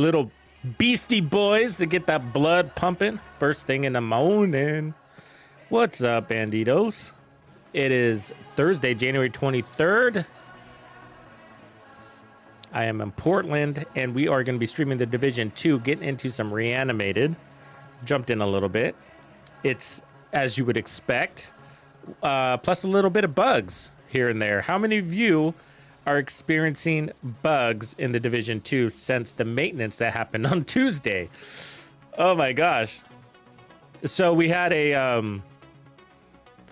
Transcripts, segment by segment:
little beastie boys to get that blood pumping first thing in the morning. What's up, Bandidos? It is Thursday, January 23rd. I am in Portland, and we are going to be streaming The Division 2, getting into some Reanimated. Jumped in a little bit. It's, as you would expect, plus a little bit of bugs here and there. How many of you are experiencing bugs in The Division 2 since the maintenance that happened on Tuesday? Oh my gosh. So we had a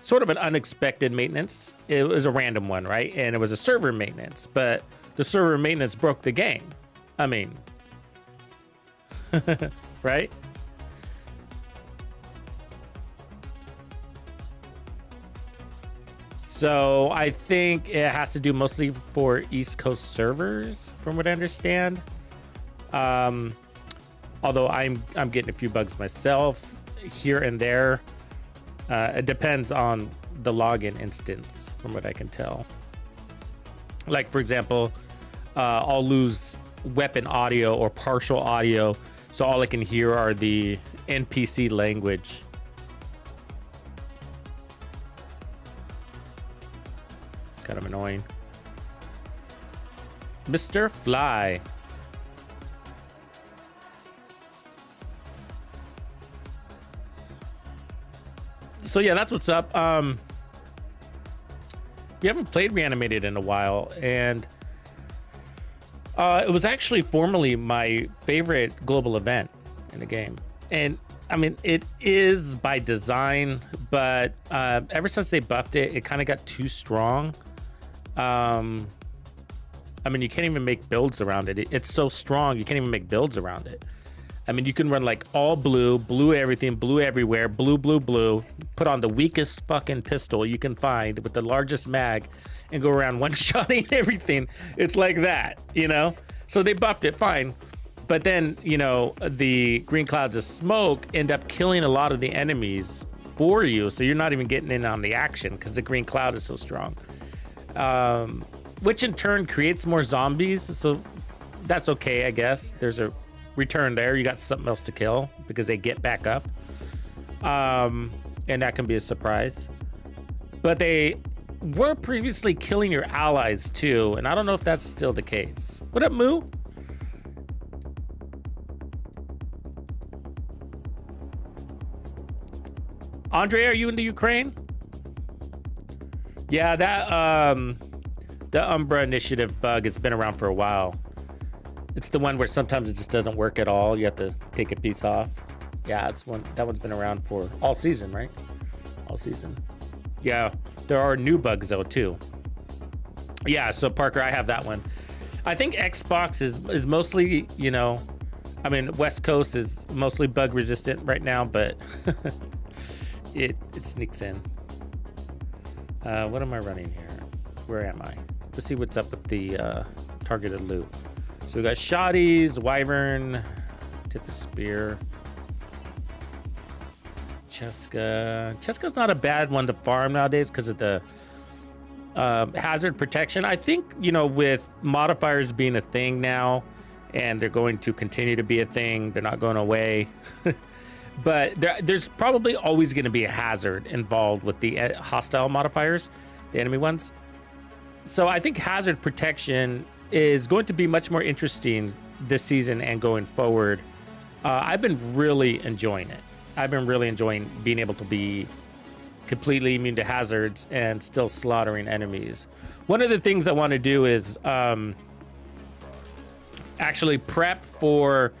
sort of an unexpected maintenance. It was a random one, right? And it was a server maintenance, but the server maintenance broke the game. I mean, right? So I think it has to do mostly for East Coast servers, from what I understand. Although I'm getting a few bugs myself here and there. It depends on the login instance, from what I can tell. Like, for example, I'll lose weapon audio or partial audio, so all I can hear are the NPC language. Kind of annoying. Mr. Fly. So yeah, that's what's up. We haven't played Reanimated in a while, and it was actually formerly my favorite global event in the game. And I mean, it is by design, but ever since they buffed it, it kind of got too strong. I mean, you can't even make builds around it. It's so strong, you can't even make builds around it. I mean, you can run like all blue, blue everything, blue everywhere, blue, blue, blue. Put on the weakest fucking pistol you can find with the largest mag and go around one-shotting everything. It's like that, you know? So they buffed it, fine. But then, you know, the green clouds of smoke end up killing a lot of the enemies for you. So you're not even getting in on the action because the green cloud is so strong. Which in turn creates more zombies. So that's okay, I guess. There's a return there. You got something else to kill because they get back up. And that can be a surprise. But they were previously killing your allies too. And I don't know if that's still the case. What up, Moo? Andre, are you in the Ukraine? Yeah, that the Umbra Initiative bug, it's been around for a while. It's the one where sometimes it just doesn't work at all. You have to take a piece off. Yeah, that one's been around for all season, right? All season. Yeah, there are new bugs though too. Yeah, so Parker, I have that one. I think Xbox is mostly, you know, I mean, West Coast is mostly bug resistant right now, but it sneaks in. What am I running here? Where am I? Let's see what's up with the targeted loot. So we got shotties, wyvern, tip of spear, Cheska. Cheska's not a bad one to farm nowadays because of the hazard protection. I think, you know, with modifiers being a thing now, and they're going to continue to be a thing, they're not going away. But there's probably always going to be a hazard involved with the hostile modifiers, the enemy ones. So I think hazard protection is going to be much more interesting this season and going forward. I've been really enjoying it. I've been really enjoying being able to be completely immune to hazards and still slaughtering enemies. One of the things I want to do is actually prep for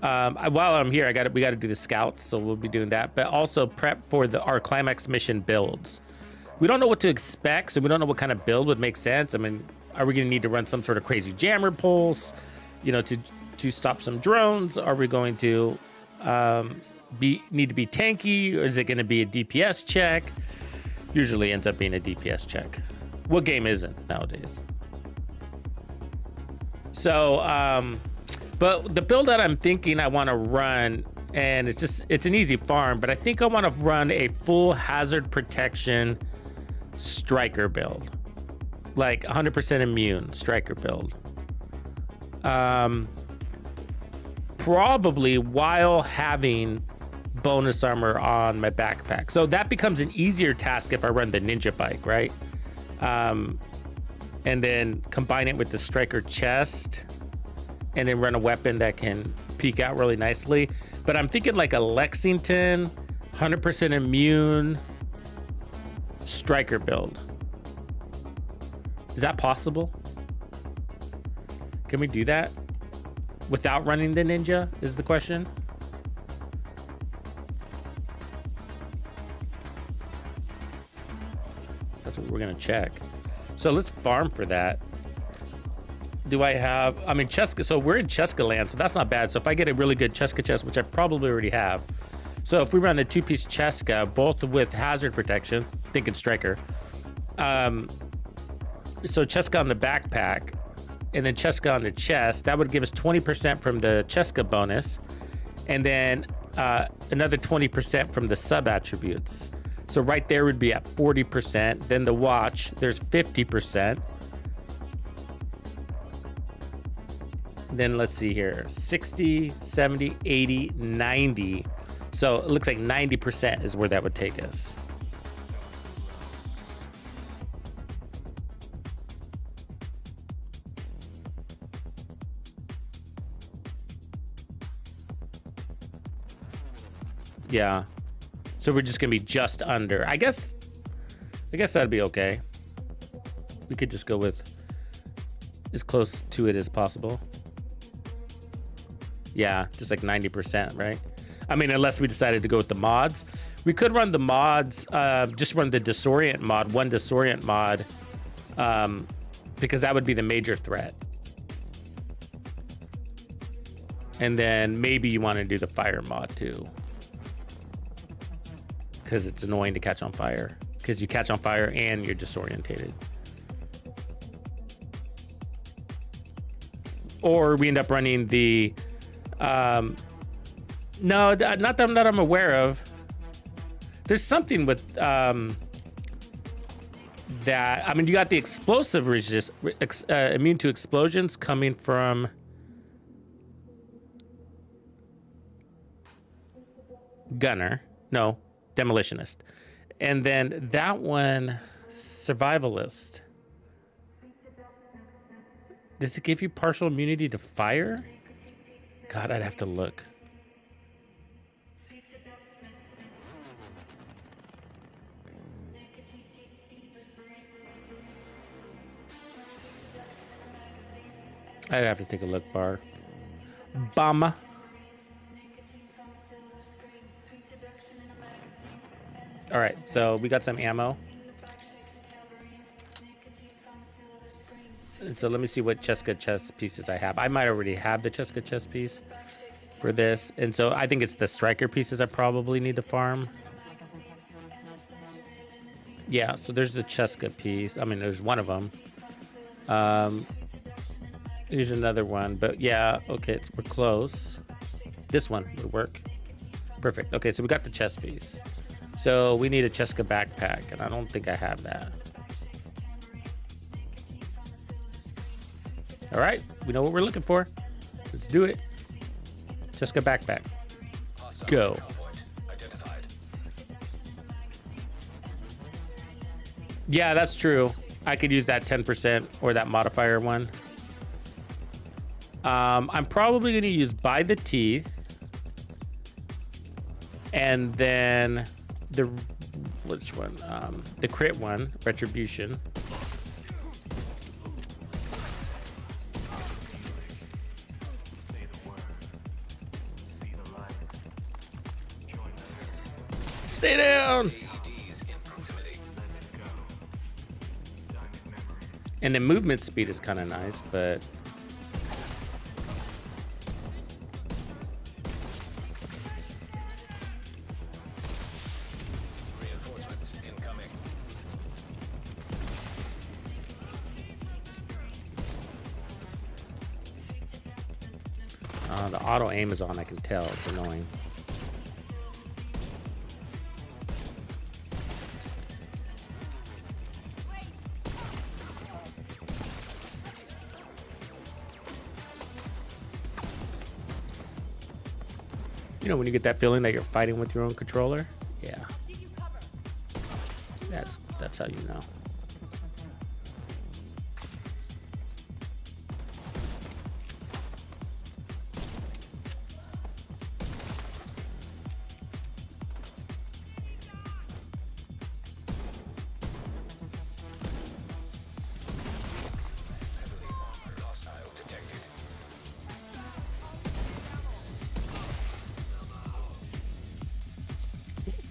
while I'm here, we got to do the scouts, so we'll be doing that, but also prep for our climax mission builds. We don't know what to expect, so we don't know what kind of build would make sense. I mean, are we going to need to run some sort of crazy jammer pulse, you know, to stop some drones? Are we going to need to be tanky, or is it going to be a DPS check? Usually ends up being a DPS check. What game isn't nowadays? So, but the build that I'm thinking I want to run, and it's an easy farm, but I think I want to run a full hazard protection striker build, like 100% immune striker build. probably while having bonus armor on my backpack. So that becomes an easier task if I run the ninja bike, right? And then combine it with the striker chest and then run a weapon that can peek out really nicely. But I'm thinking like a Lexington, 100% immune striker build. Is that possible? Can we do that without running the ninja is the question. That's what we're gonna check. So let's farm for that. Do I have, I mean, Cheska, so we're in Cheska land, so that's not bad. So if I get a really good Cheska chest, which I probably already have. So if we run a 2-piece Cheska, both with hazard protection, thinking striker. So Cheska on the backpack, and then Cheska on the chest, that would give us 20% from the Cheska bonus, and then another 20% from the sub attributes. So right there would be at 40%. Then the watch, there's 50%. Then let's see here, 60, 70, 80, 90. So it looks like 90% is where that would take us. Yeah. So we're just gonna be just under. I guess that'd be okay. We could just go with as close to it as possible. Yeah, just like 90%, right? I mean, unless we decided to go with the mods. We could run the mods, just run the disorient mod, one disorient mod, because that would be the major threat. And then maybe you want to do the fire mod too, because it's annoying to catch on fire, because you catch on fire and you're disorientated. Or we end up running the no, not that I'm aware of. There's something with that. I mean, you got the explosive resist, immune to explosions coming from gunner. No, demolitionist. And then that one, survivalist. Does it give you partial immunity to fire? God, I'd have to look. I'd have to take a look, Bar. Bama. All right, so we got some ammo. And so let me see what Cheska chest pieces I have. I might already have the Cheska chest piece for this. And so I think it's the striker pieces I probably need to farm. Yeah, so there's the Cheska piece. I mean, there's one of them. Here's another one, but yeah, okay, we're close. This one would work. Perfect. Okay, so we got the chest piece. So we need a Cheska backpack, and I don't think I have that. All right, we know what we're looking for. Let's do it. Cheska backpack. Go. Yeah, that's true. I could use that 10% or that modifier one. I'm probably going to use By the Teeth. And then the, which one? The crit one, Retribution. Stay down. And the movement speed is kind of nice, but the auto aim is on, I can tell. It's annoying. You know when you get that feeling that you're fighting with your own controller? Yeah. That's how you know.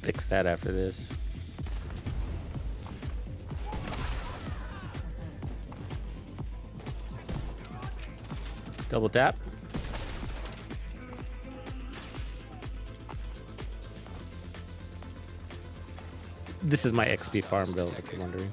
Fix that after this. Double tap. This is my XP farm build, if you're wondering.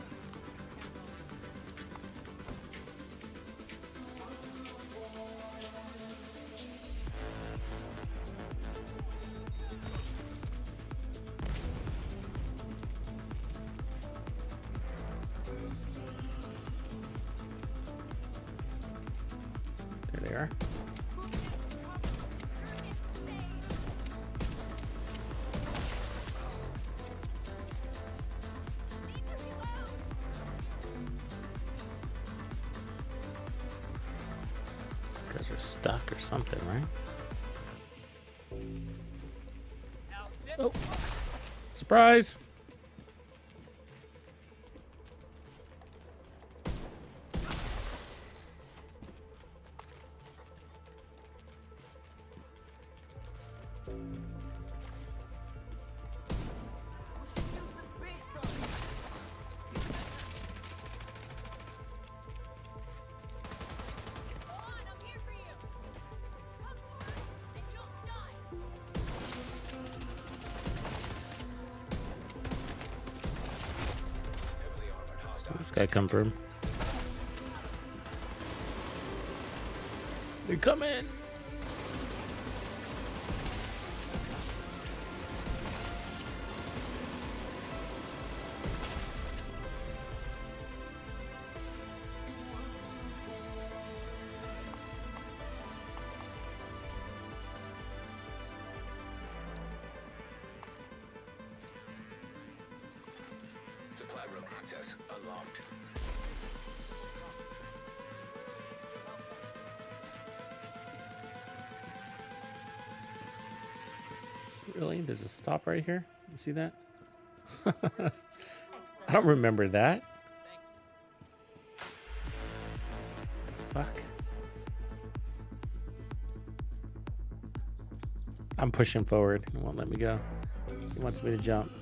There they are. Because they're stuck or something, right? Oh, surprise! Where'd this guy come from? They're coming! Supply room access unlocked. Really? There's a stop right here? You see that? I don't remember that. The fuck? I'm pushing forward. It won't let me go. He wants me to jump.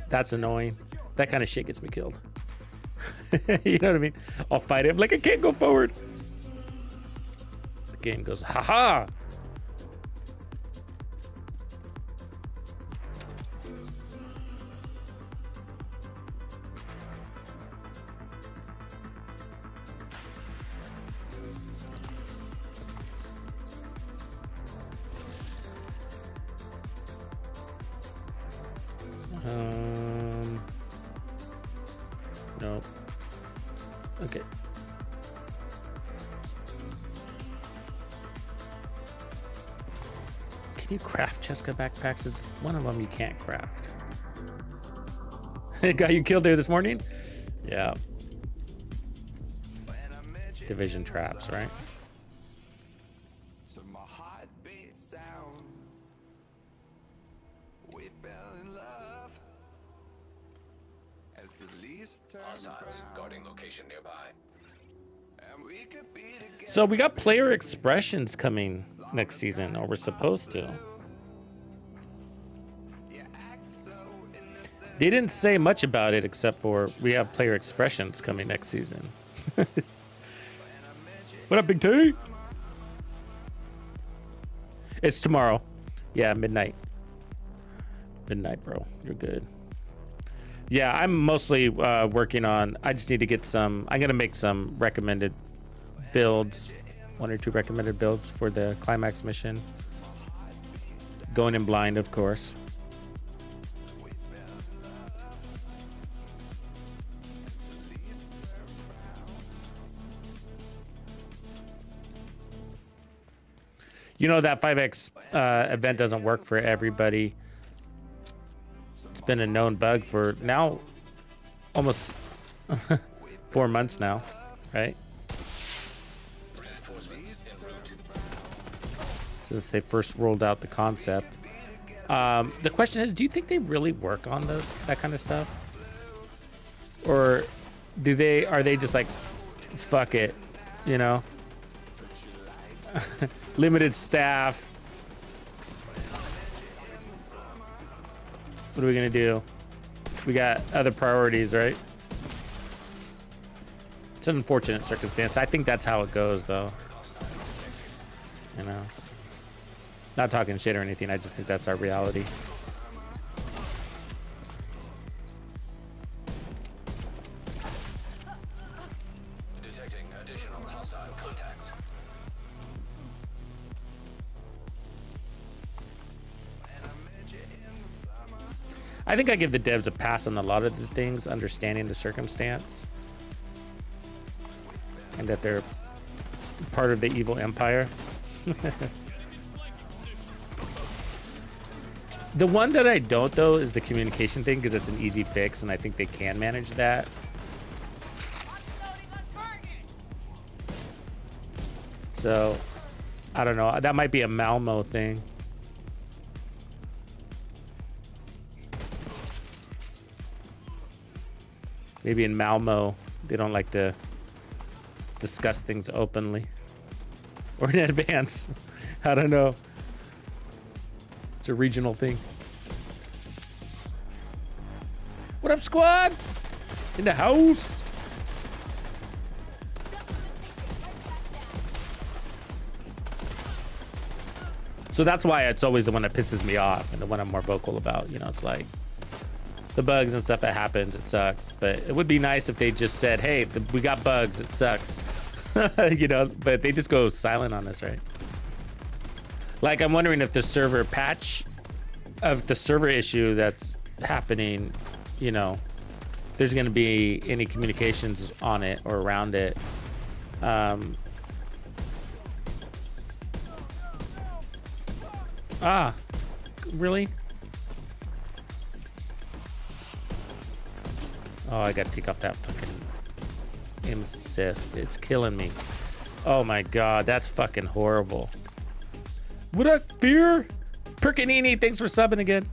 That's annoying. That kind of shit gets me killed. You know what I mean? I'll fight him like I can't go forward. The game goes, haha! Nope. Okay. Can you craft Cheska backpacks? It's one of them you can't craft. Guy you killed there this morning? Yeah. Division traps, right? Hostiles guarding location nearby. So we got player expressions coming next season, or we're supposed to. They didn't say much about it except for we have player expressions coming next season. What up, Big T? It's tomorrow. Yeah, midnight. Midnight, bro. You're good. Yeah, I'm mostly working on, I just need to get some, I'm going to make some recommended builds, 1 or 2 recommended builds for the climax mission. Going in blind, of course. You know that 5x event doesn't work for everybody. It's been a known bug for now almost 4 months now, right? Reinforcements en route. Since they first rolled out the concept. The question is, do you think they really work on that kind of stuff? Or are they just like, fuck it, you know? Limited staff. What are we gonna do? We got other priorities, right? It's an unfortunate circumstance. I think that's how it goes, though. You know? Not talking shit or anything. I just think that's our reality. Detecting additional hostile contacts. I think I give the devs a pass on a lot of the things, understanding the circumstance. And that they're part of the evil empire. The one that I don't, though, is the communication thing, because it's an easy fix, and I think they can manage that. So, I don't know. That might be a Malmo thing. Maybe in Malmo, they don't like to discuss things openly. Or in advance. I don't know. It's a regional thing. What up, squad? In the house. So that's why it's always the one that pisses me off and the one I'm more vocal about. You know, it's like the bugs and stuff that happens, it sucks. But it would be nice if they just said, hey, we got bugs, it sucks. You know, but they just go silent on this, right? Like, I'm wondering if the server patch of the server issue that's happening, you know, if there's going to be any communications on it or around it. Really? Oh, I got to take off that fucking insist. It's killing me. Oh my God, that's fucking horrible. What up, Fear? Perkinini, thanks for subbing again.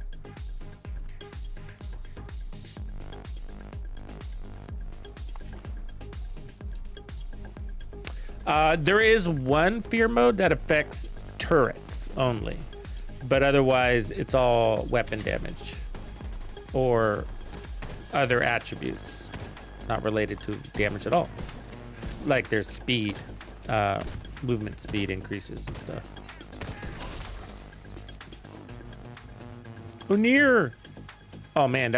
There is one fear mode that affects turrets only, but otherwise it's all weapon damage or other attributes not related to damage at all. Like there's speed, movement speed increases and stuff. Unir. Oh man,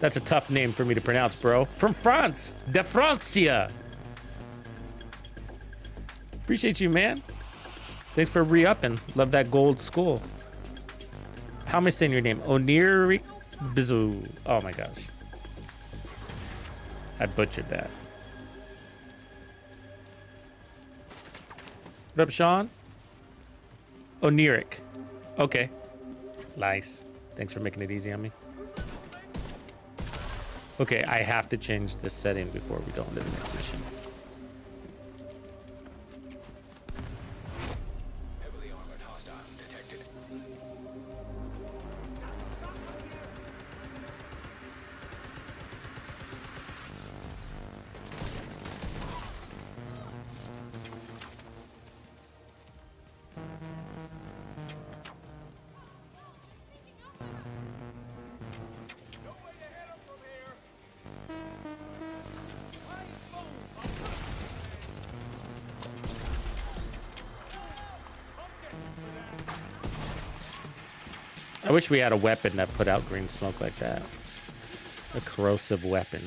that's a tough name for me to pronounce, bro. From France, de Francia. Appreciate you, man. Thanks for re-upping. Love that gold skull. How am I saying your name? Oniri Bizu. Oh my gosh. I butchered that. What up, Sean? Oniric. Okay. Nice. Thanks for making it easy on me. Okay, I have to change this setting before we go into the next mission. Heavily armored hostile detected. I wish we had a weapon that put out green smoke like that. A corrosive weapon.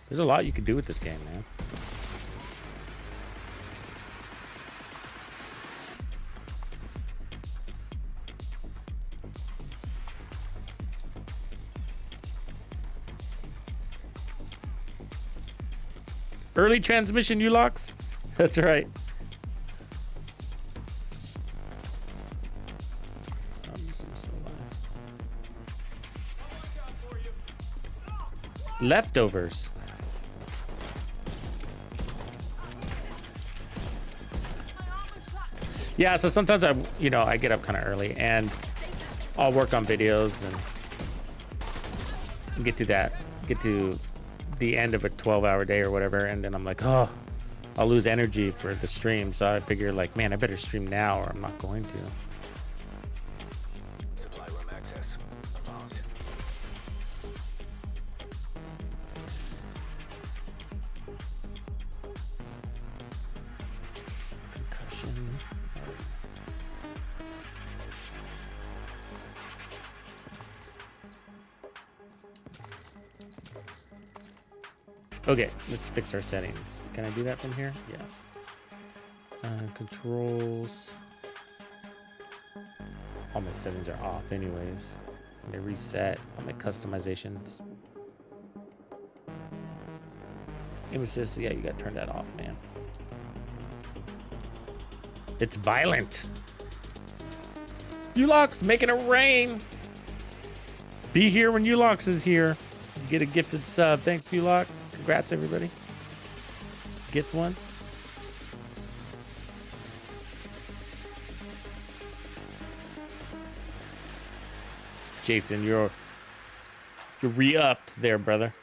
There's a lot you can do with this game, man. Early transmission, Ulox. That's right. Leftovers. Yeah, so sometimes I get up kind of early and I'll work on videos and get to the end of a 12-hour day or whatever, and then I'm like, oh, I'll lose energy for the stream. So I figure, like, man, I better stream now or I'm not going to. Supply room access unlocked. Concussion. Okay, let's fix our settings. Can I do that from here? Yes. Controls. All my settings are off anyways. They reset all my customizations. Aim assist, yeah, you gotta turn that off, man. It's violent. Ulox making it rain. Be here when Ulox is here. You get a gifted sub. Thanks, Ulox. Congrats, everybody. Gets one. Jason, you're re-upped there, brother.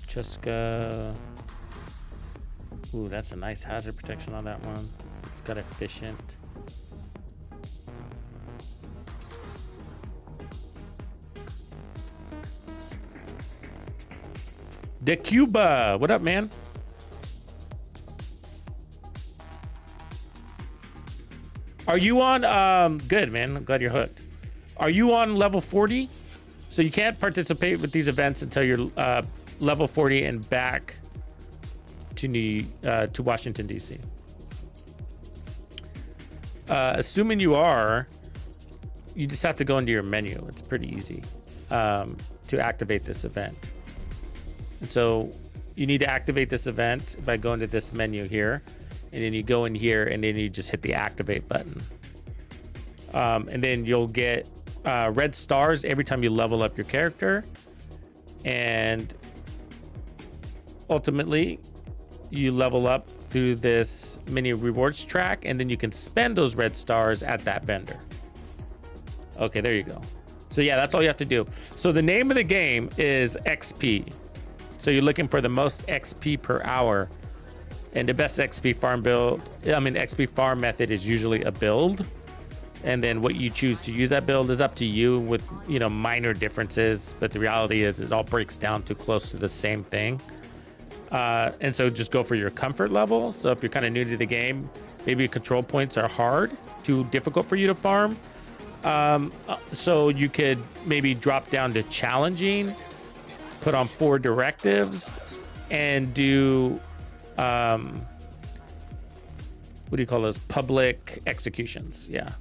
Cheska. Ooh, that's a nice hazard protection on that one. It's got efficient. De Cuba, what up, man? Are you on? Good, man. I'm glad you're hooked. Are you on level 40? So you can't participate with these events until you're level 40 and back to Washington, D.C. Assuming you are, you just have to go into your menu. It's pretty easy to activate this event. And so you need to activate this event by going to this menu here, and then you go in here, and then you just hit the activate button. And then you'll get red stars every time you level up your character. And ultimately, you level up through this mini rewards track, and then you can spend those red stars at that vendor. Okay, there you go. So yeah, that's all you have to do. So the name of the game is XP. So you're looking for the most XP per hour, and the best XP farm method is usually a build. And then what you choose to use that build is up to you, with minor differences, but the reality is it all breaks down to close to the same thing. And so just go for your comfort level. So if you're kind of new to the game, maybe control points are hard, too difficult for you to farm. So you could maybe drop down to challenging, put on 4 directives, and do what do you call those? Public executions. Yeah,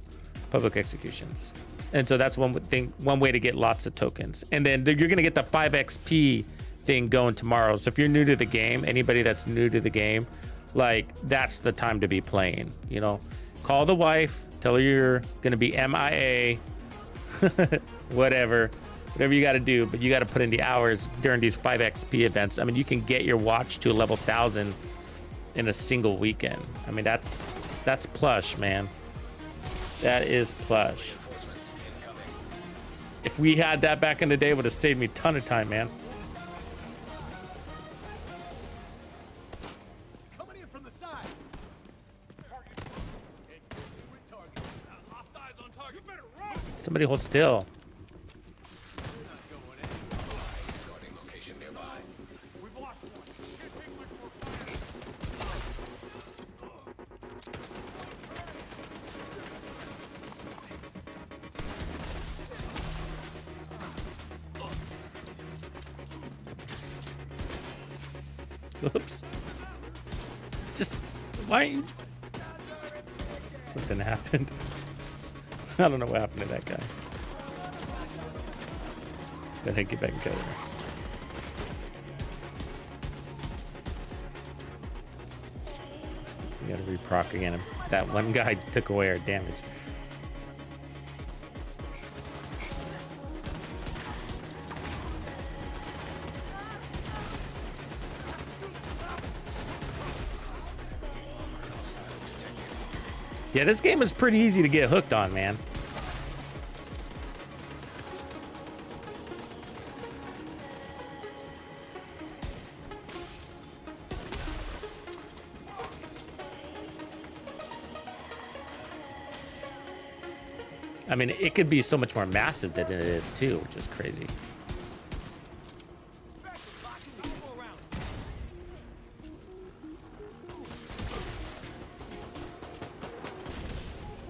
public executions. And so that's one way to get lots of tokens. And then you're gonna get the 5 XP thing going tomorrow. So if you're new to the game, anybody that's new to the game, like, that's the time to be playing. Call the wife, tell her you're gonna be MIA, whatever you got to do, but you got to put in the hours during these 5 XP events. I mean, you can get your watch to a level 1000 in a single weekend. I mean, that's plush, man. That is plush. If we had that back in the day, it would have saved me a ton of time, man. Coming in from the side. Somebody hold still. Location nearby. We've lost one. Can't take much more Oops. Just why? Something happened. I don't know what happened to that guy. Gotta get back together. We gotta reproc again. That one guy took away our damage. Yeah, this game is pretty easy to get hooked on, man. I mean, it could be so much more massive than it is too, which is crazy.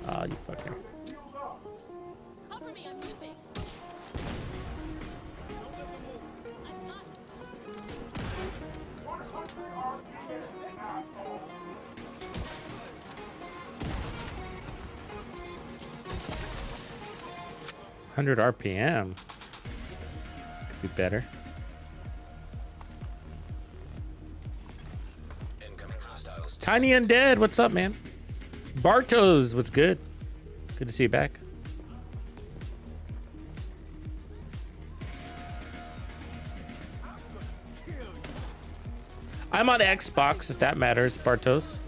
Oh, you fucker. Cover me, I'm moving. I'm not. 100 RPM. Could be better. Incoming hostiles. Tiny Undead, what's up, man? Bartos, what's good? Good to see you back. I'm on Xbox, if that matters, Bartos.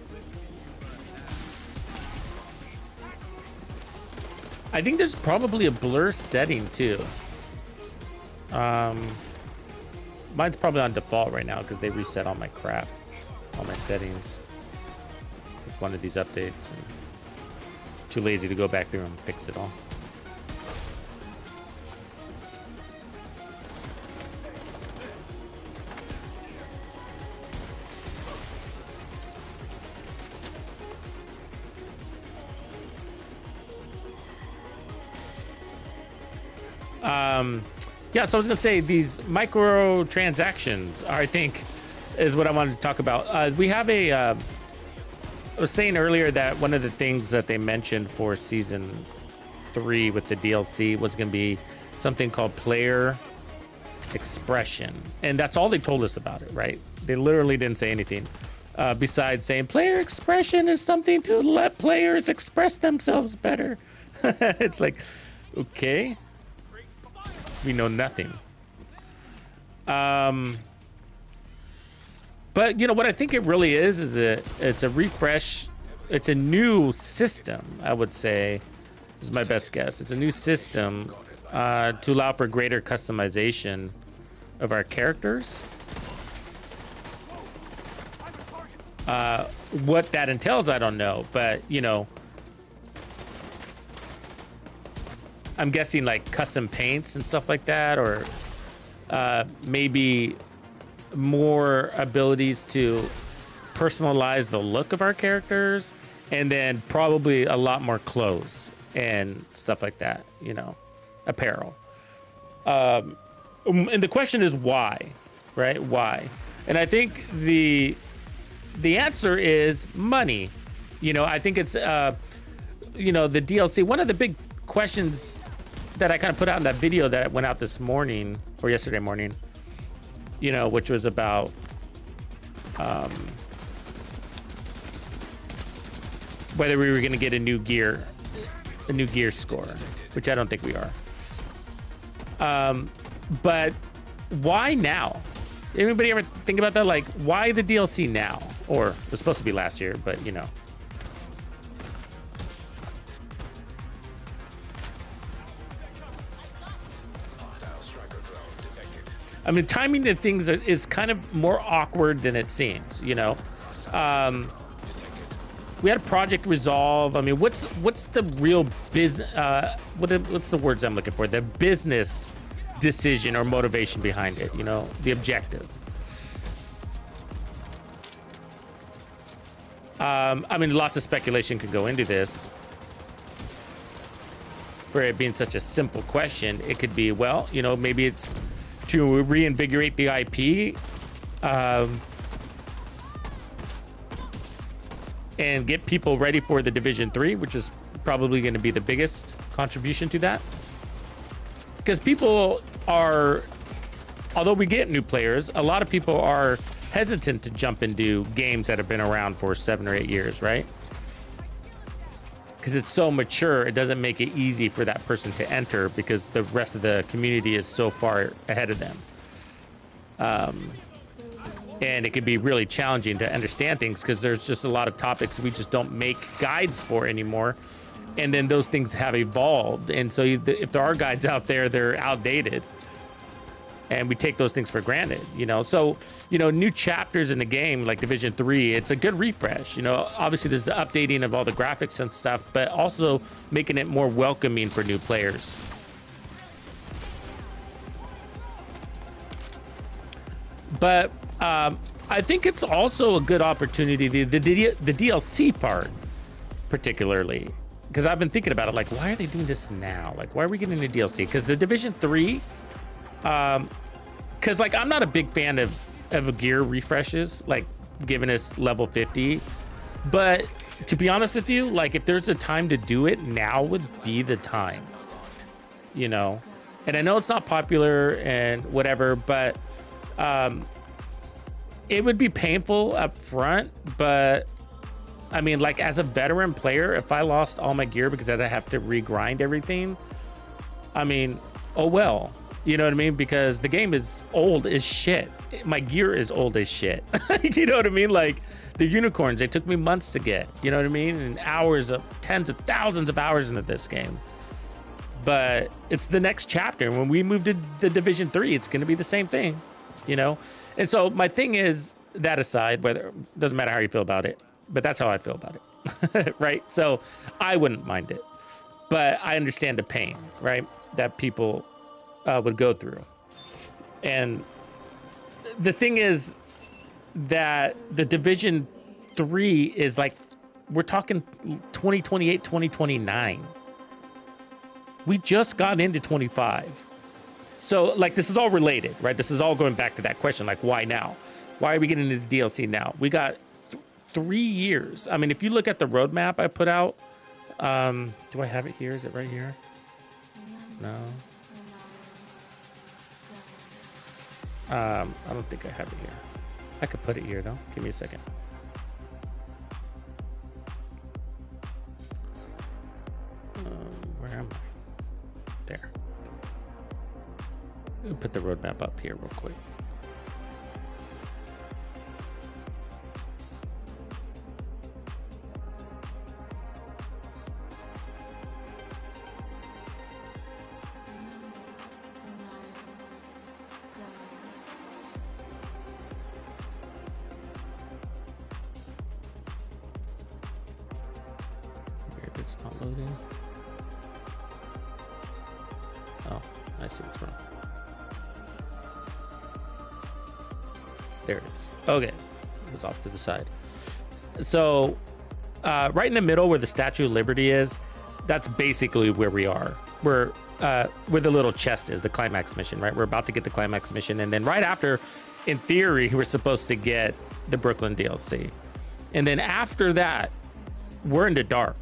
I think there's probably a blur setting too. Mine's probably on default right now because they reset all my crap, all my settings with one of these updates. And too lazy to go back through and fix it all. Yeah, so I was gonna say these microtransactions are, I think, is what I wanted to talk about. We have a, I was saying earlier that one of the things that they mentioned for season 3 with the DLC was gonna be something called player expression. And that's all they told us about it, right? They literally didn't say anything besides saying player expression is something to let players express themselves better. It's like, okay. We know nothing. But you know what I think it really is it's a refresh. It's a new system, I would say. This is my best guess. It's a new system to allow for greater customization of our characters. What that entails, I don't know, but you know, I'm guessing like custom paints and stuff like that, or maybe more abilities to personalize the look of our characters, and then probably a lot more clothes and stuff like that, you know, apparel. And the question is why, right? Why? And I think the answer is money. You know, I think it's, you know, the DLC, one of the big questions that I kind of put out in that video that went out this morning or yesterday morning, you know, which was about whether we were going to get a new gear score, which I don't think we are. But why now? Anybody ever think about that? Like, why the DLC now? Or it was supposed to be last year, but you know. I mean, timing the things is kind of more awkward than it seems, you know. We had Project Resolve. I mean, what's the real what's the words I'm looking for? The business decision or motivation behind it, you know, the objective. I mean, lots of speculation could go into this. For it being such a simple question, it could be, well, you know, maybe it's to reinvigorate the IP. and get people ready for the Division 3, which is probably going to be the biggest contribution to that. Because people are, although we get new players, a lot of people are hesitant to jump into games that have been around for 7 or 8 years, right? Because it's so mature, it doesn't make it easy for that person to enter because the rest of the community is so far ahead of them. And it can be really challenging to understand things because there's just a lot of topics we just don't make guides for anymore. And then those things have evolved. And so if there are guides out there, they're outdated. And we take those things for granted, you know? So, you know, new chapters in the game, like Division 3, it's a good refresh. You know, obviously there's the updating of all the graphics and stuff, but also making it more welcoming for new players. But I think it's also a good opportunity, the DLC part, particularly, because I've been thinking about it, like, why are they doing this now? Like, why are we getting the DLC? Because the Division 3, because, like, I'm not a big fan of gear refreshes, like, giving us level 50. But to be honest with you, like, if there's a time to do it, now would be the time, you know? And I know it's not popular and whatever, but it would be painful up front. But I mean, like, as a veteran player, if I lost all my gear because I'd have to regrind everything, I mean, oh well, you know what I mean? Because the game is old as shit. My gear is old as shit. You know what I mean? Like, the unicorns, they took me months to get, you know what I mean? And hours of, tens of thousands of hours into this game. But it's the next chapter. When we move to the Division 3, it's going to be the same thing, you know? And so my thing is, that aside, whether, doesn't matter how you feel about it, but that's how I feel about it, right? So I wouldn't mind it, but I understand the pain, right, that people would go through. And the thing is that the Division 3 is like, we're talking 2028, 2029. We just got into 25. So, like, this is all related, right? This is all going back to that question, like, why now? Why are we getting into the DLC now? We got 3 years. I mean, if you look at the roadmap I put out, do I have it here? Is it right here? No. I don't think I have it here. I could put it here, though. Give me a second. Where am I? There. Let me put the roadmap up here real quick. It's not loading. Oh, I see what's wrong. There it is. Okay, it was off to the side. So, right in the middle where the Statue of Liberty is, that's basically where we are. We're where the little chest is, the climax mission, right? We're about to get the climax mission, and then right after, in theory, we're supposed to get the Brooklyn DLC, and then after that, we're in the dark.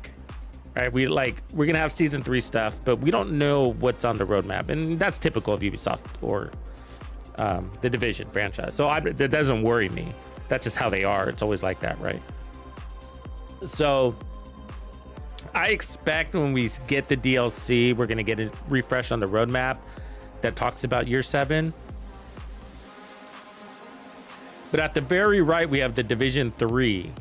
Right, we're gonna have season 3 stuff, but we don't know what's on the roadmap, and that's typical of Ubisoft or the Division franchise. So that doesn't worry me. That's just how they are. It's always like that, right? So I expect when we get the DLC, we're gonna get a refresh on the roadmap that talks about year 7. But at the very right, we have the Division 3.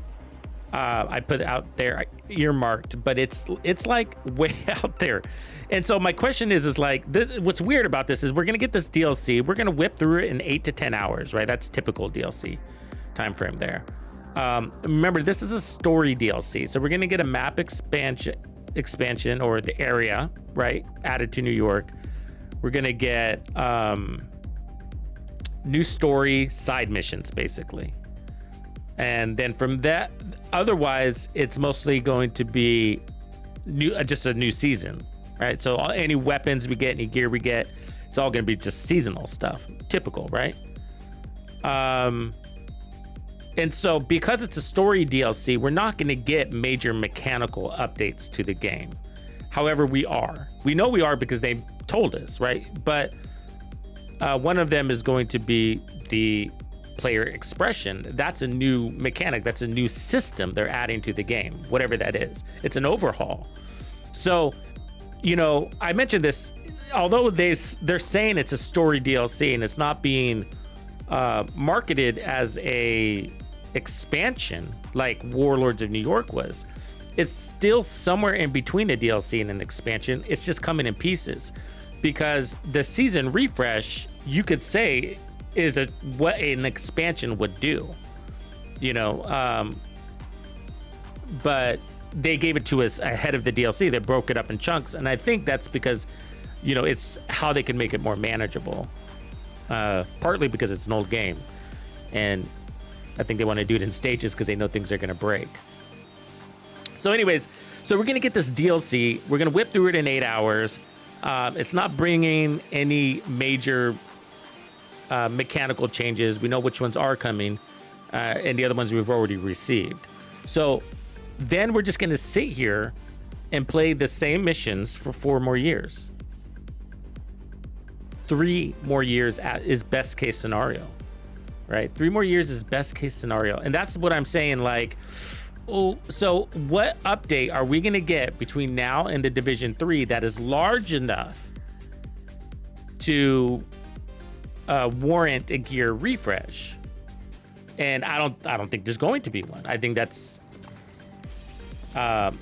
I put it out there earmarked, but it's like way out there. And so my question is like this, what's weird about this is we're going to get this DLC. We're going to whip through it in 8 to 10 hours, right? That's typical DLC time frame there. Remember, this is a story DLC. So we're going to get a map expansion or the area, right? Added to New York. We're going to get new story side missions, basically. And then from that, otherwise, it's mostly going to be just a new season, right? So any weapons we get, any gear we get, it's all going to be just seasonal stuff. Typical, right? And so because it's a story DLC, we're not going to get major mechanical updates to the game. However, we know we are because they told us, right? But one of them is going to be the player expression. That's a new mechanic. That's a new system they're adding to the game, whatever that is. It's an overhaul. So, you know, I mentioned this, although they're saying it's a story DLC and it's not being marketed as a expansion like Warlords of New York was. It's still somewhere in between a DLC and an expansion. It's just coming in pieces, because the season refresh, you could say, is what an expansion would do, you know. But they gave it to us ahead of the DLC. They broke it up in chunks, and I think that's because, you know, it's how they can make it more manageable. Partly because it's an old game, and I think they want to do it in stages because they know things are going to break. So anyways, so we're going to get this DLC. We're going to whip through it in 8 hours. It's not bringing any major mechanical changes. We know which ones are coming, and the other ones we've already received. So then we're just going to sit here and play the same missions for 4 more years. 3 more years is best case scenario, right? 3 more years is best case scenario. And that's what I'm saying. Like, oh, so what update are we going to get between now and the Division 3 that is large enough to warrant a gear refresh? And I don't think there's going to be one. I think that's, I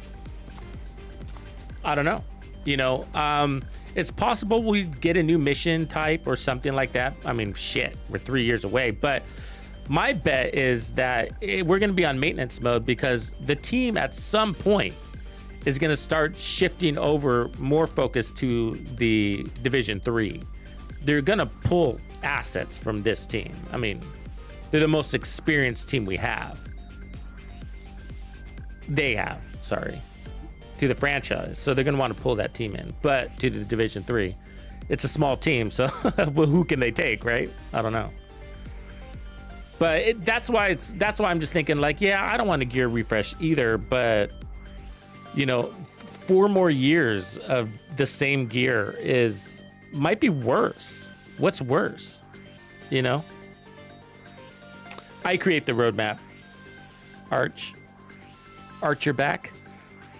don't know, you know, it's possible we get a new mission type or something like that. I mean, shit, we're 3 years away, but my bet is that we're going to be on maintenance mode, because the team at some point is going to start shifting over more focus to the Division 3. They're going to pull assets from this team. I mean, they're the most experienced team we have. They have, sorry, to the franchise. So they're going to want to pull that team in. But to the Division 3, it's a small team. So who can they take, right? I don't know. But that's why I'm just thinking, like, yeah, I don't want a gear refresh either. But, you know, 4 more years of the same gear might be worse. What's worse? You know? I create the roadmap. Arch your back.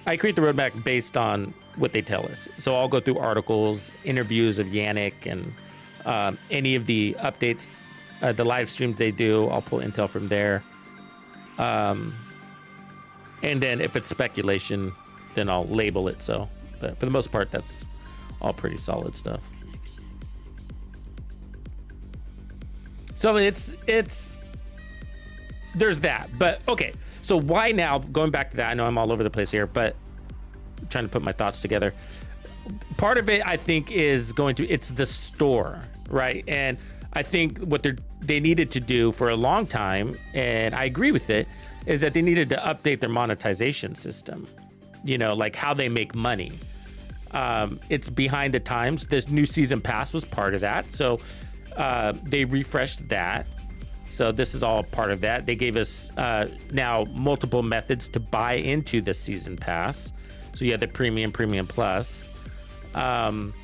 I create the roadmap based on what they tell us. So I'll go through articles, interviews of Yannick, and any of the updates, the live streams they do. I'll pull intel from there. And then if it's speculation, then I'll label it. So, but for the most part, that's all pretty solid stuff. So it's there's that. But okay, so why now? Going back to that, I know I'm all over the place here, but I'm trying to put my thoughts together. Part of it, I think, is it's the store, right? And I think what they needed to do for a long time, and I agree with it, is that they needed to update their monetization system. You know, like how they make money. It's behind the times. This new season pass was part of that. So they refreshed that. So this is all part of that. They gave us now multiple methods to buy into the season pass. So you have the premium plus. And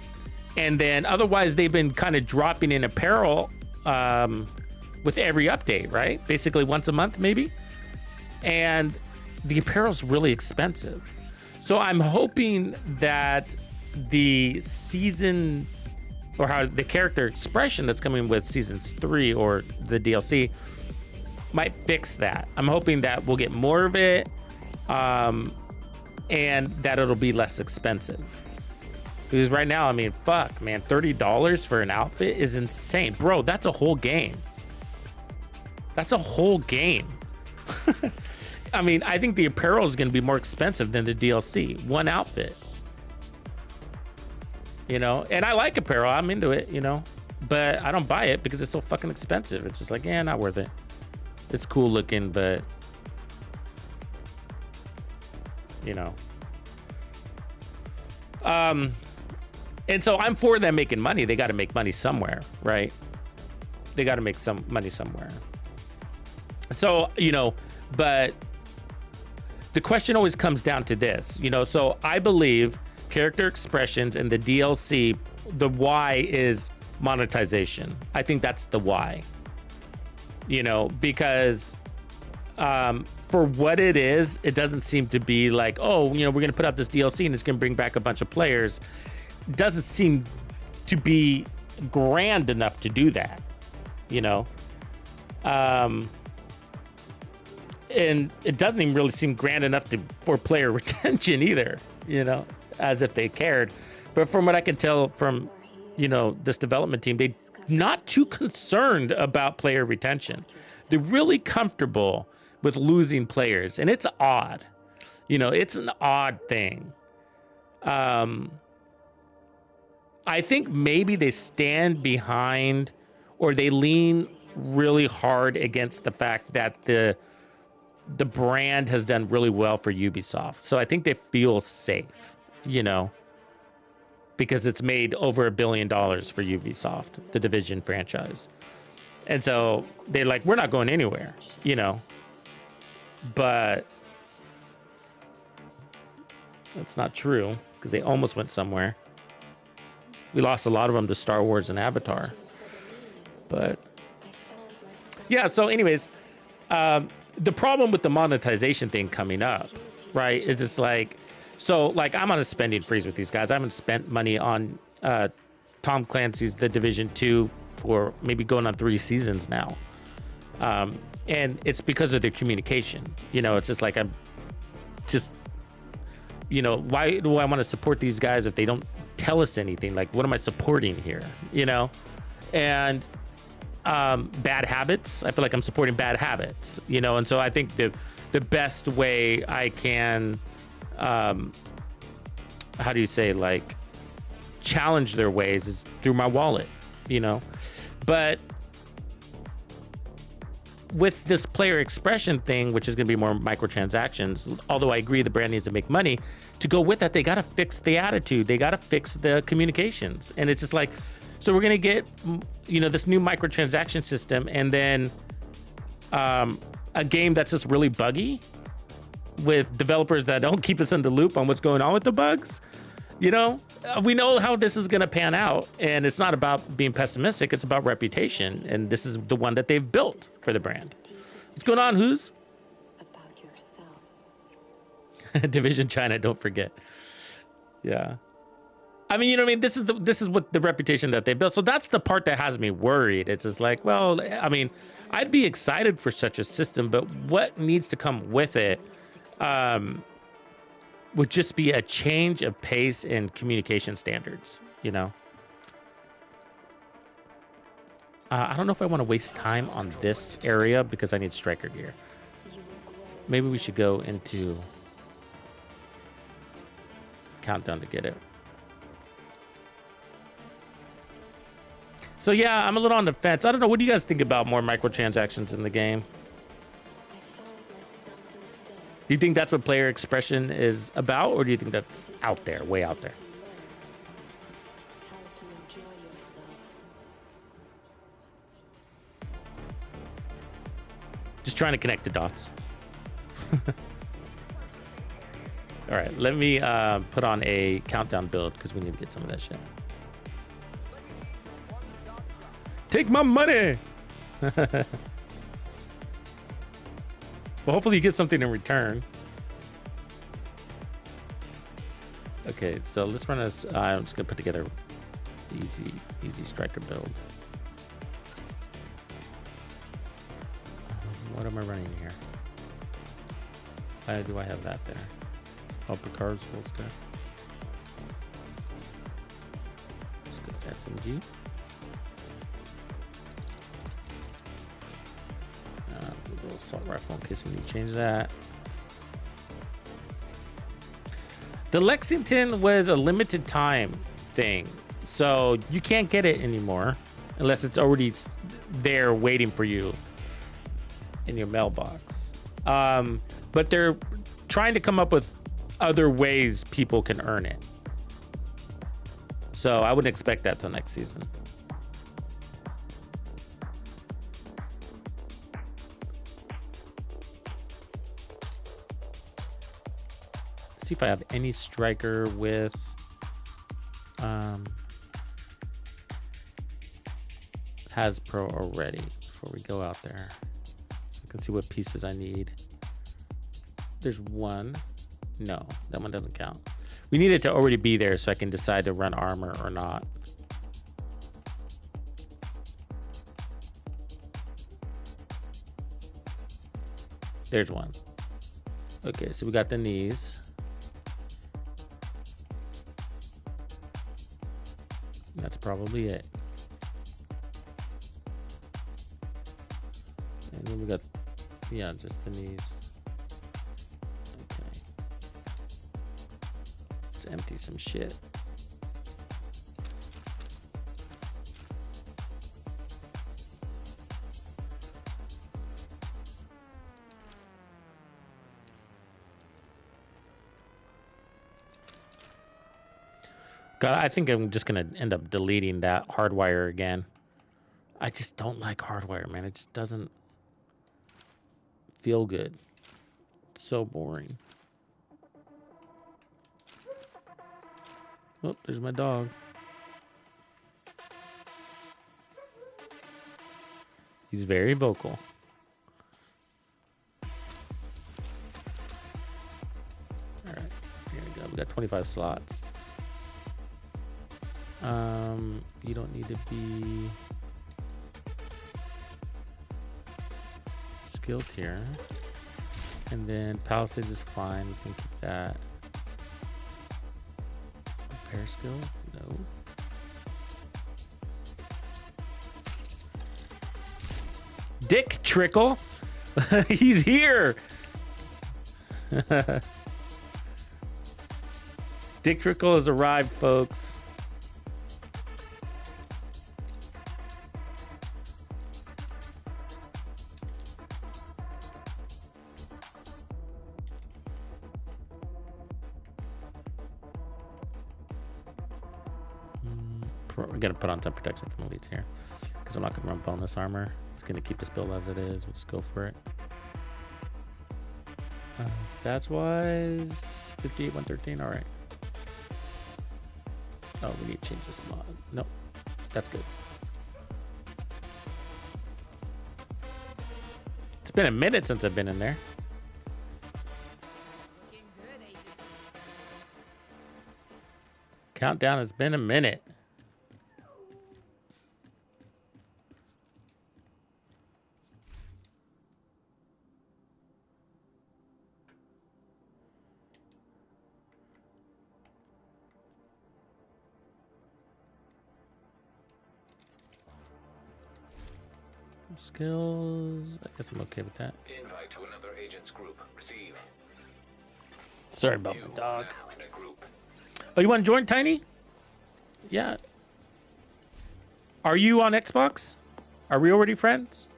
then otherwise they've been kind of dropping in apparel with every update, right? Basically once a month, maybe. And the apparel's really expensive. So I'm hoping that the season, or how the character expression that's coming with seasons 3 or the DLC might fix that. I'm hoping that we'll get more of it, and that it'll be less expensive. Because right now, I mean, fuck, man, $30 for an outfit is insane. Bro, that's a whole game. That's a whole game. I mean, I think the apparel is going to be more expensive than the DLC. One outfit. You know, and I like apparel. I'm into it, you know, but I don't buy it because it's so fucking expensive. It's just like, yeah, not worth it. It's cool looking, but, you know. And so I'm for them making money. They got to make money somewhere, right? They got to make some money somewhere. So, but the question always comes down to this, so I believe character expressions and the DLC, the why is monetization. I think that's the why, because for what it is, it doesn't seem to be like, oh, we're going to put out this DLC and it's going to bring back a bunch of players. It doesn't seem to be grand enough to do that, and it doesn't even really seem grand enough for player retention either, as if they cared. But from what I can tell from, this development team, they're not too concerned about player retention. They're really comfortable with losing players, and it's odd. It's an odd thing. I think maybe they stand behind, or they lean really hard against the fact that the brand has done really well for Ubisoft. So I think they feel safe, because it's made over $1 billion for Ubisoft, the Division franchise. And so they're like, we're not going anywhere, but that's not true, because they almost went somewhere. We lost a lot of them to Star Wars and Avatar. But yeah, so anyways, the problem with the monetization thing coming up, right, is it's like, so like I'm on a spending freeze with these guys. I haven't spent money on Tom Clancy's The Division 2 for maybe going on 3 seasons now. And it's because of their communication. It's just like, I'm just, why do I want to support these guys if they don't tell us anything? Like, what am I supporting here? And bad habits. I feel like I'm supporting bad habits, and so I think the best way I can, how do you say, like, challenge their ways is through my wallet, but with this player expression thing, which is going to be more microtransactions, although I agree the brand needs to make money, to go with that, they got to fix the attitude. They got to fix the communications. And it's just like, so we're going to get, this new microtransaction system, and then a game that's just really buggy with developers that don't keep us in the loop on what's going on with the bugs. We know how this is going to pan out, and it's not about being pessimistic. It's about reputation, and this is the one that they've built for the brand. What's going on, Who's? About yourself. Division China, don't forget. Yeah. I mean, this is what the reputation that they built. So that's the part that has me worried. It's just like, well, I mean, I'd be excited for such a system, but what needs to come with it would just be a change of pace and communication standards, I don't know if I want to waste time on this area because I need striker gear. Maybe we should go into Countdown to get it. So yeah, I'm a little on the fence. I don't know. What do you guys think about more microtransactions in the game? Do you think that's what player expression is about, or do you think that's out there, way out there? Just trying to connect the dots. All right, let me put on a countdown build because we need to get some of that shit. Take my money. Well, hopefully you get something in return. Okay, so let's run this. I'm just gonna put together easy striker build. What am I running here? Why do I have that there? Oh, Picard's full stack. Let's go to SMG. A little assault rifle in case we need to change that. The Lexington was a limited time thing, so you can't get it anymore unless it's already there waiting for you in your mailbox. But they're trying to come up with other ways people can earn it. So I wouldn't expect that till next season. see if I have any striker with Hasbro already before we go out there. So I can see what pieces I need. There's one. No, that one doesn't count. We need it to already be there so I can decide to run armor or not. There's one. Okay, so we got the knees. That's probably it. And then we got, yeah, just the knees. Okay. Let's empty some shit. God, I think I'm just gonna end up deleting that hardwire again. I just don't like hardwire, man. It just doesn't feel good. It's so boring. Oh, there's my dog. He's very vocal. All right, here we go. We got 25 slots. You don't need to be skilled here. And then Palisades is fine. We can keep that. Repair skills? No. Dick Trickle? He's here! Dick Trickle has arrived, folks. We're gonna put on some protection from elites here because I'm not gonna run bonus armor. It's gonna keep this build as it is. We'll just go for it. Stats wise, 58, 113. All right. Oh, we need to change this mod. Nope, that's good. It's been a minute since I've been in there. Looking good, Agent. Countdown has been a minute. Skills. I guess I'm okay with that. Invite to another agent's group. Receive. Sorry about You my dog. now in a group. Oh, you want to join, Tiny? Yeah. Are you on Xbox? Are we already friends?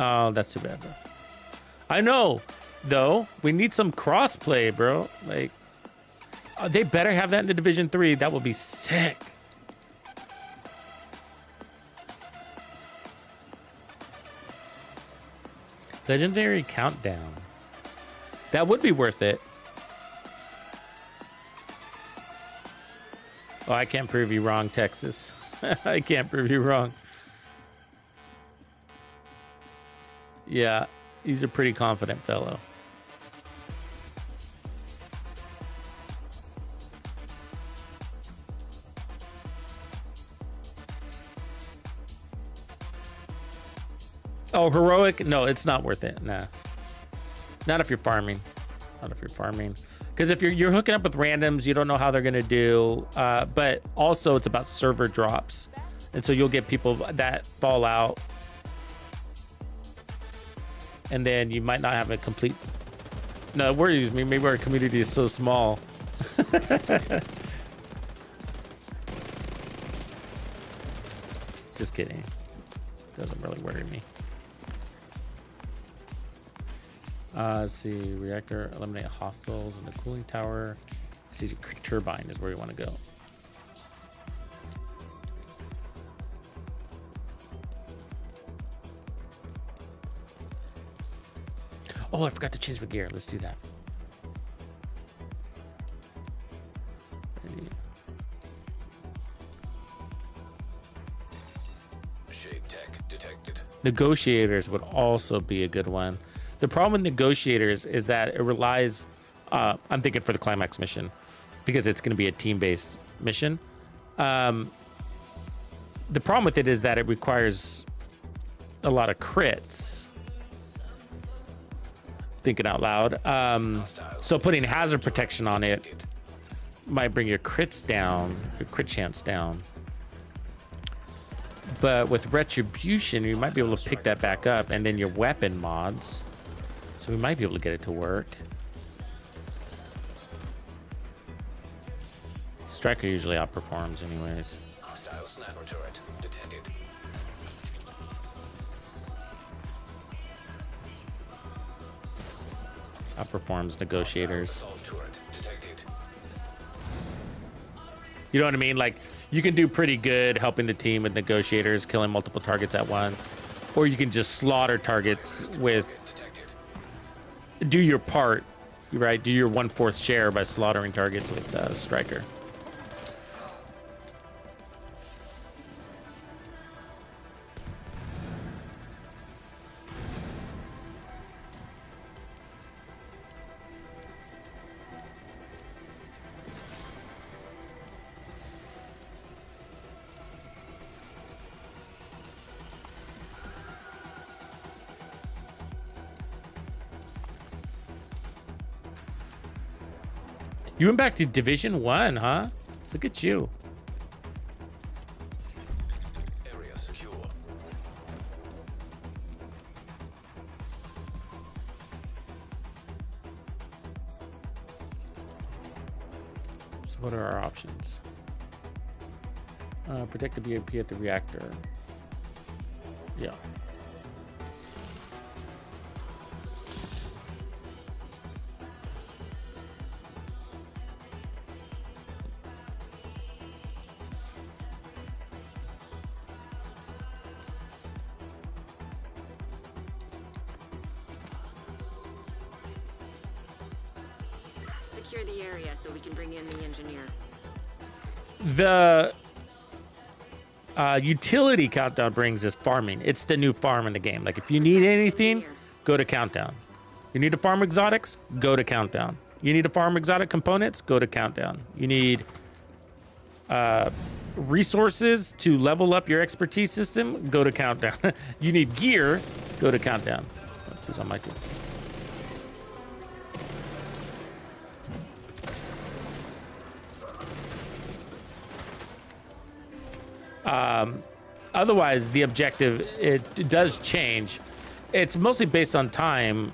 Oh, that's too bad, bro. I know, though. We need some crossplay, bro. Like, they better have that in the Division 3. That would be sick. Legendary Countdown. That would be worth it. Oh, I can't prove you wrong, Texas. I can't prove you wrong. Yeah, he's a pretty confident fellow. Oh, heroic? No, it's not worth it. Nah. Not if you're farming. Not if you're farming. Because if you're hooking up with randoms, you don't know how they're going to do. But also, it's about server drops. And so you'll get people that fall out. And then you might not have a complete... No, it worries me. Maybe our community is so small. Just kidding. Doesn't really worry me. Let's see, reactor, eliminate hostiles in the cooling tower. Let's see, turbine is where you want to go. Oh, I forgot to change my gear. Let's do that. Shade tech detected. Negotiators would also be a good one. The problem with negotiators is that it relies, I'm thinking for the climax mission, because it's going to be a team-based mission. The problem with it is that it requires a lot of crits. Thinking out loud. So putting hazard protection on it might bring your crits down, your crit chance down. But with retribution, you might be able to pick that back up, and then your weapon mods. So we might be able to get it to work. Striker usually outperforms anyways. Hostile sniper turret detected. Outperforms negotiators. Assault turret detected. You know what I mean? Like, you can do pretty good helping the team with negotiators, killing multiple targets at once. Or you can just slaughter targets with... Do your part, right? Do your 1/4 share by slaughtering targets with Striker. You went back to Division 1, huh? Look at you. Area secure. So what are our options? Protect the VIP at the reactor. Yeah. Secure the area so we can bring in the engineer. The utility Countdown brings is farming. It's the new farm in the game. Like, if you need anything, go to Countdown. You need to farm exotics, go to Countdown. You need to farm exotic components, go to Countdown. You need resources to level up your expertise system, go to Countdown. You need gear, go to Countdown. That's who's on my team. Otherwise, the objective, it does change. It's mostly based on time.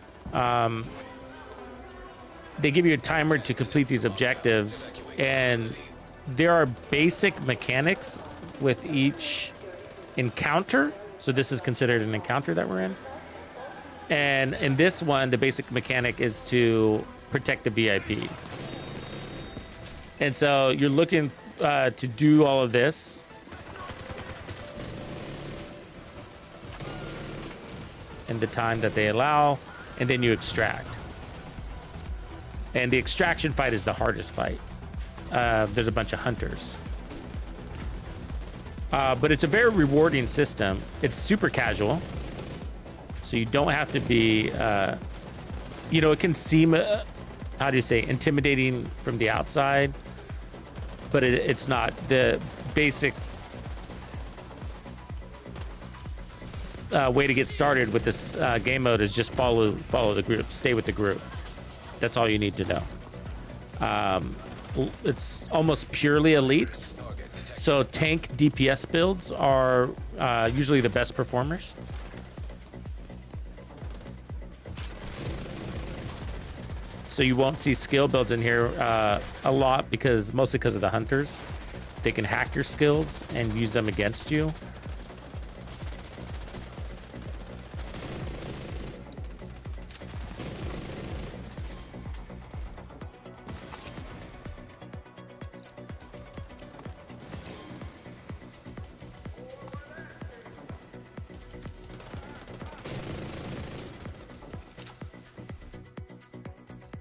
They give you a timer to complete these objectives, and there are basic mechanics with each encounter. So this is considered an encounter that we're in. And in this one, the basic mechanic is to protect the VIP. And so you're looking to do all of this. In the time that they allow, and then you extract. And the extraction fight is the hardest fight. There's a bunch of hunters. But it's a very rewarding system. It's super casual. So you don't have to be, you know, it can seem, how do you say, intimidating from the outside, but it's not. The basic way to get started with this game mode is just follow the group, stay with the group. That's all you need to know. It's almost purely elites, so tank DPS builds are usually the best performers. So you won't see skill builds in here a lot, mostly because of the hunters. They can hack your skills and use them against you.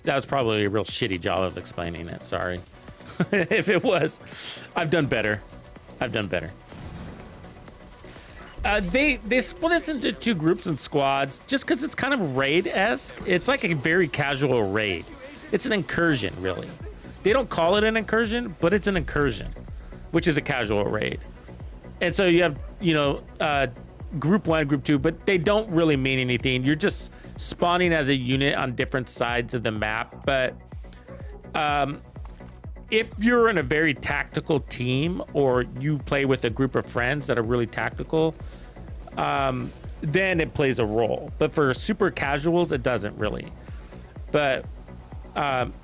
That was probably a real shitty job of explaining it. Sorry. If it was, I've done better. I've done better. They split us into 2 groups and squads just because it's kind of raid-esque. It's like a very casual raid. It's an incursion, really. They don't call it an incursion, but it's an incursion, which is a casual raid. And so you have, you know, group 1, group 2, but they don't really mean anything. You're just spawning as a unit on different sides of the map. But if you're in a very tactical team, or you play with a group of friends that are really tactical, then it plays a role. But for super casuals, it doesn't really. But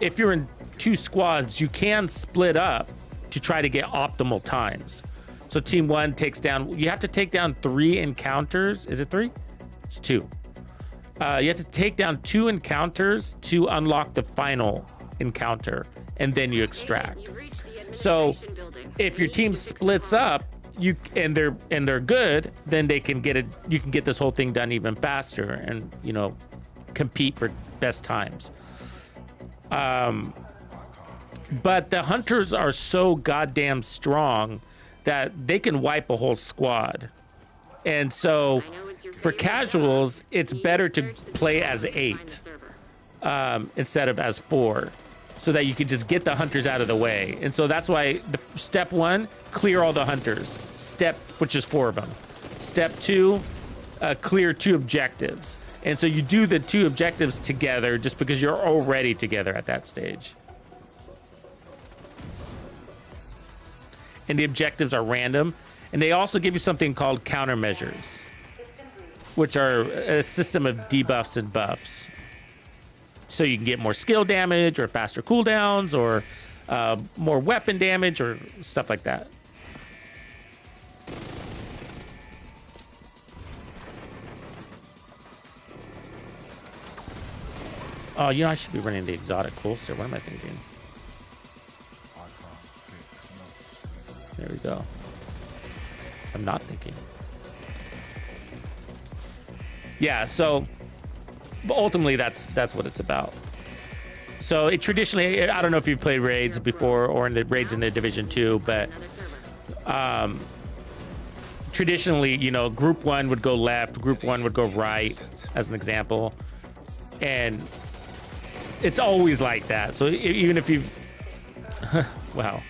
if you're in 2 squads, you can split up to try to get optimal times. So team 1 takes down, you have to take down 3 encounters. Is it 3? It's 2. You have to take down 2 encounters to unlock the final encounter, and then you extract. So if your team splits up, and they're good, then they can get it. You can get this whole thing done even faster, and you know, compete for best times. But the hunters are so goddamn strong that they can wipe a whole squad. And so for casuals, it's better to play as 8 instead of as 4, so that you can just get the hunters out of the way. And so that's why the step 1, clear all the hunters. Which is 4 of them. Step 2, clear 2 objectives. And so you do the 2 objectives together just because you're already together at that stage. And the objectives are random. And they also give you something called countermeasures, which are a system of debuffs and buffs. So you can get more skill damage, or faster cooldowns, or more weapon damage, or stuff like that. Oh, you know, I should be running the exotic holster. What am I thinking? There we go. I'm not thinking. Yeah, so ultimately that's what it's about. So it traditionally, I don't know if you've played raids before, or in the raids in the Division 2, but traditionally, you know, group 1 would go left, group 1 would go right, as an example. And it's always like that. So even if you've wow,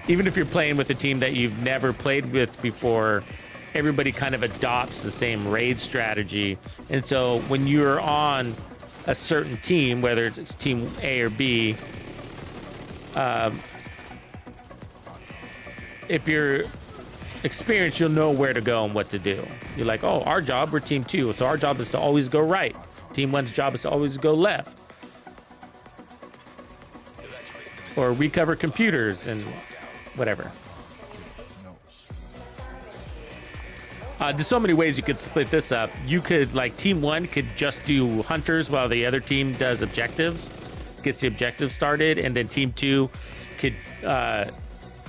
even if you're playing with a team that you've never played with before, everybody kind of adopts the same raid strategy. And so when you're on a certain team, whether it's team A or B, if you're experienced, you'll know where to go and what to do. You're like, oh, our job, we're team 2, so our job is to always go right. Team 1's job is to always go left. Or recover computers and whatever. There's so many ways you could split this up. You could, like, team 1 could just do hunters while the other team does objectives, gets the objectives started, and then team 2 could,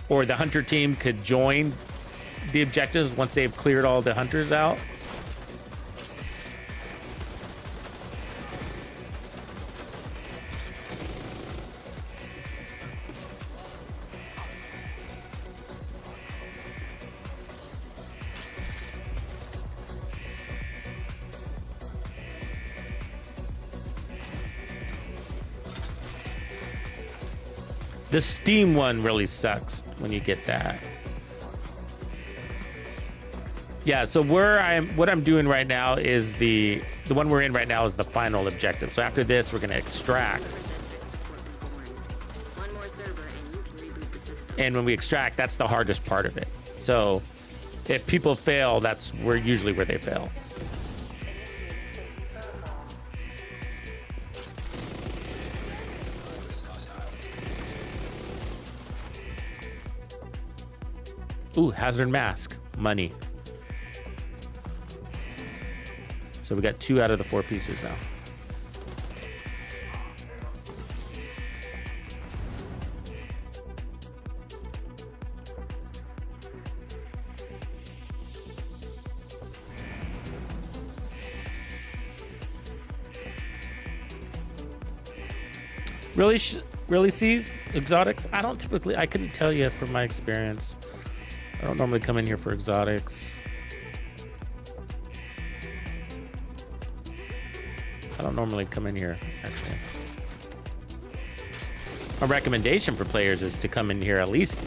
or the hunter team could join the objectives once they've cleared all the hunters out. The Steam one really sucks when you get that. Yeah, so what I'm doing right now is the one we're in right now is the final objective. So after this, we're gonna extract. And when we extract, that's the hardest part of it. So if people fail, that's usually where they fail. Ooh, hazard mask, money. So we got 2 out of the 4 pieces now. Really, really sees exotics? I don't typically. I couldn't tell you from my experience. I don't normally come in here for exotics. I don't normally come in here, actually. A recommendation for players is to come in here at least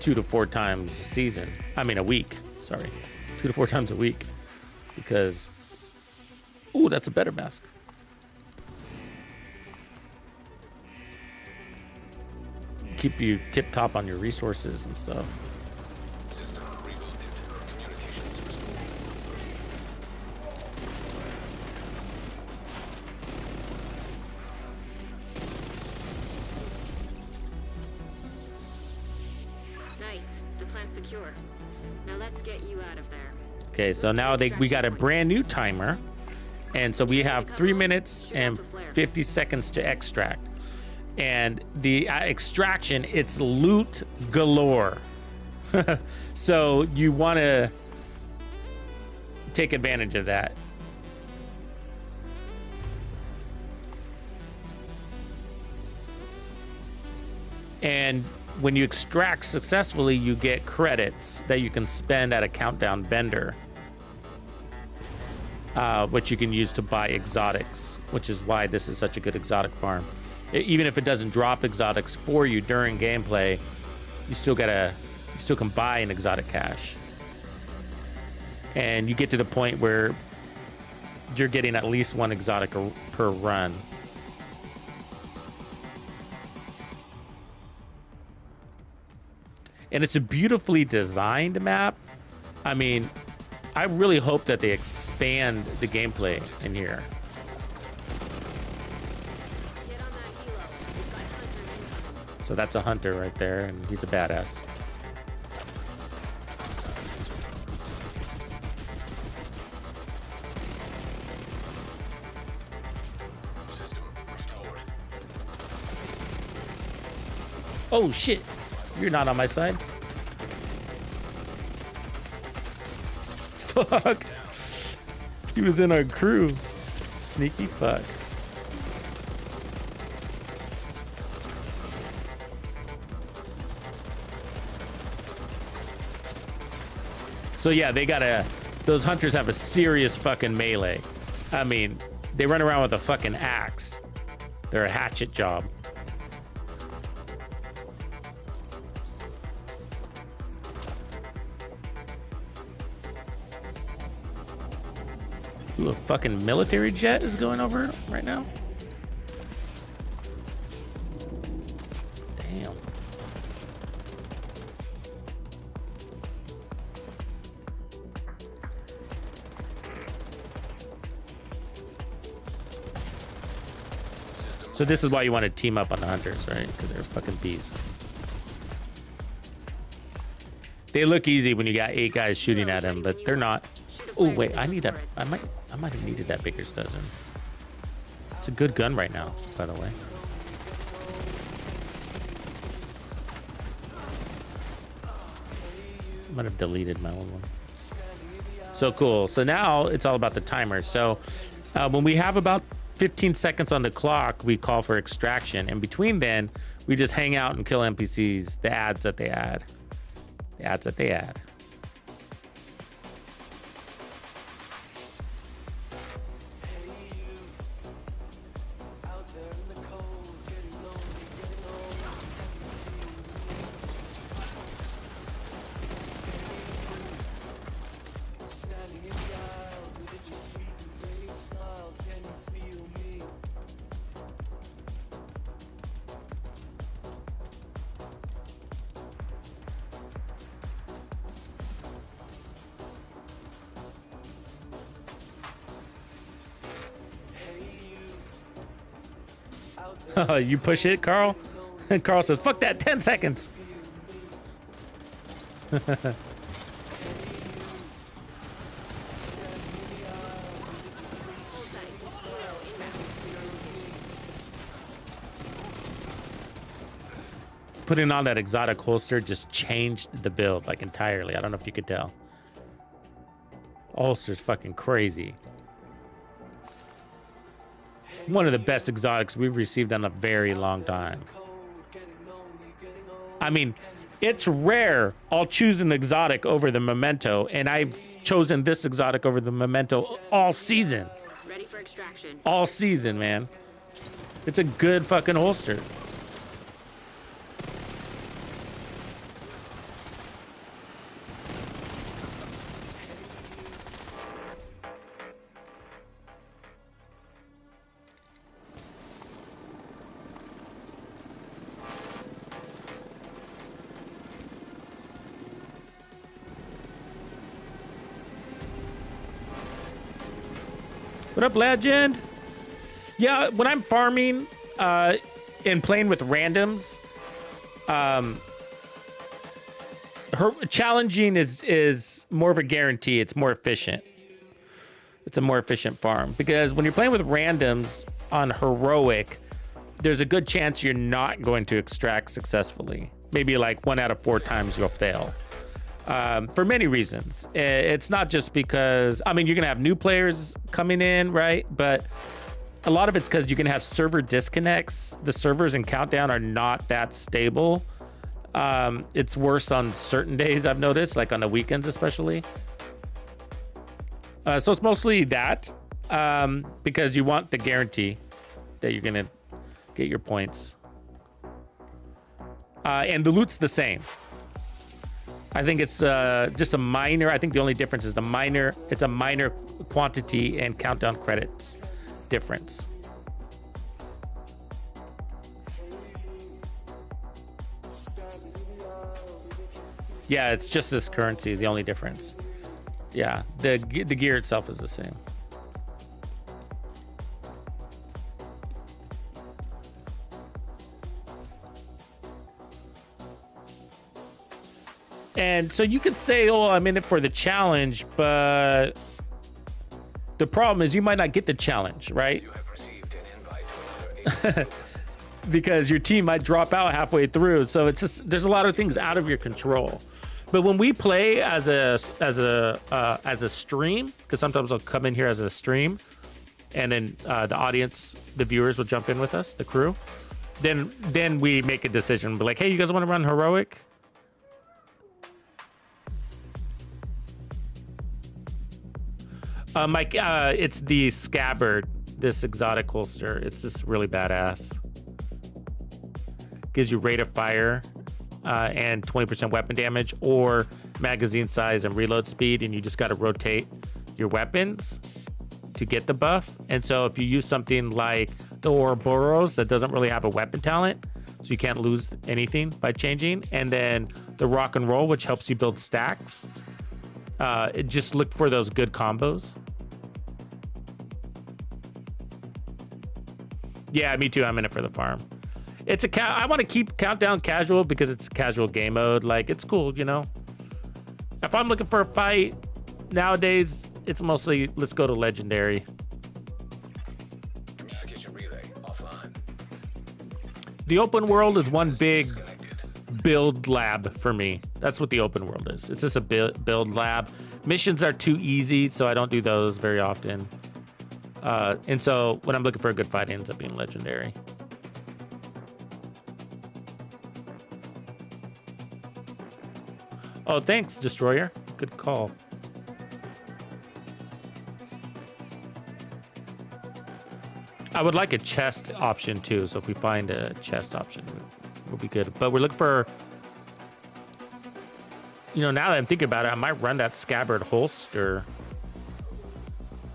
2 to 4 times a season. I mean, a week. Sorry. 2 to 4 times a week. Because... Ooh, that's a better mask. Keep you tip-top on your resources and stuff. System rebooted. Communications restored. Nice. The plant's secure. Now let's get you out of there. Okay, so now we got a brand new timer. And so we have 3 minutes and 50 seconds to extract. And the extraction, it's loot galore. So you want to take advantage of that. And when you extract successfully, you get credits that you can spend at a countdown vendor, which you can use to buy exotics, which is why this is such a good exotic farm. Even if it doesn't drop exotics for you during gameplay, you still can buy an exotic cache. And you get to the point where you're getting at least 1 exotic per run. And it's a beautifully designed map. I mean, I really hope that they expand the gameplay in here. Get on that helo. We've got hunters incoming. So that's a hunter right there, and he's a badass. System restored. Oh shit, you're not on my side. Fuck. He was in our crew. Sneaky fuck. So yeah, those hunters have a serious fucking melee. I mean, they run around with a fucking axe. They're a hatchet job. Ooh, a fucking military jet is going over right now. Damn. So this is why you want to team up on the hunters, right? Because they're fucking beasts. They look easy when you got 8 guys shooting at them, but they're not. Oh wait, I need that. I might have needed that Baker's dozen. It's a good gun right now, by the way. I might have deleted my old one. So cool. So now it's all about the timer. So when we have about 15 seconds on the clock, we call for extraction. And between then, we just hang out and kill NPCs, the ads that they add. The ads that they add. You push it, Carl? And Carl says, fuck that, 10 seconds. Putting on that exotic holster just changed the build, like, entirely. I don't know if you could tell. Holster's fucking crazy. one of the best exotics we've received in a very long time. I mean, it's rare I'll choose an exotic over the Memento, and I've chosen this exotic over the Memento all season. Ready for extraction. All season, man. It's a good fucking holster. What up, legend? Yeah, when I'm farming and playing with randoms, challenging is more of a guarantee. It's more efficient. It's a more efficient farm because when you're playing with randoms on heroic, there's a good chance you're not going to extract successfully. Maybe like 1 out of 4 times you'll fail. For many reasons. It's not just because, I mean, you're going to have new players coming in, right? But a lot of it's because you can have server disconnects. The servers in Countdown are not that stable. It's worse on certain days, I've noticed, like on the weekends especially. So it's mostly that because you want the guarantee that you're going to get your points. And the loot's the same. I think it's just a minor. I think the only difference is it's a minor quantity and countdown credits difference. Yeah, it's just this currency is the only difference. Yeah, the gear itself is the same. And so you could say, oh, I'm in it for the challenge, but the problem is you might not get the challenge, right? You have received an invite to another Because your team might drop out halfway through. So it's just, there's a lot of things out of your control. But when we play as a stream, because sometimes I'll come in here as a stream, and then the audience, the viewers will jump in with us, the crew. Then we make a decision, be like, hey, you guys want to run heroic? Mike, it's the Scabbard, this exotic holster. It's just really badass. Gives you rate of fire and 20% weapon damage or magazine size and reload speed, and you just got to rotate your weapons to get the buff. And so if you use something like the Ouroboros that doesn't really have a weapon talent, so you can't lose anything by changing, and then the Rock and Roll, which helps you build stacks, just look for those good combos. Yeah, me too. I'm in it for the farm. It's I want to keep Countdown casual because it's a casual game mode. Like, it's cool, you know? If I'm looking for a fight nowadays, it's mostly let's go to Legendary. communication relay offline. The open world is one big build lab for me. That's what the open world is. It's just a build lab. Missions are too easy, so I don't do those very often. And so when I'm looking for a good fight, it ends up being Legendary. Oh, thanks, Destroyer. Good call. I would like a chest option too. So if we find a chest option, we'll be good. But we're looking for, you know, now that I'm thinking about it, I might run that Scabbard holster.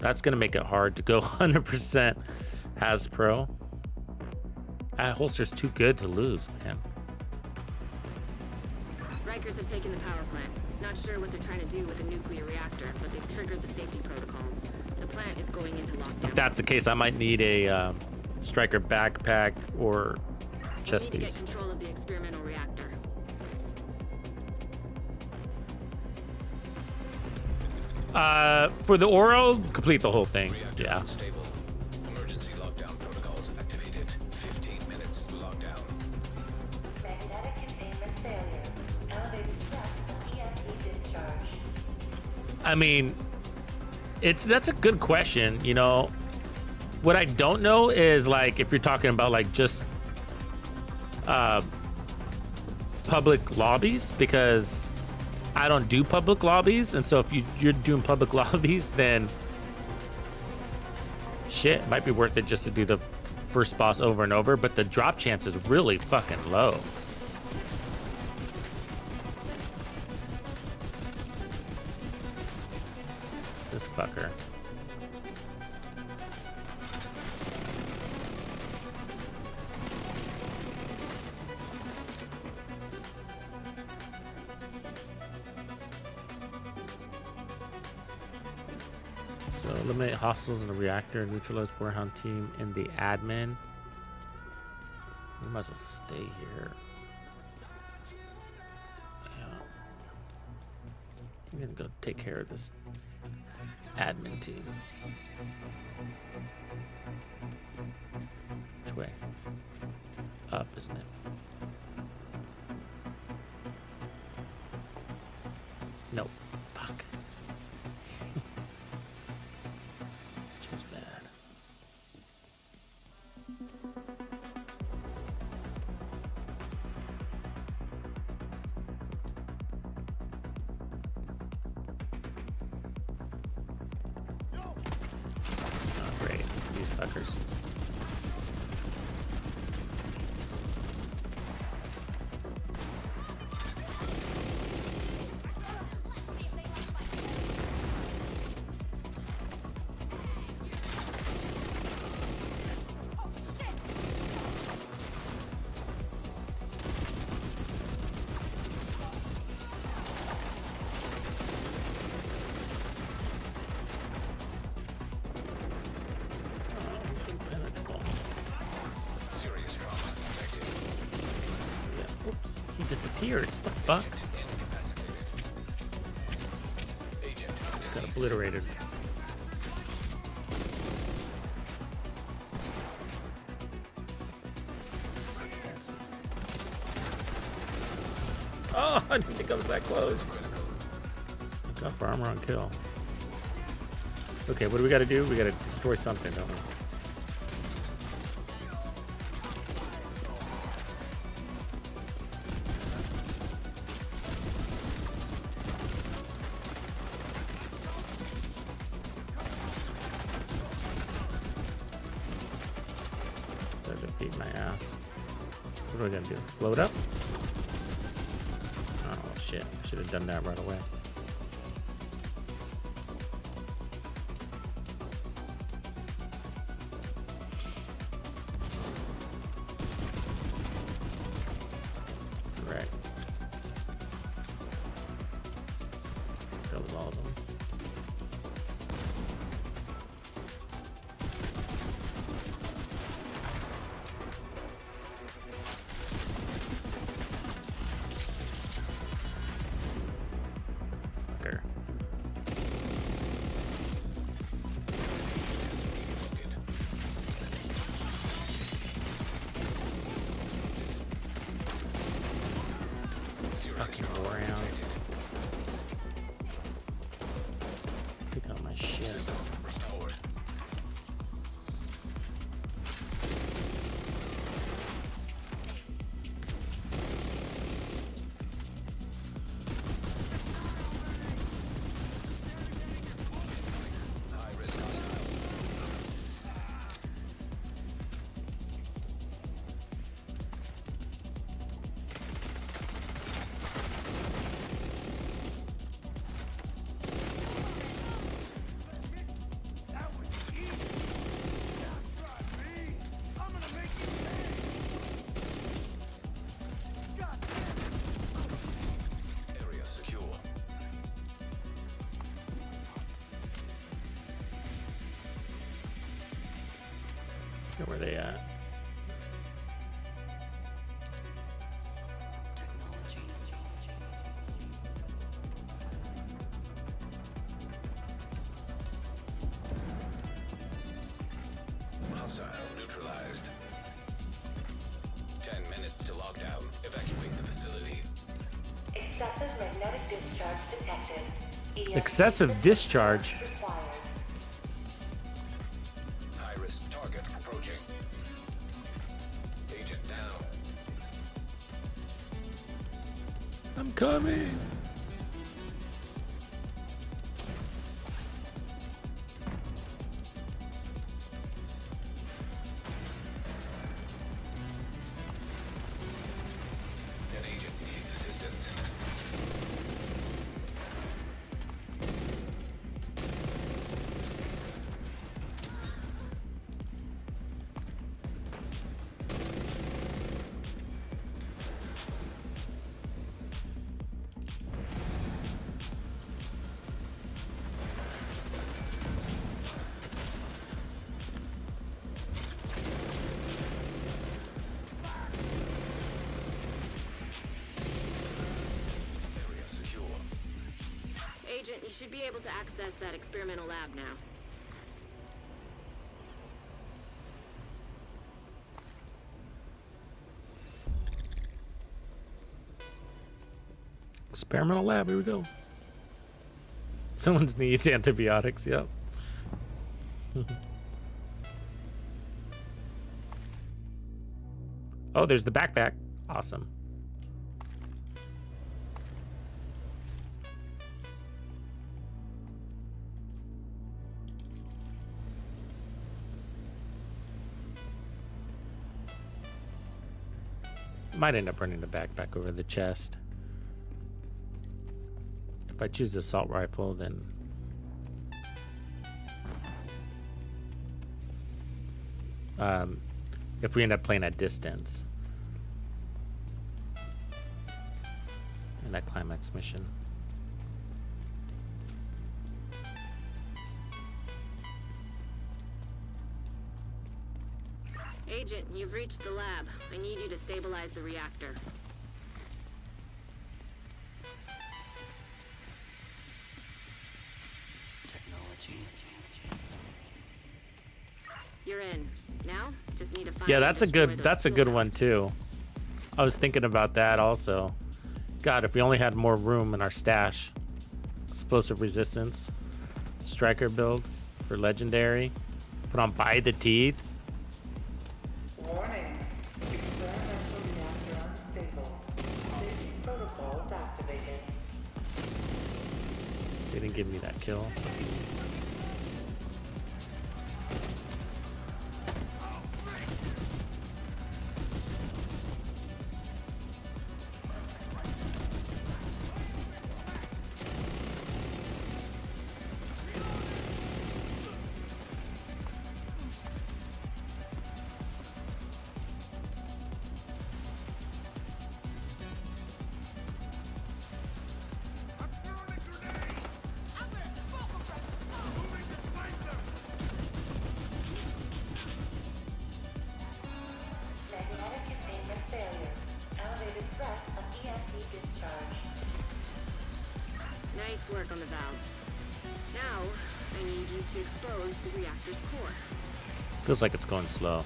That's going to make it hard to go 100% Hasbro. That holster's too good to lose, man. Rikers have taken the power plant. Not sure what they're trying to do with the nuclear reactor, but they've triggered the safety protocols. The plant is going into lockdown. If that's the case, I might need a striker backpack or chest We need to piece. get control of the experimental reactor. For the Oro, complete the whole thing. Reactor Yeah. unstable. Emergency lockdown protocols activated. 15 minutes to lockdown. Magnetic containment failure. Elevated threat of EMP discharge. I mean, that's a good question. You know, What I don't know is like if you're talking about like just public lobbies, because I don't do public lobbies, and so if you're doing public lobbies, then shit, it might be worth it just to do the first boss over and over, but the drop chance is really fucking low. This fucker. So eliminate hostiles in the reactor, neutralize Warehound team in the admin. We might as well stay here. Yeah. I'm gonna go take care of this admin team. Which way? Up, isn't it? Nope. Fuck. Choose bad. Oh, great. It's these fuckers. Serious trauma detected. Yeah. Oops. He disappeared. What the fuck? Agent Got obliterated. Oh, I didn't think I was that close. Got for armor on kill. Okay, what do we gotta do? We gotta destroy something, don't we? Doesn't beat my ass. What are we gonna do? Blow it up? Oh shit, I should have done that right away. Right. That was all of them. Fucker. Fucking Warehound. Pick up my shit. restored. High risk That was easy. Now try me. I'm gonna make you pay. God damn it. area secure. Where they at? Hostile neutralized. 10 minutes to lockdown. Evacuate the facility. Excessive magnetic discharge detected. EMP Excessive discharge? required. High risk target. coming. An agent needs assistance. Area secure. Agent, you should be able to access that experimental lab now. Experimental lab, here we go. Someone needs antibiotics, yep. Oh, there's the backpack. Awesome. Might end up running the backpack over the chest. If I choose the assault rifle, then if we end up playing at distance in that climax mission. Agent, you've reached the lab. I need you to stabilize the reactor. Technology. You're in. Now, just need to find Yeah, and that's a destroy good those that's a tool good cells. one too. I was thinking about that also. God, if we only had more room in our stash. Explosive resistance. Striker build for legendary. Put on by the teeth. Warning. Experimental reactor unstable. Safety protocols activated. They didn't give me that kill. Magnetic containment failure. Elevated threat of EMP discharge. Nice work on the valve. Now, I need you to expose the reactor's core. Feels like it's going slow.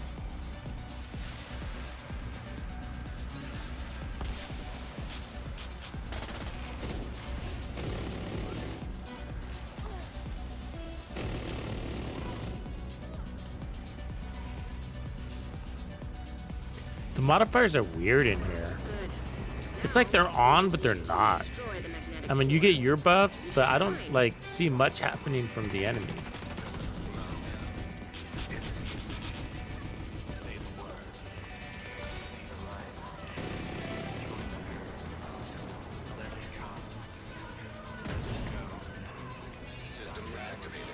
The modifiers are weird in here. Good. It's like they're on, but they're not. Destroy the magnetic I mean, you core. get your buffs, but I don't like see much happening from the enemy. System activated.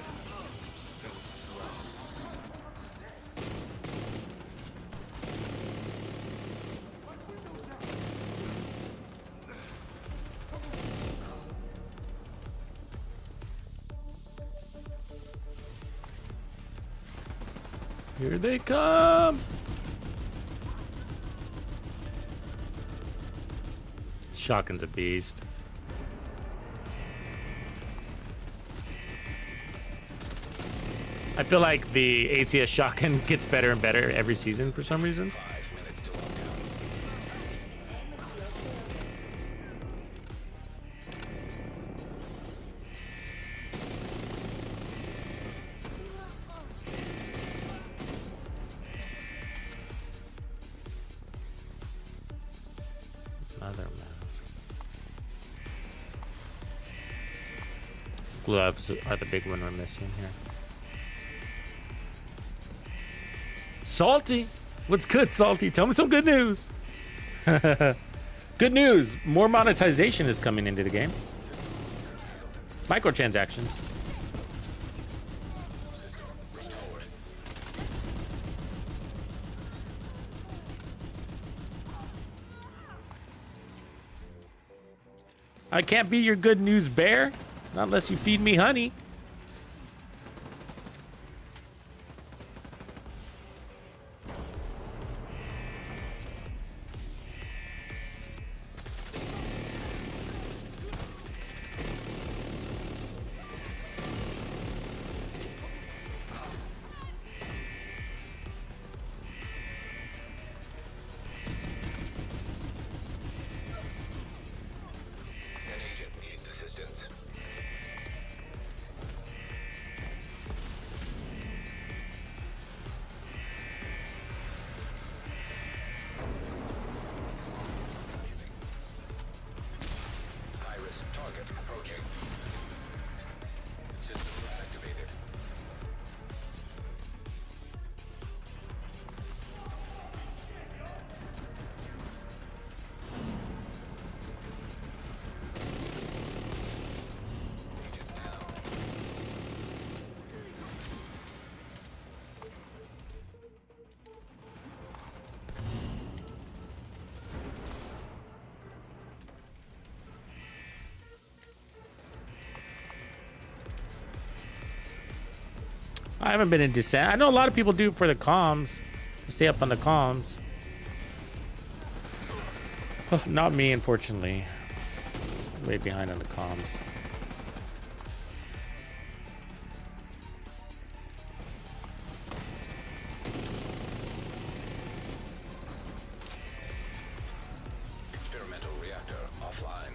Here they come. Shotgun's a beast. I feel like the ACS shotgun gets better and better every season for some reason. 5 minutes to lockdown. Another mask. Gloves are the big one we're missing here. Salty, what's good, Salty? Tell me some good news. Good news, more monetization is coming into the game. Microtransactions. I can't be your good news bear, not unless you feed me honey. An agent needs assistance. High-risk target approaching. System activated. Agent down. I haven't been in Descent. I know a lot of people do it for the comms. Stay up on the comms. Oh, not me, unfortunately. Way behind on the comms. Experimental reactor offline.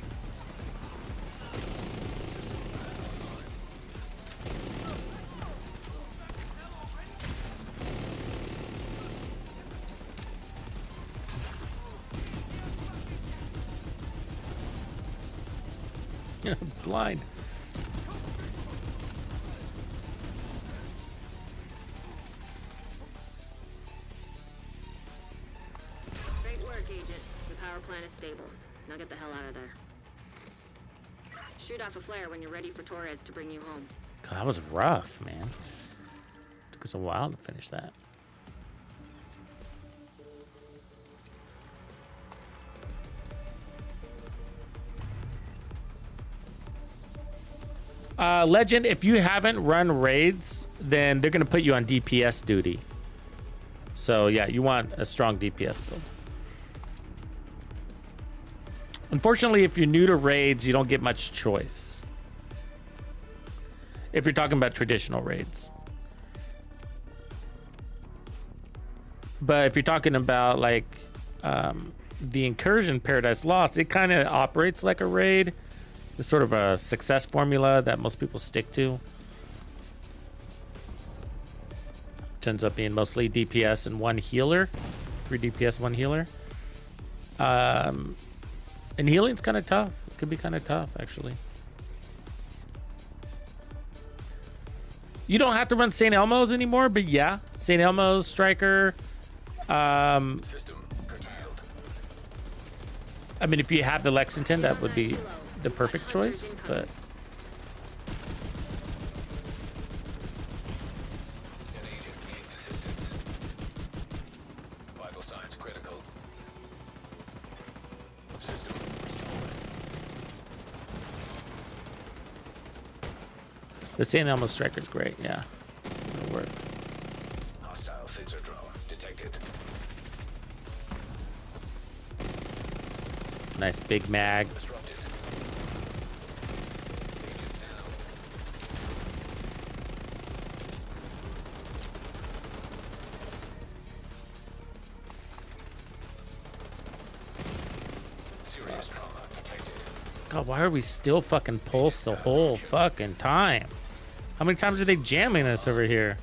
Blind. Great work, Agent. The power plant is stable. Now get the hell out of there. Shoot off a flare when you're ready for Torres to bring you home. God, that was rough, man. Took us a while to finish that. Legend, if you haven't run raids, then they're going to put you on DPS duty. So, yeah, you want a strong DPS build. Unfortunately, if you're new to raids, you don't get much choice. If you're talking about traditional raids. But if you're talking about, like, the Incursion Paradise Lost, it kind of operates like a raid. It's sort of a success formula that most people stick to. Ends up being mostly DPS and one healer. 3 DPS, 1 healer. And healing's kind of tough. It could be kind of tough, actually. You don't have to run St. Elmo's anymore, but yeah. St. Elmo's, Striker. System curtailed. I mean, if you have the Lexington, that would be the perfect choice, but... An agent needs assistance. Vital signs critical. System restored. The St. Elmo's Striker's great, yeah. It'll work. Hostile phaser drone detected. Nice big mag. Disrupted. Agent down. Serious trauma detected. God, why are we still fucking pulse the whole fucking time? How many times are they jamming us over here?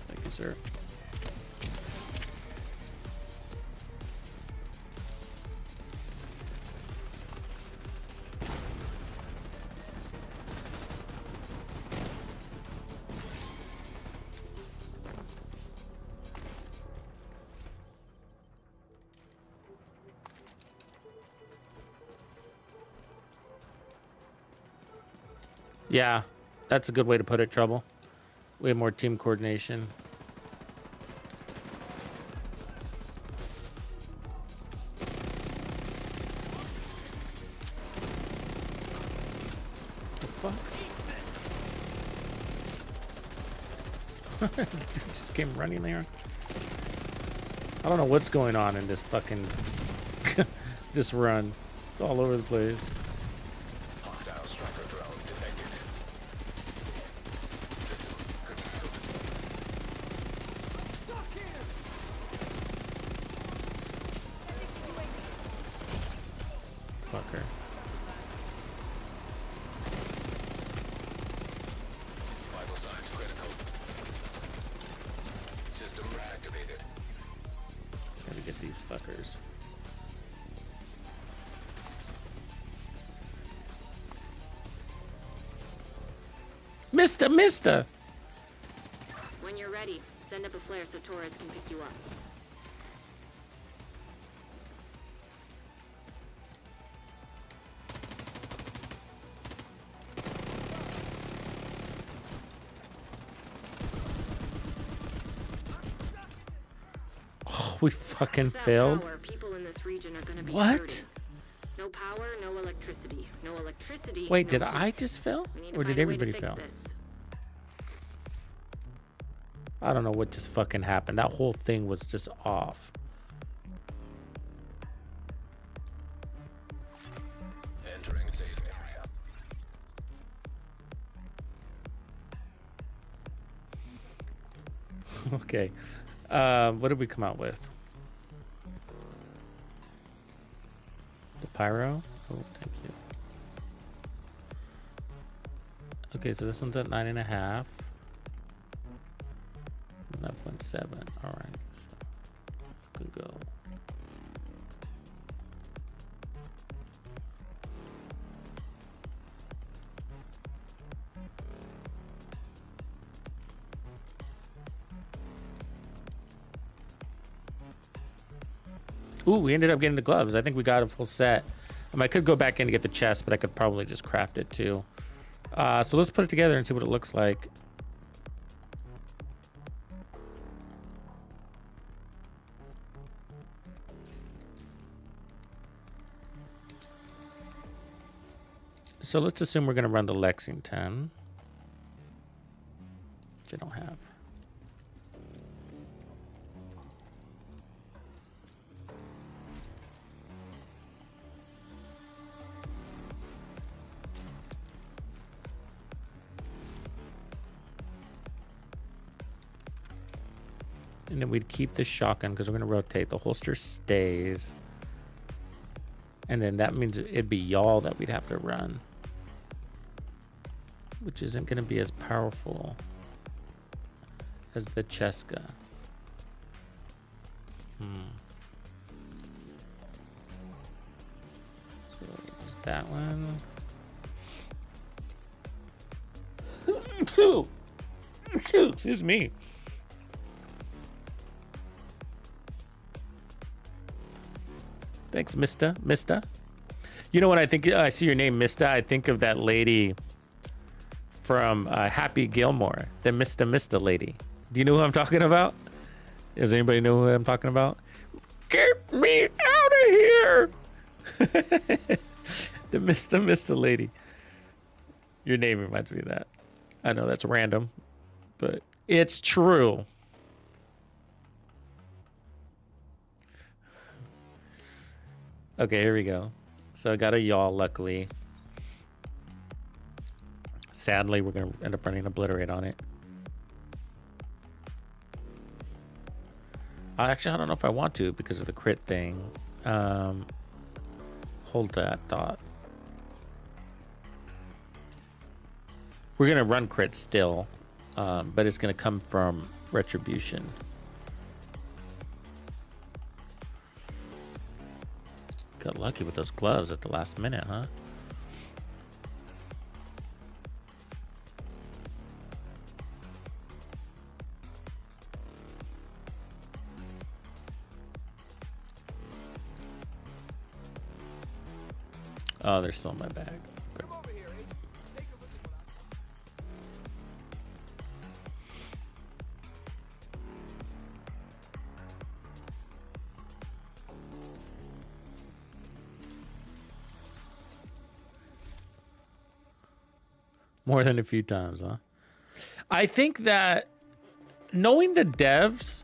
Thank you, sir. Yeah, that's a good way to put it, Trouble. We have more team coordination. Fuck. Dude just came running there. I don't know what's going on in this fucking this run. It's all over the place. Hostile striker drone detected. Fucker. Vital signs critical. System reactivated. Gotta get these fuckers. Mister! When you're ready, send up a flare so Torres can pick you up. Oh, we fucking Without failed. power, people in this region are gonna be What? hurting. No power, no electricity. No electricity. Wait, no did peace. I just fail? We need to Or did find a way to everybody fix fail? this. I don't know what just fucking happened. That whole thing was just off. Entering safe area. Okay. What did we come out with? The pyro? Oh, thank you. Okay, so this one's at 9.5. 9.7. Alright. So could go. Ooh, we ended up getting the gloves. I think we got a full set. I could go back in to get the chest, but I could probably just craft it too. So let's put it together and see what it looks like. So let's assume we're going to run the Lexington, which I don't have. And then we'd keep the shotgun because we're going to rotate. The holster stays. And then that means it'd be y'all that we'd have to run, which isn't going to be as powerful as the Cheska. So there's that one. Excuse me. Thanks, Mister. You know what I think? I see your name, Mister. I think of that lady from Happy Gilmore, the Mister lady. Do you know who I'm talking about? Does anybody know who I'm talking about? Get me out of here! The Mister lady. Your name reminds me of that. I know that's random, but it's true. Okay, here we go. So I got a y'all, luckily. Sadly, we're going to end up running Obliterate on it. Actually, I don't know if I want to because of the crit thing. Hold that thought. We're going to run crit still, but it's going to come from Retribution. Got lucky with those gloves at the last minute, huh? Oh, they're still in my bag. Okay. Come over here, Agent. Take a look at what I More than a few times, huh? I think that knowing the devs,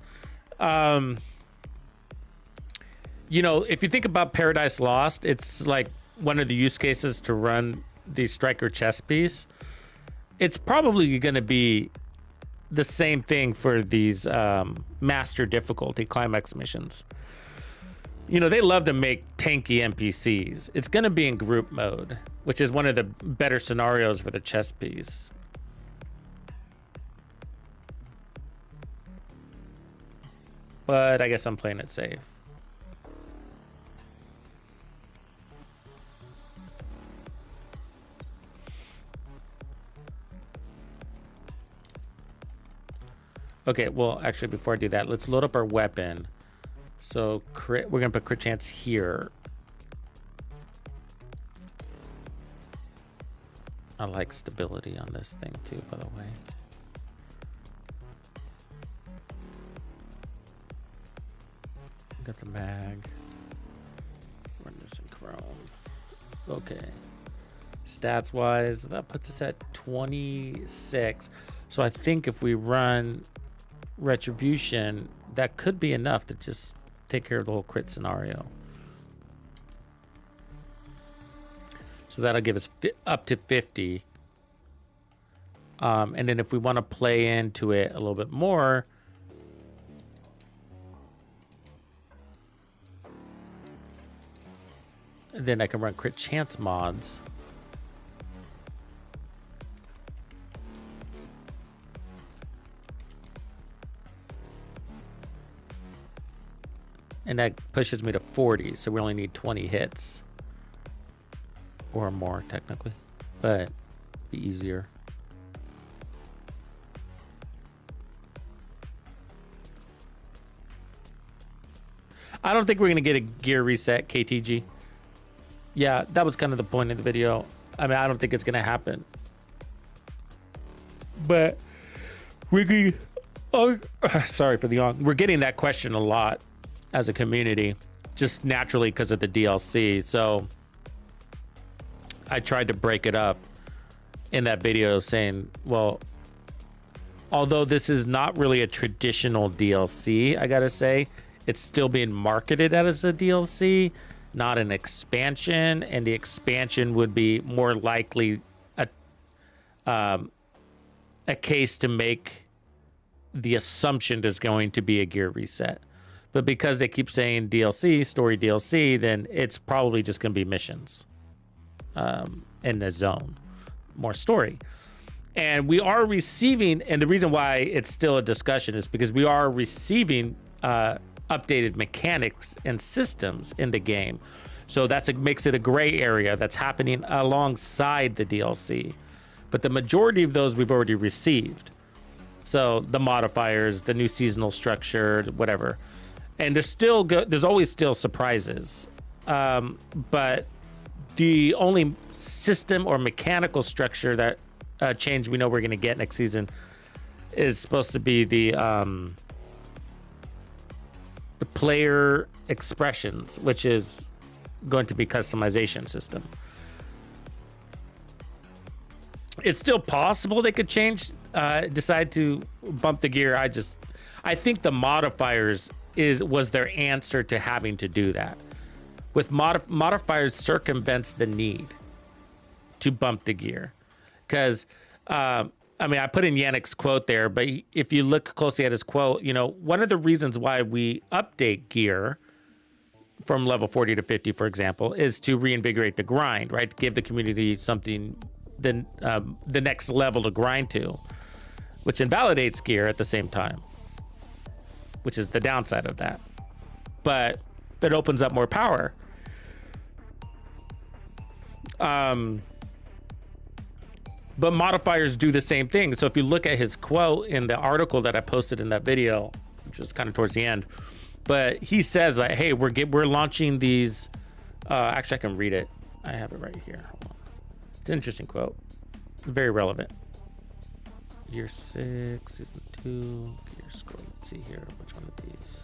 you know, if you think about Paradise Lost, it's like one of the use cases to run the striker chess piece. It's probably going to be the same thing for these master difficulty climax missions. You know, they love to make tanky NPCs. It's going to be in group mode, which is one of the better scenarios for the chess piece. But I guess I'm playing it safe. Okay, well, actually, before I do that, let's load up our weapon. So crit, we're gonna put crit chance here. I like stability on this thing too, by the way. Got the mag. Run this in Chrome. Okay. Stats wise, that puts us at 26. So I think if we run Retribution, that could be enough to just take care of the whole crit scenario. So that'll give us up to 50. And then if we want to play into it a little bit more, then I can run crit chance mods. And that pushes me to 40, so we only need 20 hits. Or more, technically. But be easier. I don't think we're going to get a gear reset, KTG. Yeah, that was kind of the point of the video. I mean, I don't think it's going to happen. But we sorry for the yawn. We're getting that question a lot as a community, just naturally because of the DLC. So I tried to break it up in that video saying, well, although this is not really a traditional DLC, I gotta say, it's still being marketed as a DLC, not an expansion, and the expansion would be more likely a case to make the assumption there's going to be a gear reset. But because they keep saying DLC, story DLC, then it's probably just going to be missions in the zone, more story. And we are receiving, and the reason why it's still a discussion is because we are receiving updated mechanics and systems in the game. So makes it a gray area that's happening alongside the DLC. But the majority of those we've already received. So the modifiers, the new seasonal structure, whatever. And there's always still surprises. But the only system or mechanical structure that change we know we're going to get next season is supposed to be the player expressions, which is going to be customization system. It's still possible they could decide to bump the gear. I think the modifiers was their answer to having to do that. With modifiers circumvents the need to bump the gear. Because, I mean, I put in Yannick's quote there, but if you look closely at his quote, you know, one of the reasons why we update gear from level 40 to 50, for example, is to reinvigorate the grind, right? To give the community something, the next level to grind to, which invalidates gear at the same time, which is the downside of that. But it opens up more power. But modifiers do the same thing. So if you look at his quote in the article that I posted in that video, which was kind of towards the end, but he says that, hey, we're launching these. Actually, I can read it. I have it right here. Hold on. It's an interesting quote. Very relevant. Year 6, season 2. Gear scroll. Let's see here. Which one of these?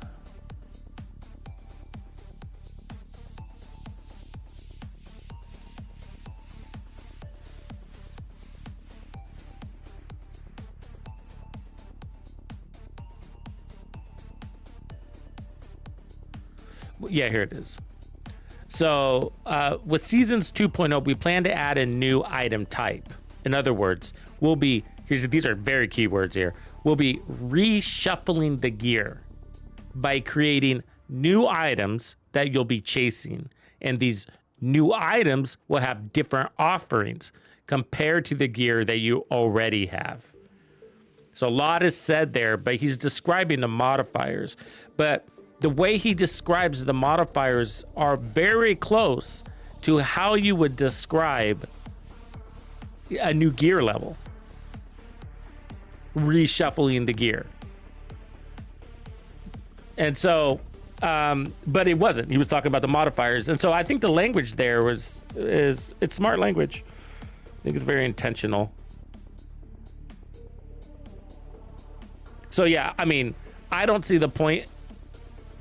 Yeah, here it is. So with Seasons 2.0, we plan to add a new item type. In other words, these are very key words here. We'll be reshuffling the gear by creating new items that you'll be chasing. And these new items will have different offerings compared to the gear that you already have. So a lot is said there, but he's describing the modifiers. But the way he describes the modifiers are very close to how you would describe a new gear level. Reshuffling the gear. And so, but it wasn't. He was talking about the modifiers. And so I think the language there it's smart language. I think it's very intentional. So yeah, I mean, I don't see the point,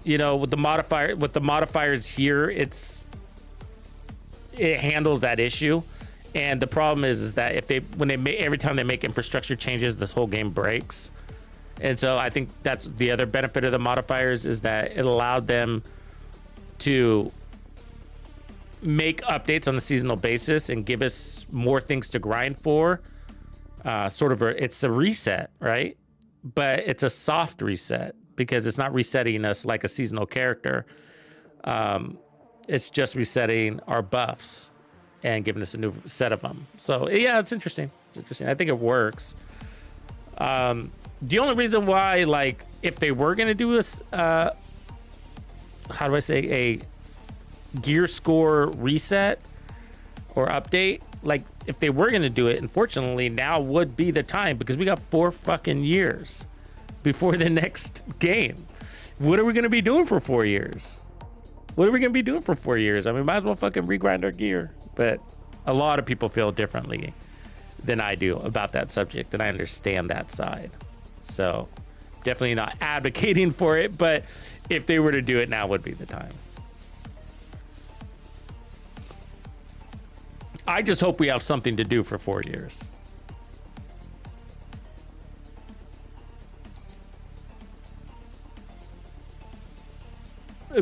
with the modifiers here, it handles that issue. And the problem is that every time they make infrastructure changes, this whole game breaks. And so I think that's the other benefit of the modifiers, is that it allowed them to make updates on a seasonal basis and give us more things to grind for. It's a reset, right? But it's a soft reset because it's not resetting us like a seasonal character. It's just resetting our buffs and giving us a new set of them. So yeah, it's interesting. I think it works. The only reason why, like, if they were gonna do a gear score reset or update, like if they were gonna do it, unfortunately now would be the time, because we got 4 fucking years before the next game. What are we gonna be doing for 4 years? I mean, might as well fucking regrind our gear. But a lot of people feel differently than I do about that subject, and I understand that side. So definitely not advocating for it, but if they were to do it, now would be the time. I just hope we have something to do for 4 years.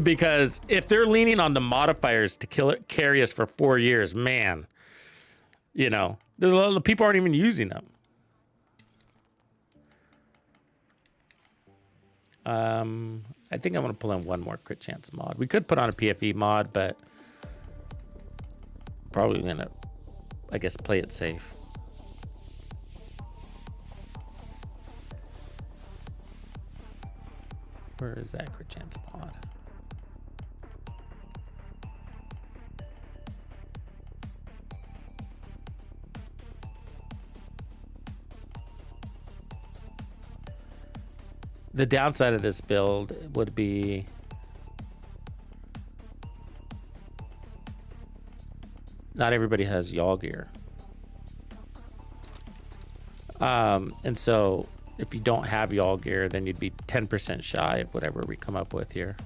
Because if they're leaning on the modifiers to carry us for 4 years, man, there's a lot of people aren't even using them. I think I'm going to pull in one more crit chance mod. We could put on a PFE mod, but probably going to, I guess, play it safe. Where is that crit chance mod? The downside of this build would be not everybody has y'all gear. And so if you don't have y'all gear, then you'd be 10% shy of whatever we come up with here.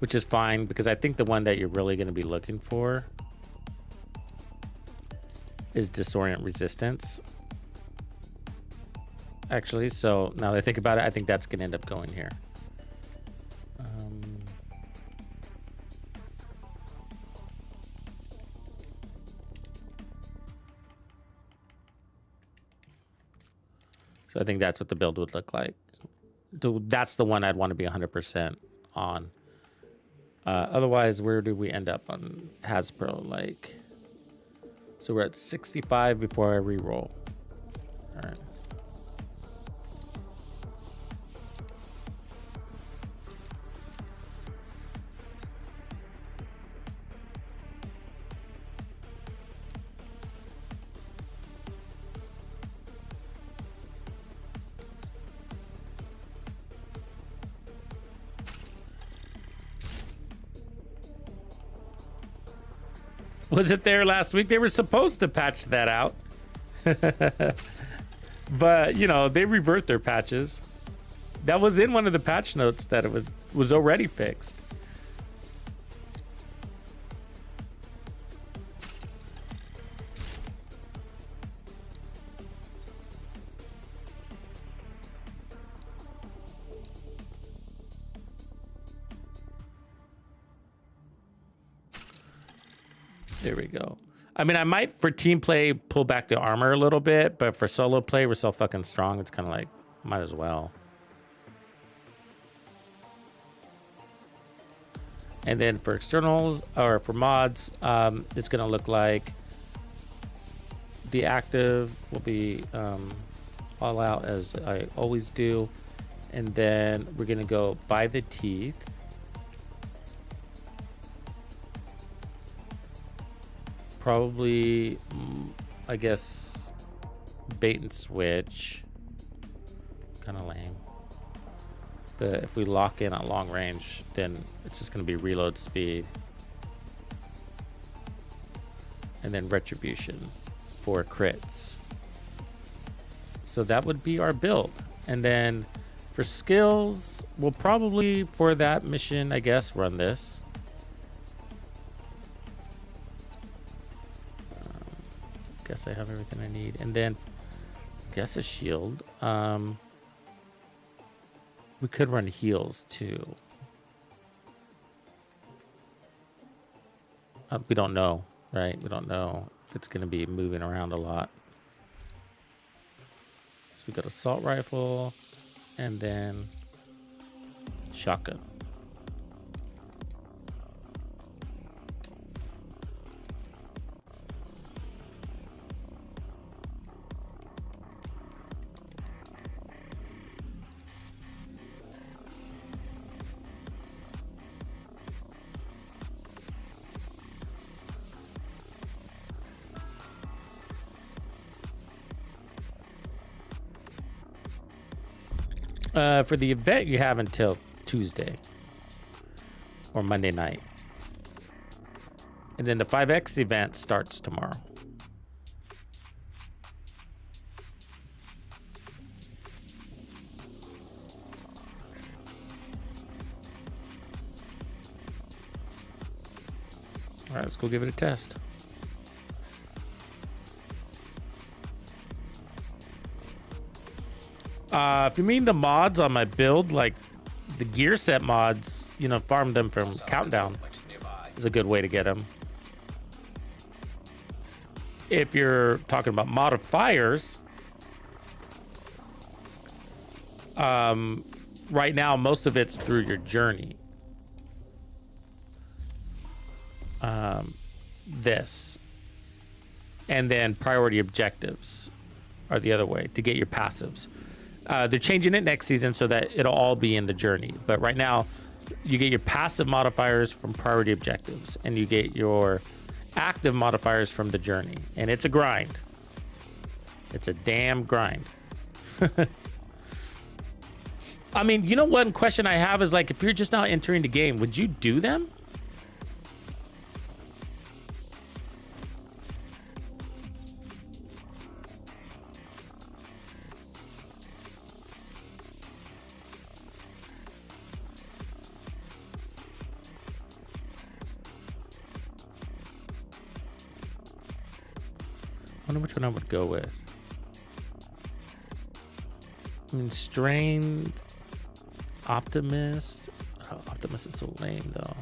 Which is fine, because I think the one that you're really going to be looking for is disorient resistance, actually. So now that I think about it, I think that's gonna end up going here. So I think that's what the build would look like. That's the one I'd want to be 100% on. Otherwise, where do we end up on Hasbro? Like, so we're at 65 before I re-roll. All right. Was it there last week? They were supposed to patch that out. But, they revert their patches. That was in one of the patch notes that it was already fixed. There we go. I mean, I might for team play pull back the armor a little bit, but for solo play, we're so fucking strong. It's kind of like, might as well. And then for externals or for mods, it's gonna look like the active will be all out as I always do. And then we're gonna go by the teeth. Probably, I guess, bait and switch. Kind of lame. But if we lock in at long range, then it's just going to be reload speed. And then retribution for crits. So that would be our build. And then for skills, we'll probably, for that mission, I guess, run this. Guess I have everything I need. And then, I guess a shield. We could run heals too. We don't know, right? We don't know if it's going to be moving around a lot. So we got assault rifle and then shotgun. For the event, you have until Tuesday or Monday night. And then the 5X event starts tomorrow. All right, let's go give it a test. If you mean the mods on my build, like the gear set mods, you know, farm them from Countdown is a good way to get them. If you're talking about modifiers, right now most of it's through your journey. This. And then priority objectives are the other way to get your passives. They're changing it next season so that it'll all be in the journey. But right now, you get your passive modifiers from priority objectives, and you get your active modifiers from the journey. And it's a grind. It's a damn grind. I mean, you know, one question I have is like, if you're just now entering the game, would you do them? I wonder which one I would go with. I mean, strained optimist. Oh, optimist is so lame though.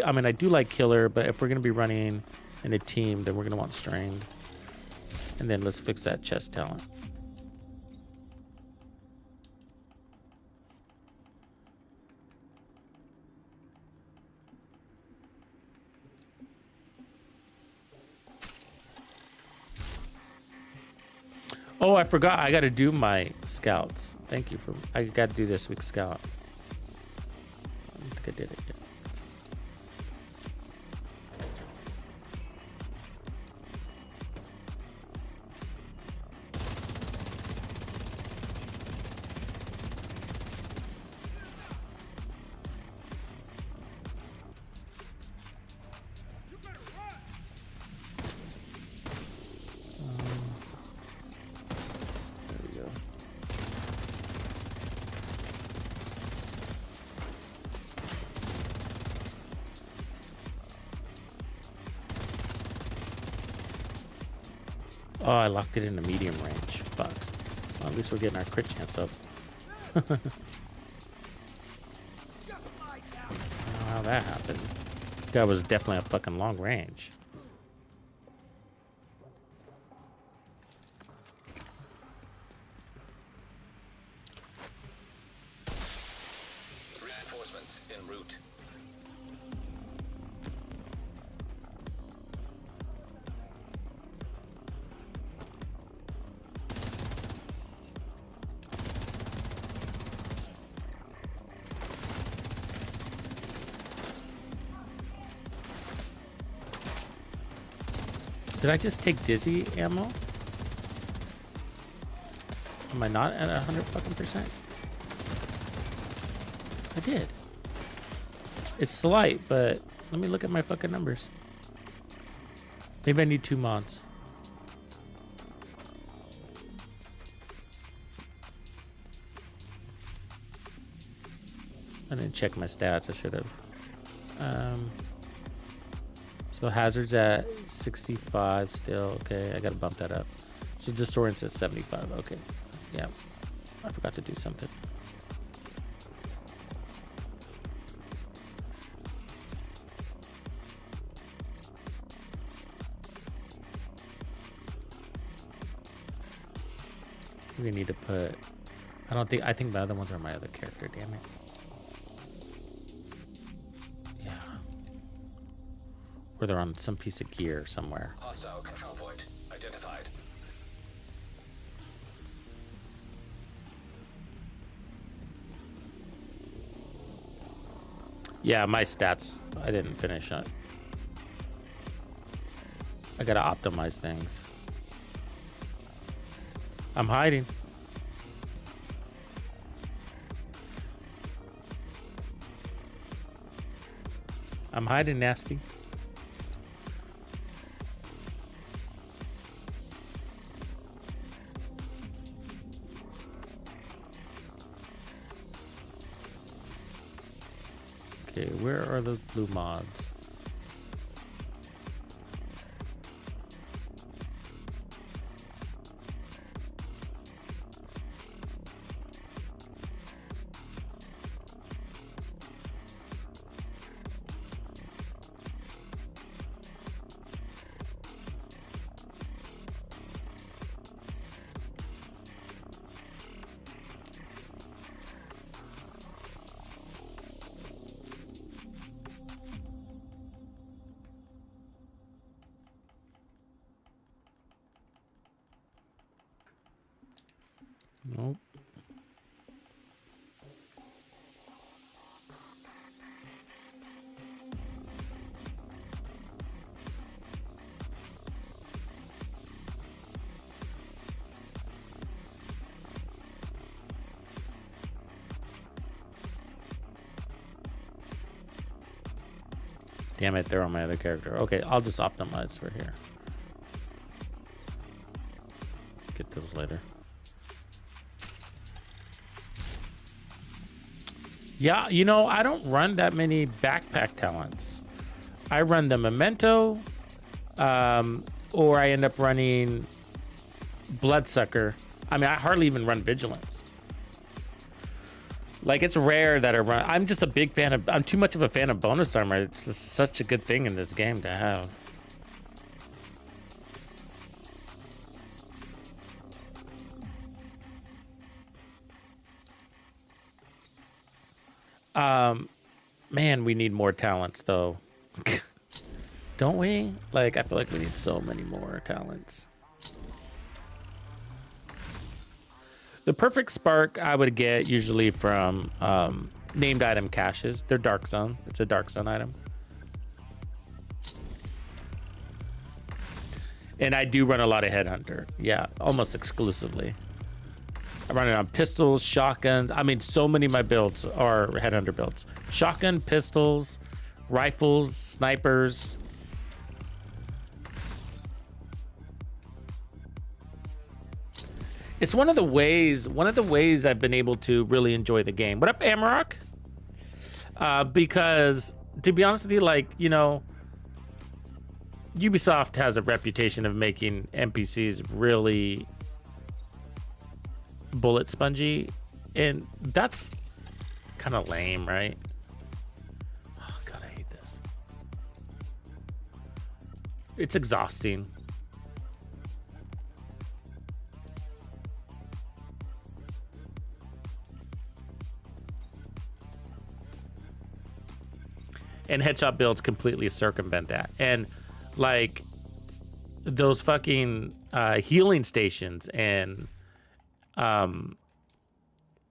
I mean, I do like killer, but if we're gonna be running in a team, then we're gonna want strained. And then let's fix that chest talent. Oh, I forgot. I got to do my scouts. Thank you for. I got to do this week's scout. I don't think I did it yet. Oh, I locked it in the medium range. Fuck. Well, at least we're getting our crit chance up. that happened. That was definitely a fucking long range. Reinforcements en route. Did I just take dizzy ammo? Am I not at 100 fucking percent? I did. It's slight, but let me look at my fucking numbers. Maybe I need 2 mods. I didn't check my stats. I should have. So hazard's at 65 still. Okay, I gotta bump that up. So disorient's at 75. Okay, yeah, I forgot to do something. We need to put. I think the other ones are my other character. Damn it. Or they're on some piece of gear somewhere. Hostile control point identified. Yeah, my stats, I didn't finish it. I gotta optimize things. I'm hiding. I'm hiding, nasty. Okay, where are the blue mods? Nope. Damn it, they're on my other character. Okay, I'll just optimize for here. Get those later. Yeah, you know, I don't run that many backpack talents. I run the Memento, or I end up running Bloodsucker. I mean, I hardly even run Vigilance. Like, it's rare that I run. I'm just a big fan of, I'm too much of a fan of bonus armor. It's just such a good thing in this game to have. Man, we need more talents though. Don't we? Like, I feel like we need so many more talents. The perfect spark I would get usually from named item caches. They're Dark Zone. It's a Dark Zone item. And I do run a lot of Headhunter. Yeah, almost exclusively. I run it on pistols, shotguns. I mean, so many of my builds are Headhunter builds. Shotgun, pistols, rifles, snipers. It's one of the ways I've been able to really enjoy the game. What up, Amarok? Because to be honest with you, like, you know, Ubisoft has a reputation of making NPCs really bullet spongy, and that's kind of lame, right? Oh god, I It's exhausting. And headshot builds completely circumvent that. And like those fucking healing stations and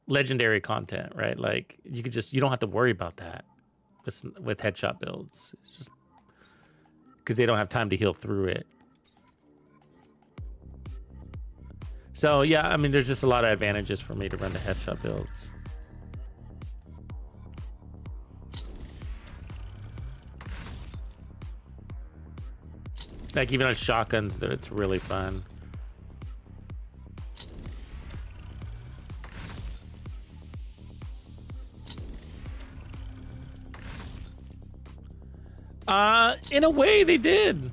legendary content, right? Like you don't have to worry about that with headshot builds. It's just because they don't have time to heal through it. So yeah, I mean, there's just a lot of advantages for me to run the headshot builds. Like even on shotguns, it's really fun. In a way they did,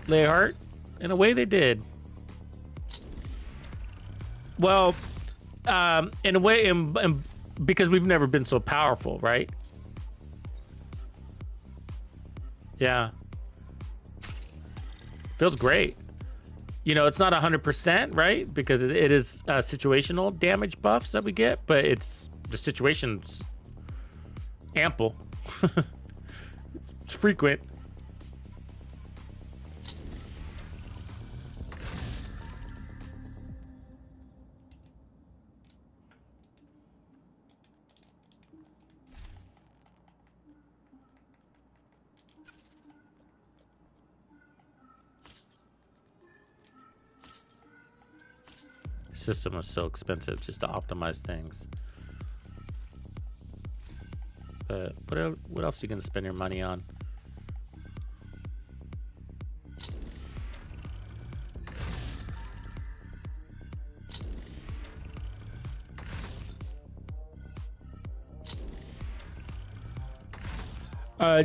Layhart. In a way they did. Well, in a way, because we've never been so powerful, right? Yeah. Feels great. You know, it's not 100%, right? Because it is situational damage buffs that we get, but the situation's ample. It's frequent. System was so expensive just to optimize things. But what else are you gonna spend your money on?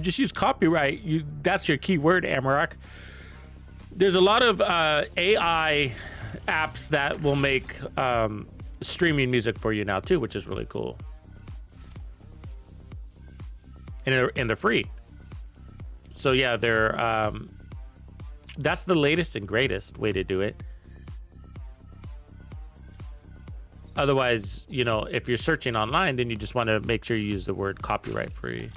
Just use copyright. That's your key word, Amarok. There's a lot of AI apps that will make streaming music for you now too, which is really cool. And they're free. So yeah, that's the latest and greatest way to do it. Otherwise, you know, if you're searching online, then you just want to make sure you use the word copyright free.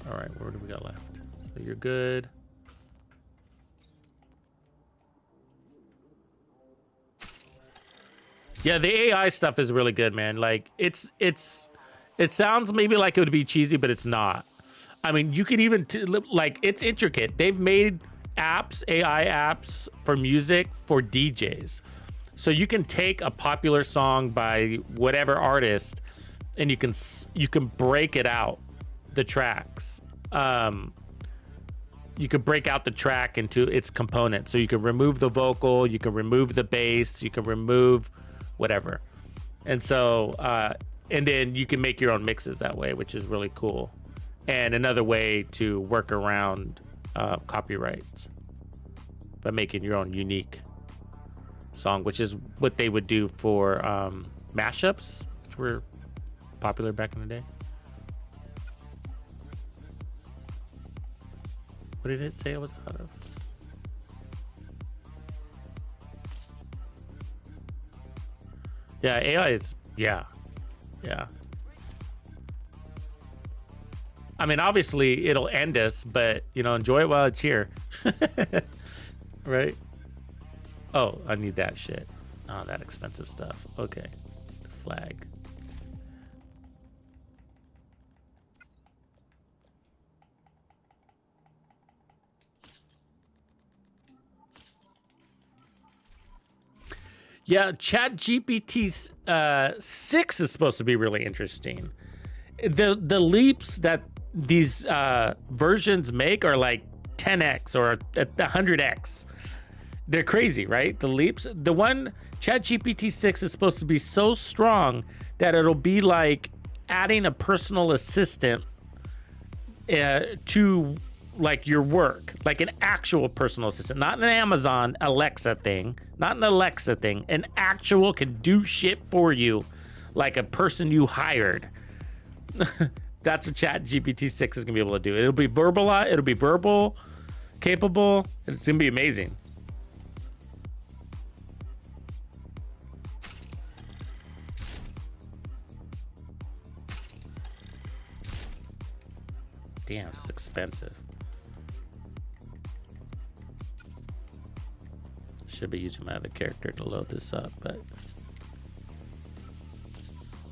All right, what do we got left? So you're good. Yeah, the AI stuff is really good, man. Like it sounds maybe like it would be cheesy, but it's not. I mean, you could even like it's intricate. They've made apps, AI apps for music for DJs. So you can take a popular song by whatever artist and you can break it out, the tracks. You could break out the track into its components. So you can remove the vocal, you can remove the bass, you can remove whatever. And so, and then you can make your own mixes that way, which is really cool. And another way to work around copyrights by making your own unique song, which is what they would do for mashups, which were popular back in the day. What did it say it was out of? Yeah, AI is, yeah. I mean, obviously it'll end us, but you know, enjoy it while it's here. Right? Oh, I need that shit. Oh, that expensive stuff. Okay. The flag. Yeah, ChatGPT 6 is supposed to be really interesting. The leaps that these versions make are like 10x or 100x. They're crazy, right? The leaps. The one ChatGPT 6 is supposed to be so strong that it'll be like adding a personal assistant to like your work, like an actual personal assistant, not an Amazon Alexa thing, not an Alexa thing, an actual can do shit for you. like a person you hired. That's what Chat GPT-6 is gonna be able to do. It'll be verbal, capable. It's gonna be amazing. Damn, it's expensive. Should be using my other character to load this up, but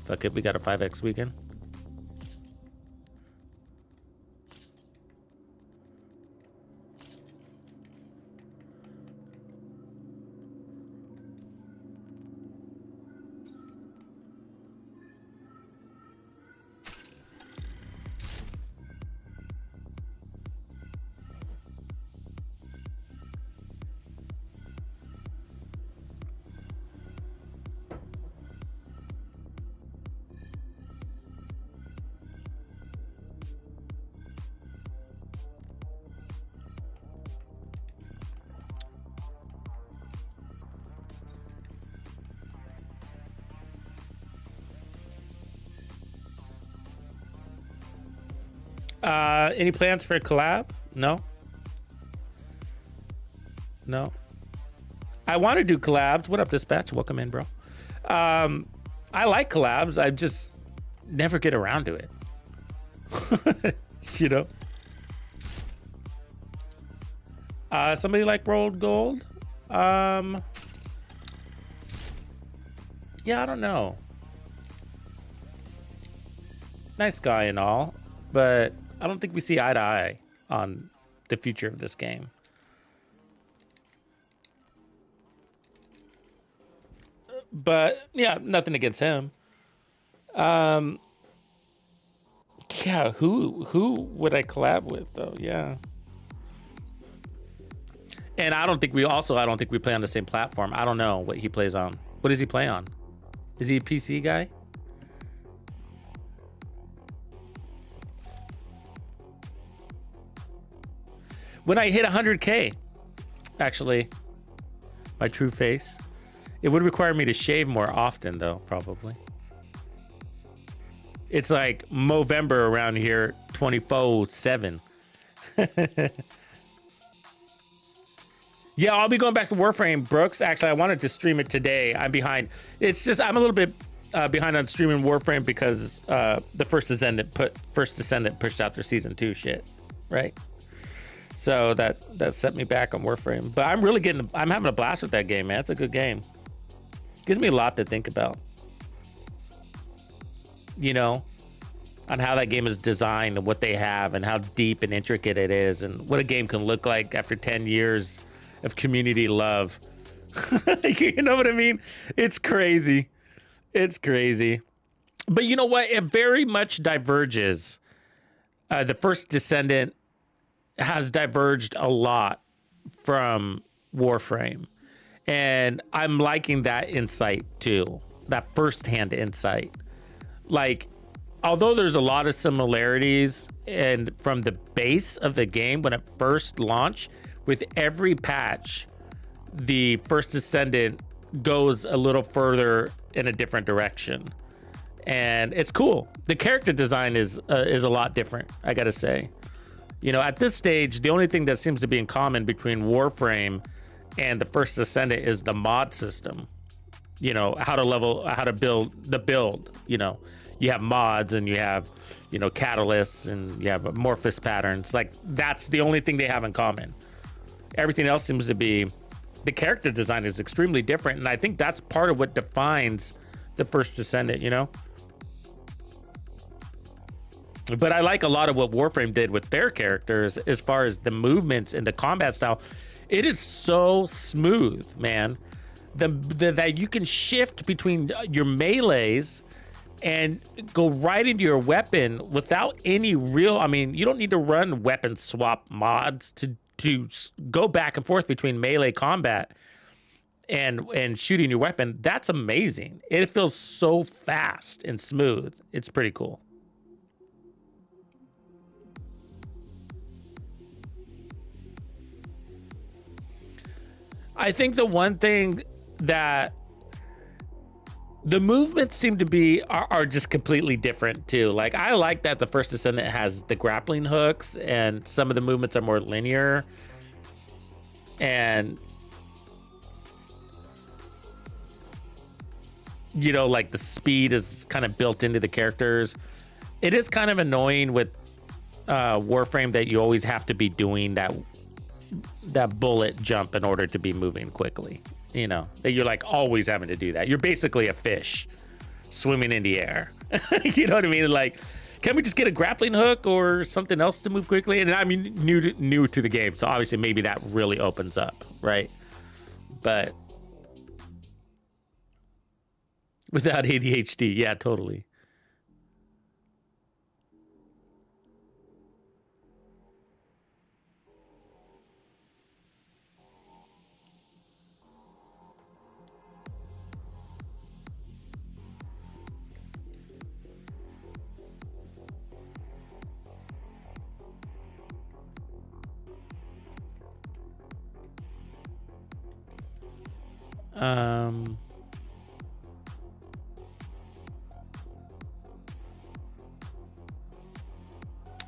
fuck it, we got a 5x weekend. Any plans for a collab? No. No. I want to do collabs. What up, Dispatch? Welcome in, bro. I like collabs. I just never get around to it. You know? Somebody like Rolled Gold? Yeah, I don't know. Nice guy and all, but I don't think we see eye to eye on the future of this game. But yeah, nothing against him. Yeah, who would I collab with though? Yeah. And I don't think we play on the same platform. I don't know what he plays on. What does he play on? Is he a PC guy? When I hit 100K, actually, my true face, it would require me to shave more often, though, probably. It's like Movember around here, 24/7. Yeah, I'll be going back to Warframe, Brooks. Actually, I wanted to stream it today. I'm behind. It's just I'm a little bit behind on streaming Warframe because the First Descendant pushed out their season 2 shit, right? So that set me back on Warframe. But I'm having a blast with that game, man. It's a good game. Gives me a lot to think about. You know, on how that game is designed and what they have and how deep and intricate it is and what a game can look like after 10 years of community love. You know what I mean? It's crazy. It's crazy. But you know what? It very much diverges. The First Descendant has diverged a lot from Warframe. And I'm liking that insight too. That firsthand insight. Like, although there's a lot of similarities and from the base of the game when it first launched, with every patch, the First Descendant goes a little further in a different direction. And it's cool. The character design is a lot different, I gotta say. You know, at this stage, the only thing that seems to be in common between Warframe and the First Descendant is the mod system. You know, how to build the build. You know, you have mods and you have, you know, catalysts and you have amorphous patterns. Like, that's the only thing they have in common. Everything else seems to be, the character design is extremely different. And I think that's part of what defines the First Descendant, you know? But I like a lot of what Warframe did with their characters as far as the movements and the combat style. It is so smooth, man. That you can shift between your melees and go right into your weapon without any real, I mean, you don't need to run weapon swap mods to go back and forth between melee combat and shooting your weapon. That's amazing. It feels so fast and smooth. It's pretty cool. I think the one thing that The movements seem to be are just completely different too. Like I like that the first Descendant has the grappling hooks and some of the movements are more linear. And you know, like the speed is kind of built into the characters. It is kind of annoying with Warframe that you always have to be doing that bullet jump in order to be moving quickly. You know, that you're like always having to do that. You're basically a fish swimming in the air. You know what I mean? Like, can we just get a grappling hook or something else to move quickly? And I mean, new to the game, so obviously maybe that really opens up, right? But without ADHD, yeah, totally.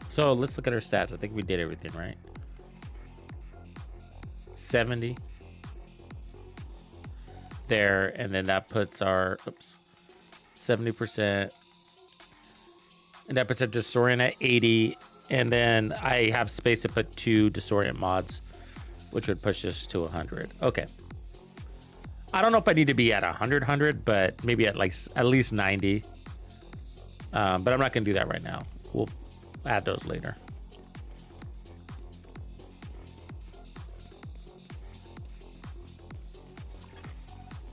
So let's look at our stats. I think we did everything right. 70 there, and then that puts our 70%, and that puts our Disorient at 80, and then I have space to put 2 Disorient mods, which would push us to 100. Okay. I don't know if I need to be at 100, but maybe at like at least 90. But I'm not gonna do that right now. We'll add those later.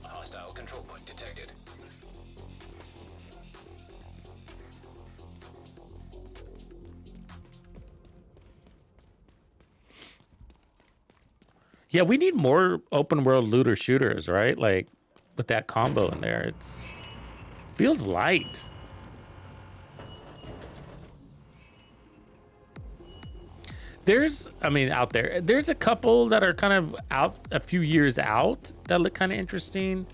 Hostile control point detected. Yeah, we need more open world looter shooters, right? Like with that combo in there, it's feels light. There's, I mean, out there's a couple that are kind of out a few years out that look kind of interesting.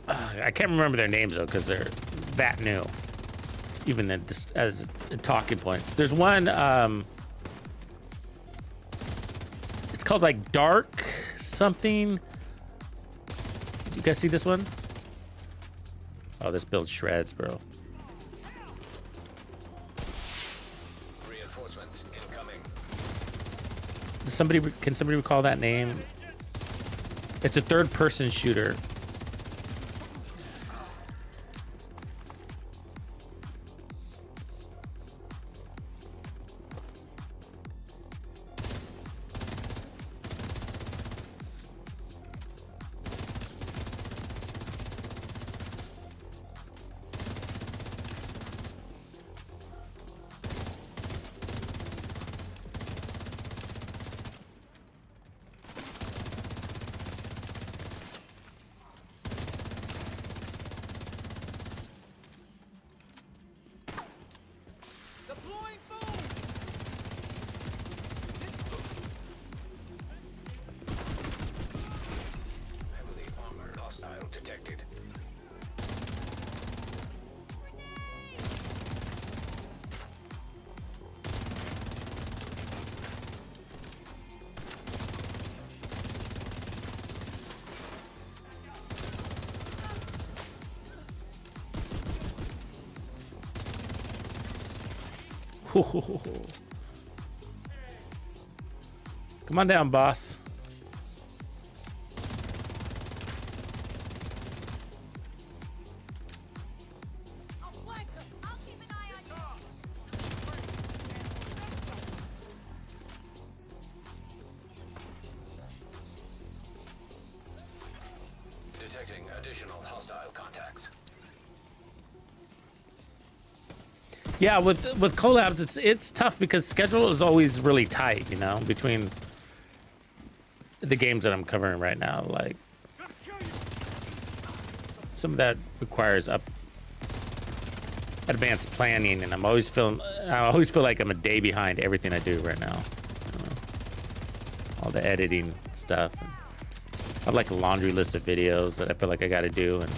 I can't remember their names though, because they're that new. Even as talking points. There's one, it's called like Dark something. You guys see this one? Oh, this build shreds, bro. Reinforcements incoming. Can somebody recall that name? It's a third-person shooter. Heavily armored hostile detected. Come on down, boss. I'll flank them. I'll keep an eye on you. Detecting additional hostile contacts. Yeah, with collabs, it's tough because schedule is always really tight, you know, between the games that I'm covering right now. Like some of that requires advanced planning, and I always feel like I'm a day behind everything I do right now. all the editing stuff. And I have like a laundry list of videos that I feel like I got to do, and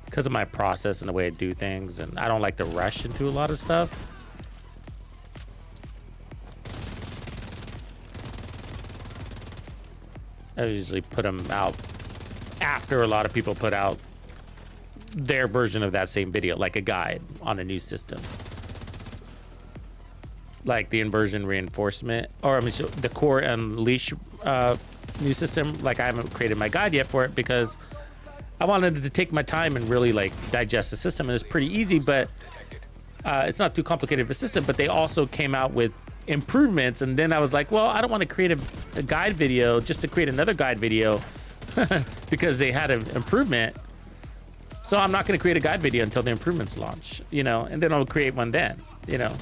because of my process and the way I do things, and I don't like to rush into a lot of stuff. I usually put them out after a lot of people put out their version of that same video, like a guide on a new system, like the inversion reinforcement, or I mean, so the core unleash new system. Like, I haven't created my guide yet for it because I wanted to take my time and really like digest the system, and it's pretty easy, but it's not too complicated of a system. But they also came out with improvements, and then I was like, well, I don't want to create a guide video just to create another guide video because they had an improvement. So I'm not going to create a guide video until the improvements launch, you know, and then I'll create one then, you know,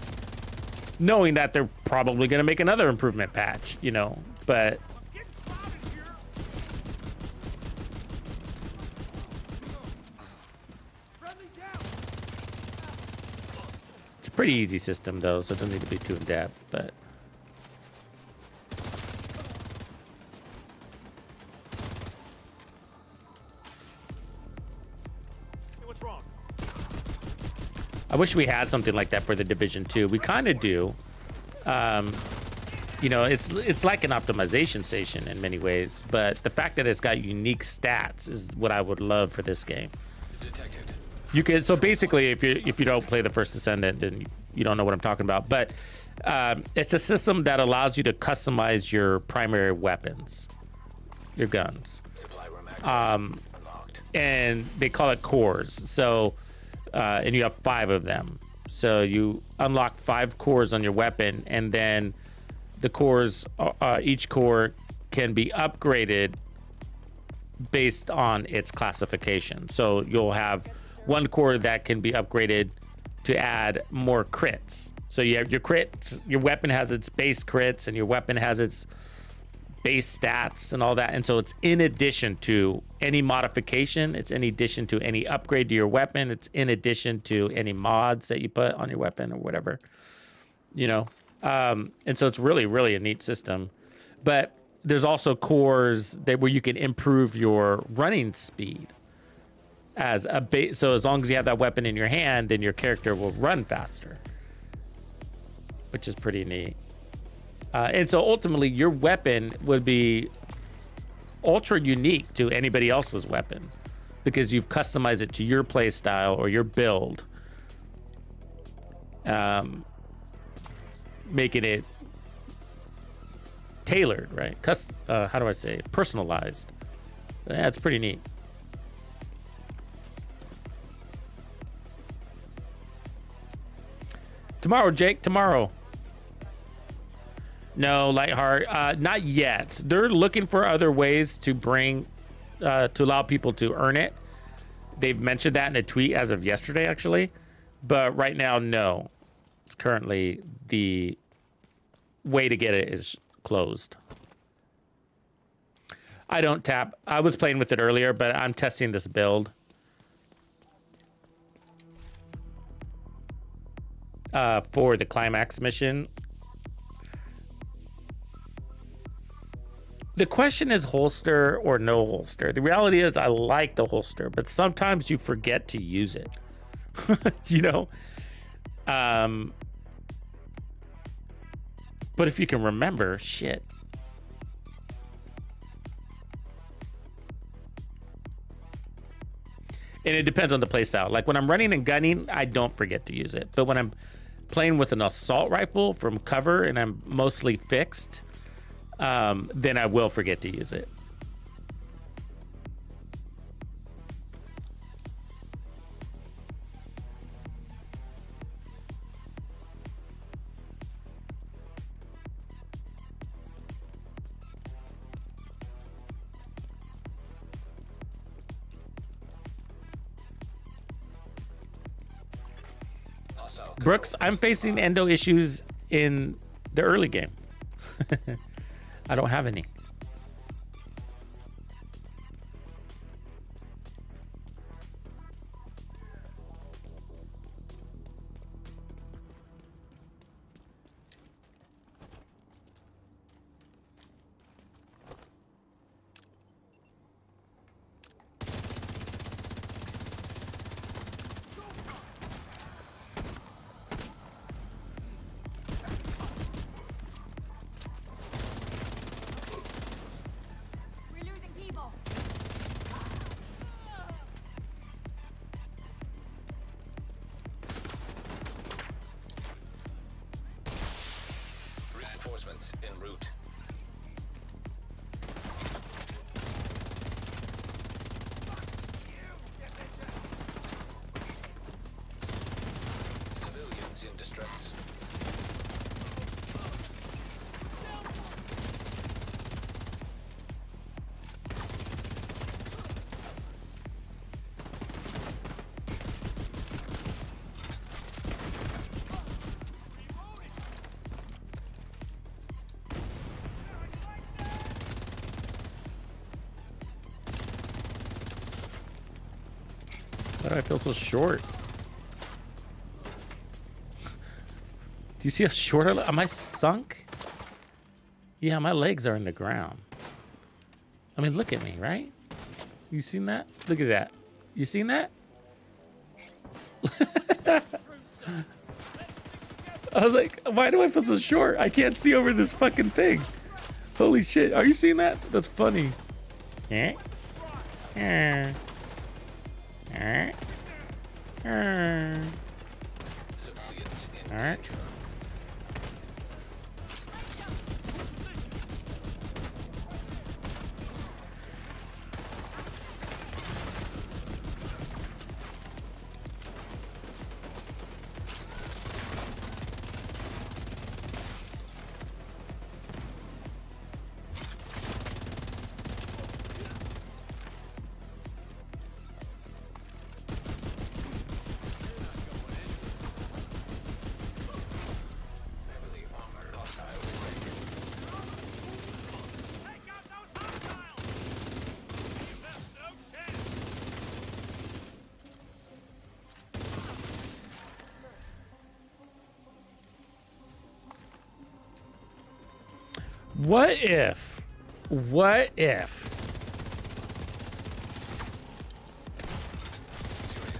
knowing that they're probably going to make another improvement patch, you know, but Get clouded here. Friendly down. it's a pretty easy system though, so it doesn't need to be too in depth, but Hey, what's wrong? I wish we had something like that for the Division 2. We kind of do. You know, it's like an optimization station in many ways, but the fact that it's got unique stats is what I would love for this game. Detected. You can, so basically, if you don't play the First Descendant, then you don't know what I'm talking about. But it's a system that allows you to customize your primary weapons, your guns, Supply room access. Unlocked. and they call it cores. So, and you have 5 of them. So you unlock 5 cores on your weapon, and then the cores, each core can be upgraded based on its classification. So you'll have one core that can be upgraded to add more crits. So you have your crits, your weapon has its base crits, and your weapon has its base stats and all that. And so it's in addition to any modification, it's in addition to any upgrade to your weapon, it's in addition to any mods that you put on your weapon or whatever, you know. And so it's really, really a neat system. But there's also cores that where you can improve your running speed as a base. So as long as you have that weapon in your hand, then your character will run faster, which is pretty neat. And so ultimately your weapon would be ultra unique to anybody else's weapon because you've customized it to your play style or your build, making it tailored, right? How do I say it? Personalized. Yeah, it's pretty neat. Tomorrow, Jake, tomorrow. No, Lightheart, not yet. They're looking for other ways to bring, to allow people to earn it. They've mentioned that in a tweet as of yesterday, actually. But right now, no. It's currently the way to get it is closed. I don't tap. I was playing with it earlier, but I'm testing this build. For the climax mission. The question is holster or no holster. The reality is I like the holster, but sometimes you forget to use it. You know? But if you can remember, shit. And it depends on the playstyle. Like when I'm running and gunning, I don't forget to use it. But when I'm playing with an assault rifle from cover and I'm mostly fixed, then I will forget to use it. Brooks, I'm facing endo issues in the early game. I don't have any. do I feel so short? Do you see how short I look? Am I sunk? Yeah, my legs are in the ground. I mean, look at me, right? You seen that? Look at that. You seen that? I was like, why do I feel so short? I can't see over this fucking thing. Holy shit. Are you seeing that? That's funny. Eh? Eh. Eh. Eh. Civilians in All right. danger. Heavily armored hostiles ready. Take out those hostiles! You left no chance! What if Serious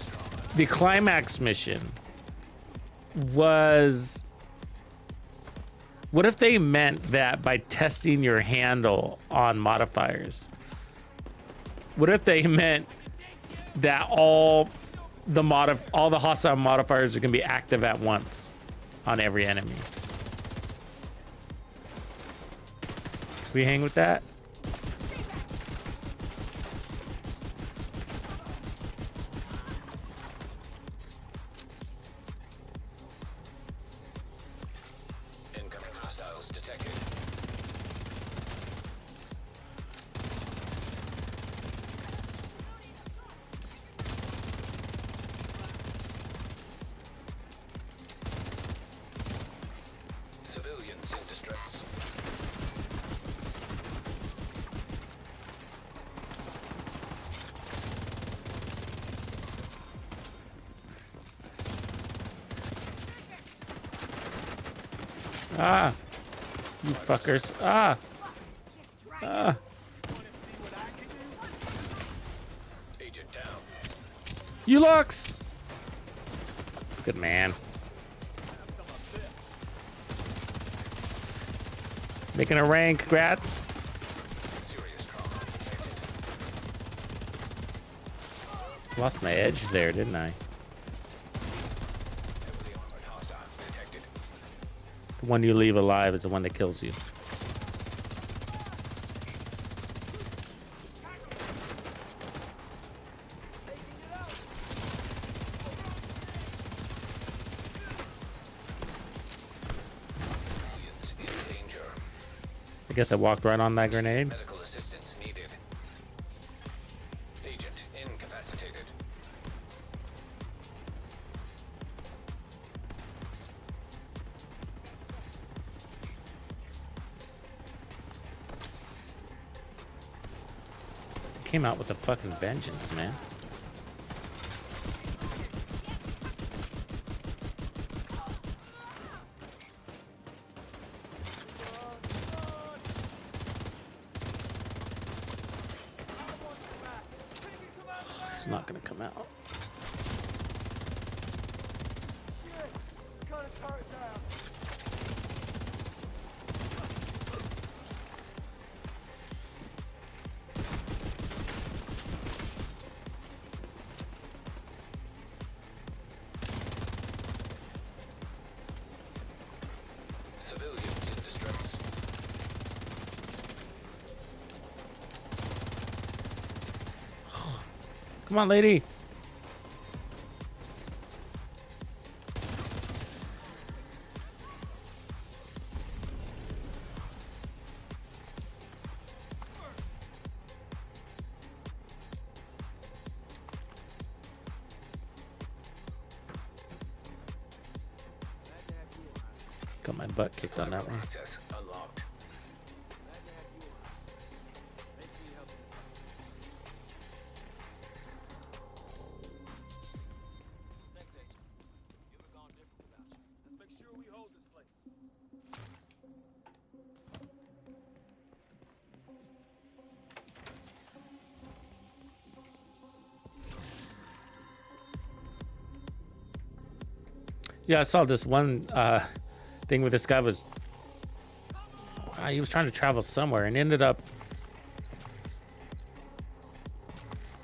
trauma. the climax mission was, what if they meant that by testing your handle on modifiers? What if they meant that all the hostile modifiers are gonna be active at once on every enemy? We hang with that? Incoming hostiles detected. Civilians in distress. Ah, you fuckers. Ah, ah. Agent down. You lux. Good man. Making a rank, congrats. Serious trauma detected. Lost my edge there, didn't I? Heavily armored hostile detected. The one you leave alive is the one that kills you. Civilians in danger. I guess I walked right on that grenade. Medical assistance needed. Agent incapacitated. Came out with a fucking vengeance, man. It's not gonna come out. Gotta turn it down. Civilians in distress. Come on, lady. Got my butt kicked on that one. Access unlocked. Yeah, I saw this one thing where this guy was he was trying to travel somewhere and ended up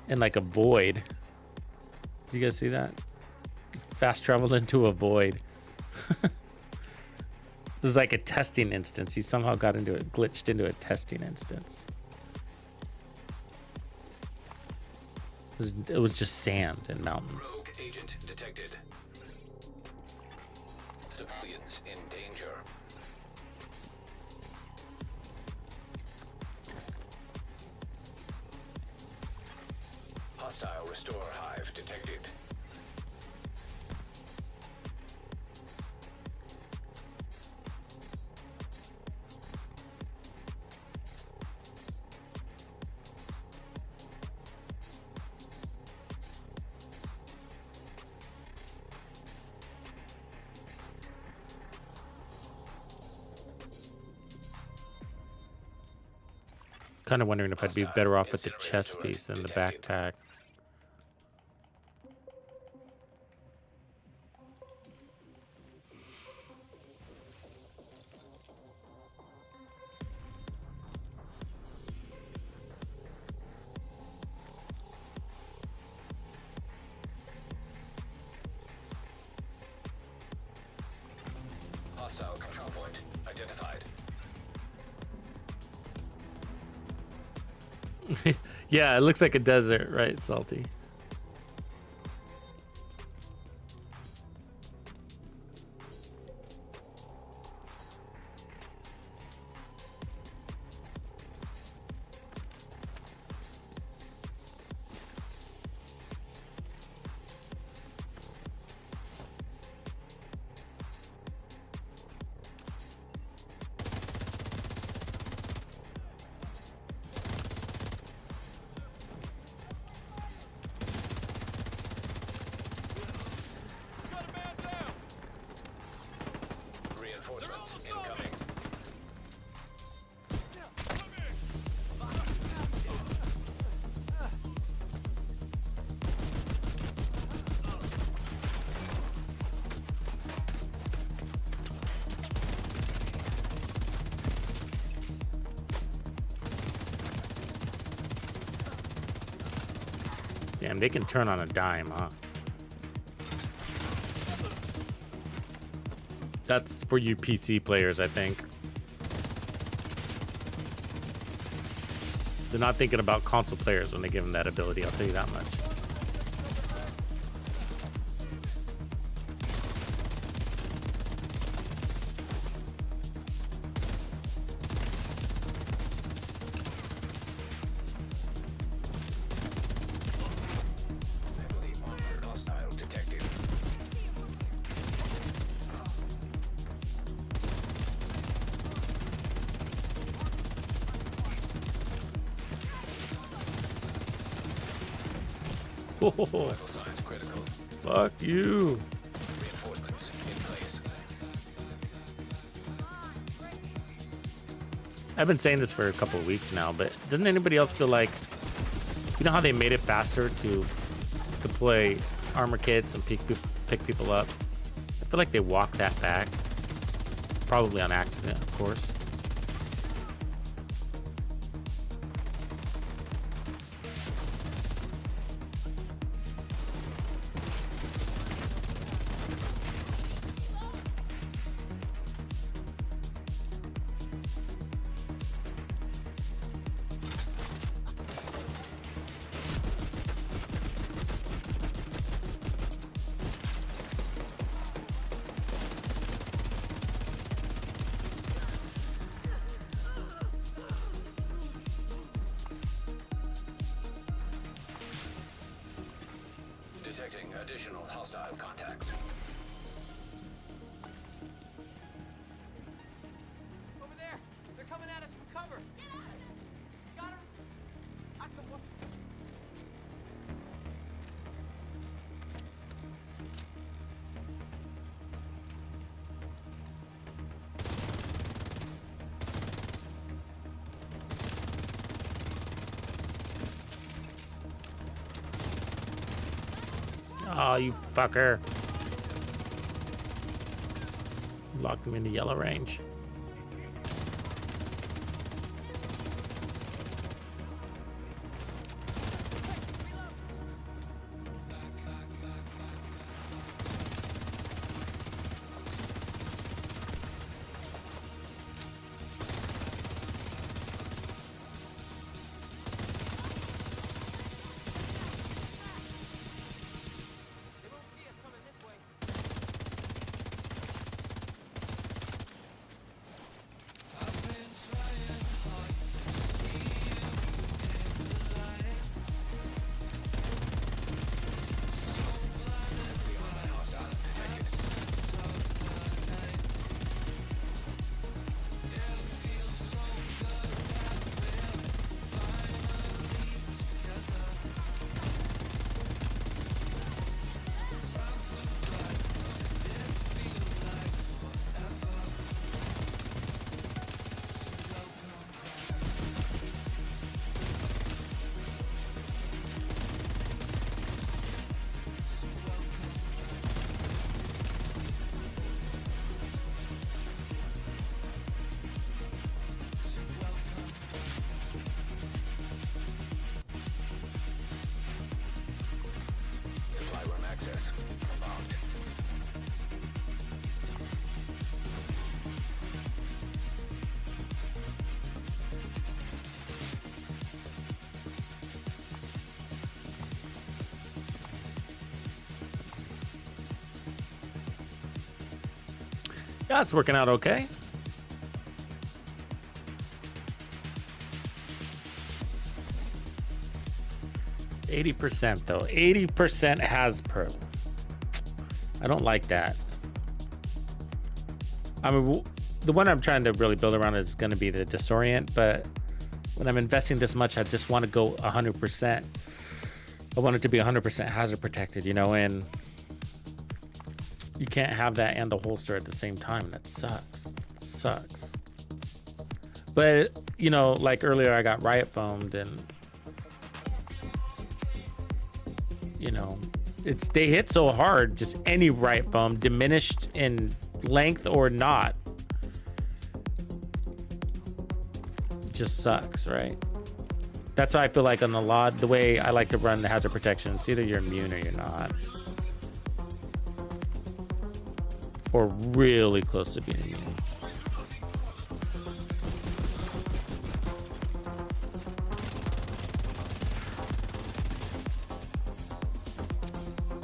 in like a void. Did you guys see that? Fast traveled into a void. It was like a testing instance. He somehow got into it, glitched into a testing instance. It was just sand and mountains. Rogue agent detected. Civilians in danger. Hostile restore hive detected. Kind of wondering if I'd be better off with the chest piece than the backpack. Hostile control point identified. Yeah, it looks like a desert, right, Salty? Got a man down. Reinforcements incoming. Come here. Damn, they can turn on a dime, huh? That's for you PC players, I think. They're not thinking about console players when they give them that ability, I'll tell you that much. Heavily armored hostile detected. Oh, Vital signs critical. fuck you. Reinforcements in place. I've been saying this for a couple of weeks now, but doesn't anybody else feel like, you know how they made it faster to deploy armor kits and pick people up? I feel like they walked that back, probably on accident, of course. Detecting additional hostile contacts. Over there! They're coming at us from cover! Got her! I can walk. Oh, you fucker. Locked him into yellow range. They won't see us coming this way. Supply run access unlocked. Yeah, it's working out okay. %, though. 80% has pro. I don't like that. I mean, the one I'm trying to really build around is going to be the disorient, but when I'm investing this much, I just want to go 100%. I want it to be 100% hazard protected, you know, and you can't have that and the holster at the same time. That sucks. Sucks. But, you know, like earlier I got riot foamed and, you know, they hit so hard, just any riot foam, diminished in length or not, just sucks, right? That's why I feel like on the LOD, the way I like to run the hazard protection, it's either you're immune or you're not. Or really close to being immune.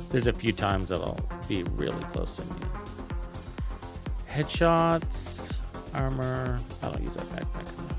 There's a few times that I'll be really close to immune. Headshots, armor. I don't use that backpack enough.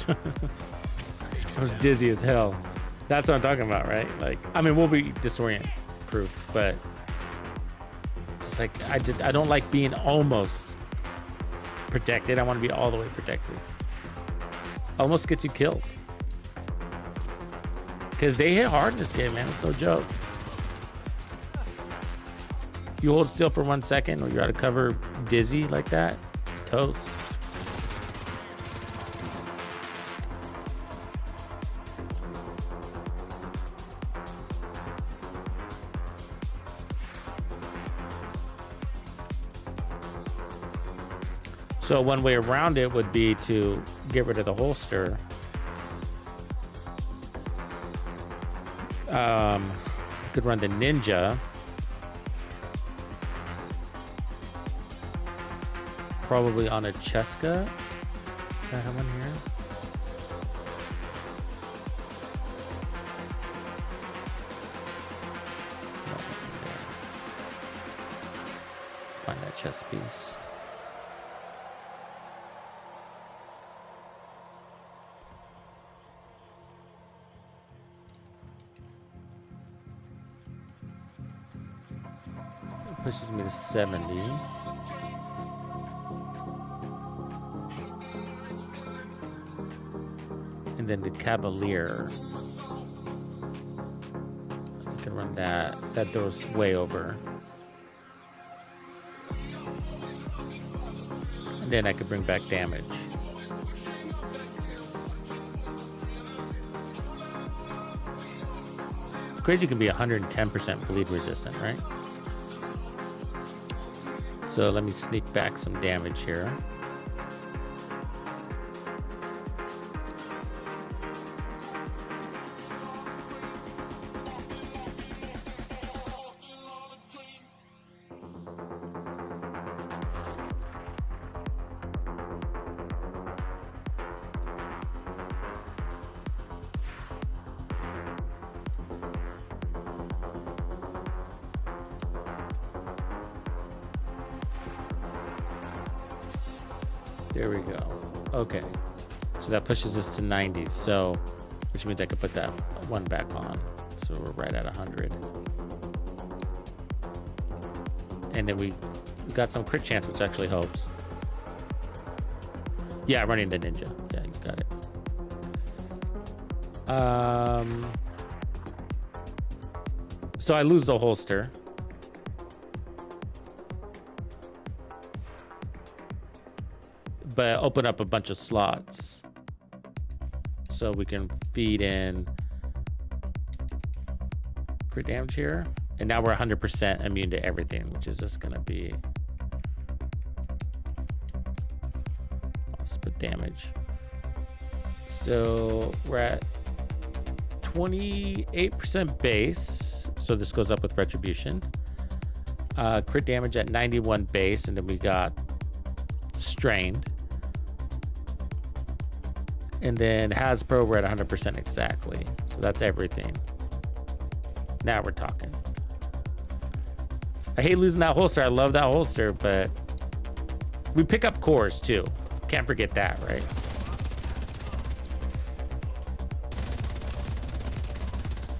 I was dizzy as hell. That's what I'm talking about, right? Like, I mean, we'll be disorient proof, but it's like I don't like being almost protected. I want to be all the way protected. Almost gets you killed. Because they hit hard in this game, man. It's no joke. You hold still for 1 second or you're out of cover dizzy like that, toast. So one way around it would be to get rid of the holster. I could run the Ninja. Probably on a Cheska. Do I have one here? Find that chess piece. It pushes me to 70. And then the Cavalier. I can run that. That throws way over. And then I could bring back damage. It's crazy you can be 110% bleed resistant, right? So let me sneak back some damage here. There we go. Okay. So that pushes us to 90. So, which means I could put that one back on. So we're right at 100. And then we got some crit chance, which actually helps. Yeah, running the Ninja. Yeah, you got it. So I lose the holster. But open up a bunch of slots so we can feed in crit damage here. And now we're 100% immune to everything, which is just gonna be, I'll just put damage. So we're at 28% base. So this goes up with retribution. Crit damage at 91 base, and then we got strained. And then Hasbro, we're at 100% exactly. So that's everything. Now we're talking. I hate losing that holster. I love that holster, but we pick up cores too. Can't forget that, right?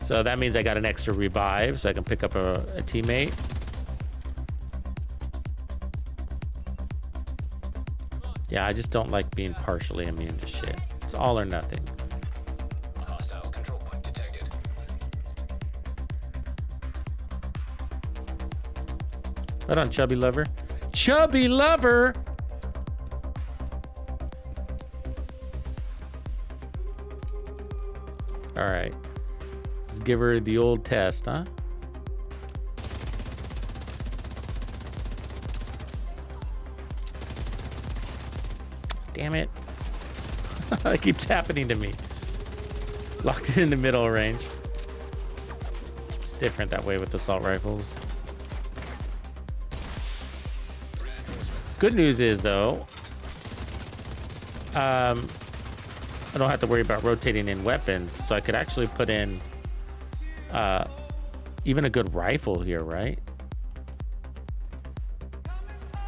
So that means I got an extra revive, so I can pick up a teammate. Yeah, I just don't like being partially immune to shit. It's all or nothing. Hostile control point detected. Right on, Chubby Lover. Chubby Lover! All right. Let's give her the old test, huh? Damn it. That keeps happening to me. Locked it in the middle range. It's different that way with assault rifles. Good news is, though, I don't have to worry about rotating in weapons, so I could actually put in even a good rifle here, right?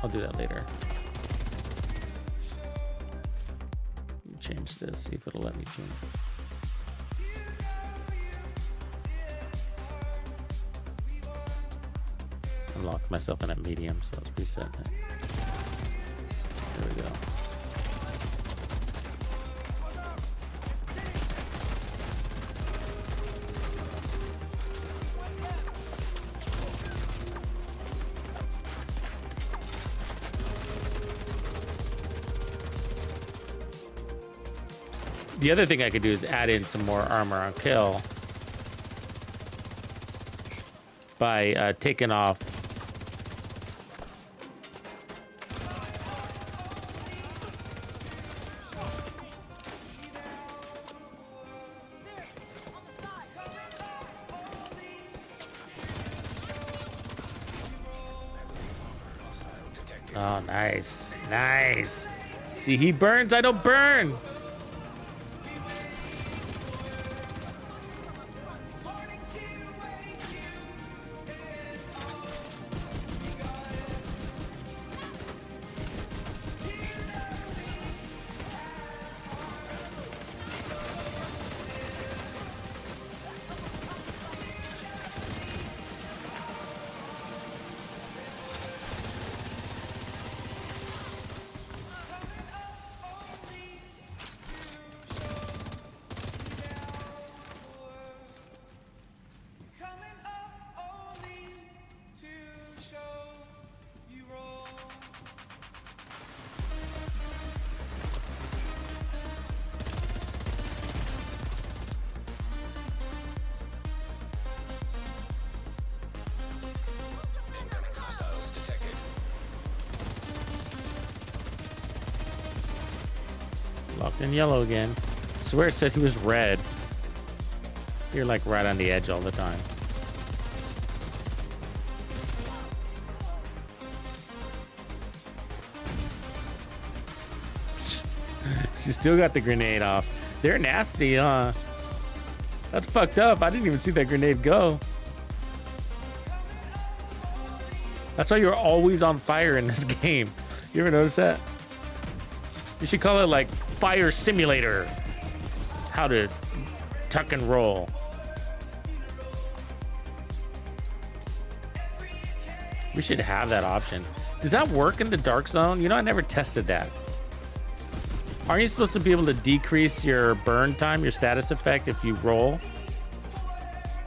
I'll do that later. Change this, see if it'll let me change. I locked myself in at medium, so let's reset it. There we go. The other thing I could do is add in some more armor on kill by taking off Oh, nice. Nice. See, he burns, I don't burn. Coming up only to show you roll. Incoming hostiles detected. Locked in yellow again. I swear it said he was red. You're like right on the edge all the time. She still got the grenade off. They're nasty, huh? That's fucked up. I didn't even see that grenade go. That's why you're always on fire in this game. You ever notice that? You should call it like Fire Simulator. How to tuck and roll. We should have that option. Does that work in the Dark Zone? You know, I never tested that. Aren't you supposed to be able to decrease your burn time, your status effect, if you roll?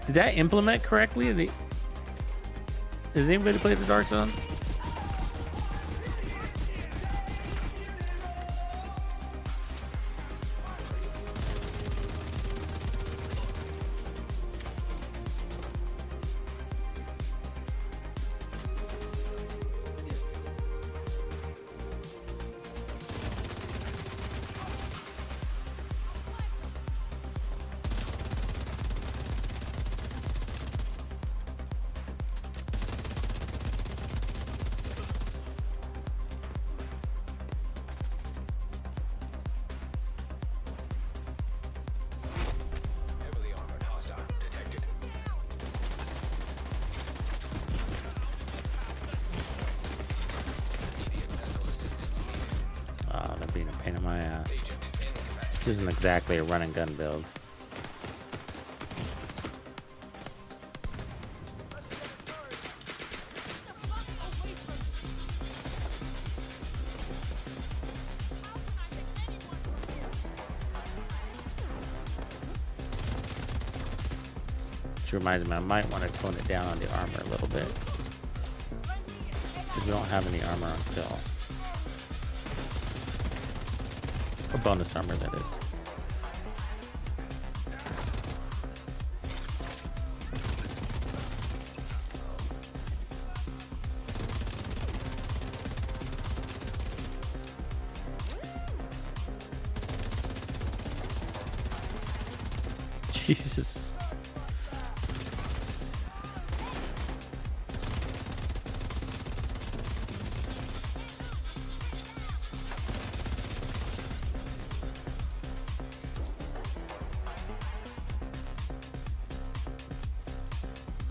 Did that implement correctly? Does anybody play the Dark Zone? Heavily armored hostile detected. Immediate medical assistance needed. Oh, they're being a pain in my ass. Agent incapacitated. This isn't exactly a run and gun build. Which reminds me, I might want to tone it down on the armor a little bit. Because we don't have any armor on kill. Or bonus armor, that is. Jesus.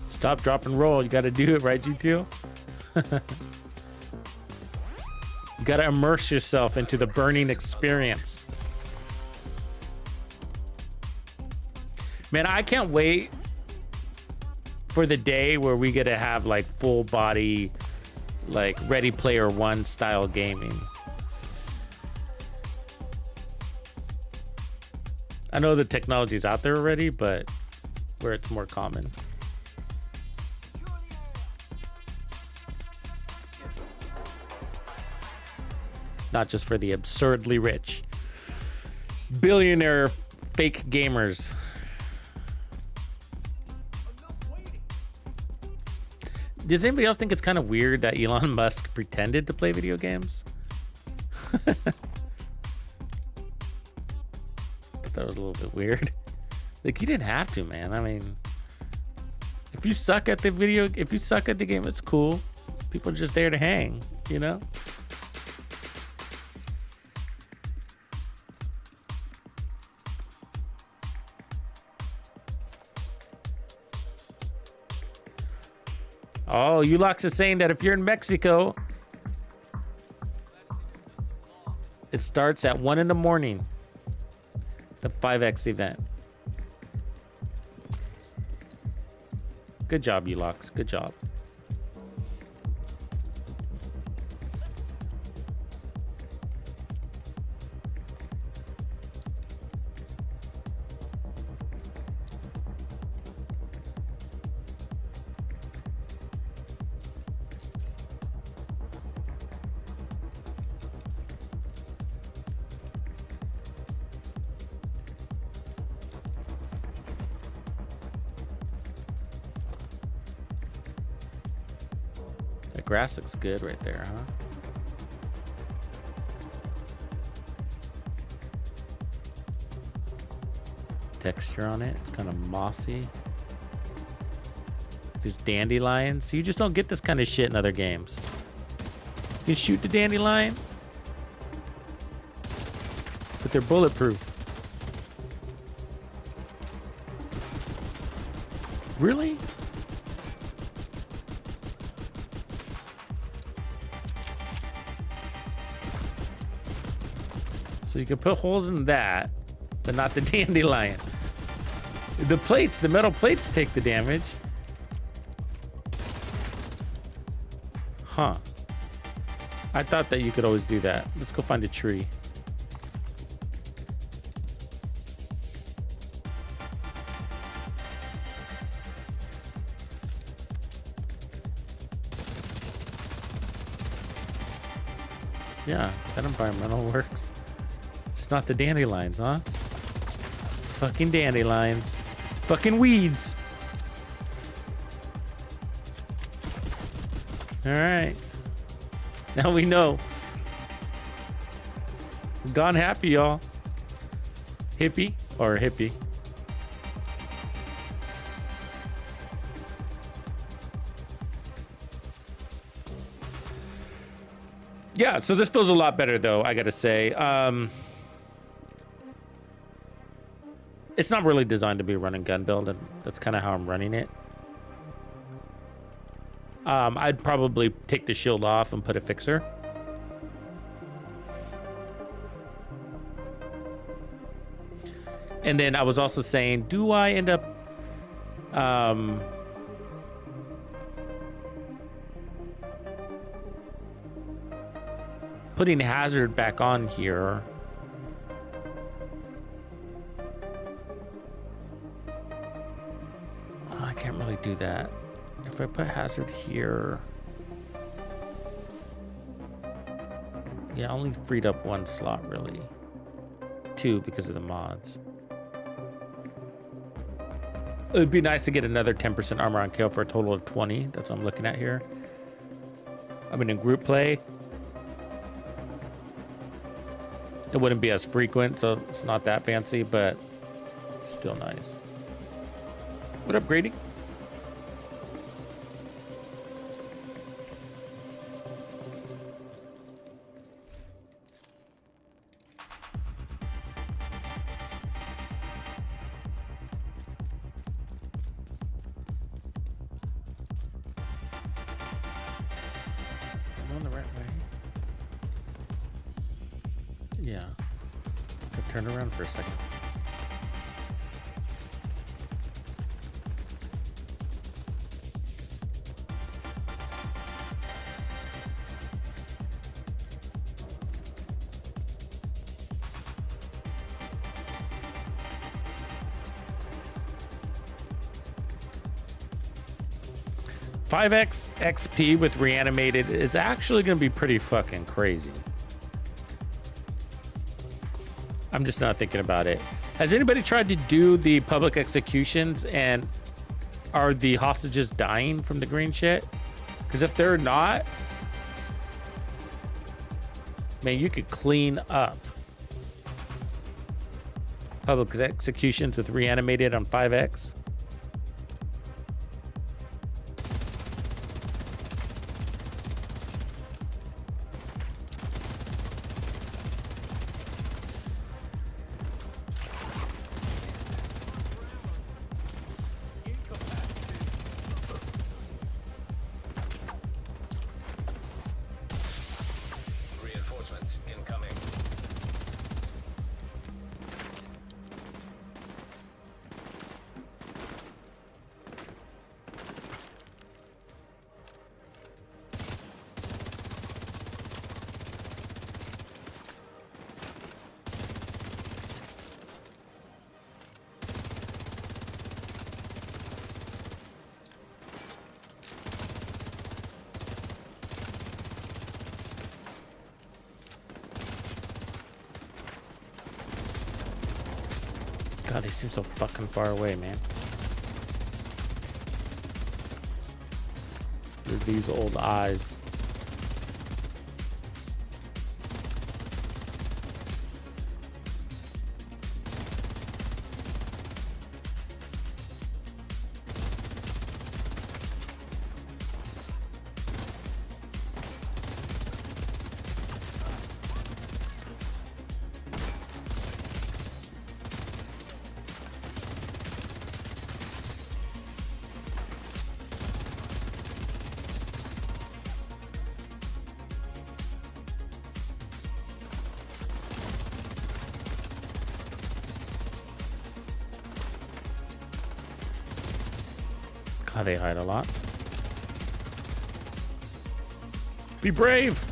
Stop, drop, and roll. You got to do it, right, GTO? You got to immerse yourself into the burning experience. Man, I can't wait for the day where we get to have like full body, like Ready Player One style gaming. I know the technology's out there already, but where it's more common. Not just for the absurdly rich billionaire fake gamers. Does anybody else think it's kind of weird that Elon Musk pretended to play video games? That was a little bit weird. Like, you didn't have to, man. I mean, if you suck at the game, it's cool. People are just there to hang. You know? Oh, Ulox is saying that if you're in Mexico, it starts at 1 in the morning. The 5X event. Good job, Ulox. Good job. The grass looks good right there, huh? Texture on it. It's kind of mossy. There's dandelions. You just don't get this kind of shit in other games. You can shoot the dandelion, but they're bulletproof. Really? So you can put holes in that, but not the dandelion. The plates, the metal plates take the damage. Huh. I thought that you could always do that. Let's go find a tree. Yeah, that environmental works. Just not the dandelions, huh? Fucking dandelions. Fucking weeds. All right. Now we know. Gone happy, y'all. Hippie or hippie. Yeah, so this feels a lot better, though, I gotta say. It's not really designed to be a run and gun build, and that's kind of how I'm running it. I'd probably take the shield off and put a fixer. And then I was also saying, do I end up... putting hazard back on here? Oh, I can't really do that. If I put hazard here... Yeah, I only freed up one slot, really. 2 because of the mods. It'd be nice to get another 10% armor on kill for a total of 20. That's what I'm looking at here. I mean, in group play, it wouldn't be as frequent, so it's not that fancy, but still nice. What up, Grady? I'm on the right way. Yeah. Could turn around for a second. .5x XP with Reanimated is actually going to be pretty fucking crazy. I'm just not thinking about it. Has anybody tried to do the public executions, and are the hostages dying from the green shit? Because if they're not, man, you could clean up public executions with Reanimated on 5x. God, they seem so fucking far away, man. With these old eyes. God, they hide a lot. Be brave!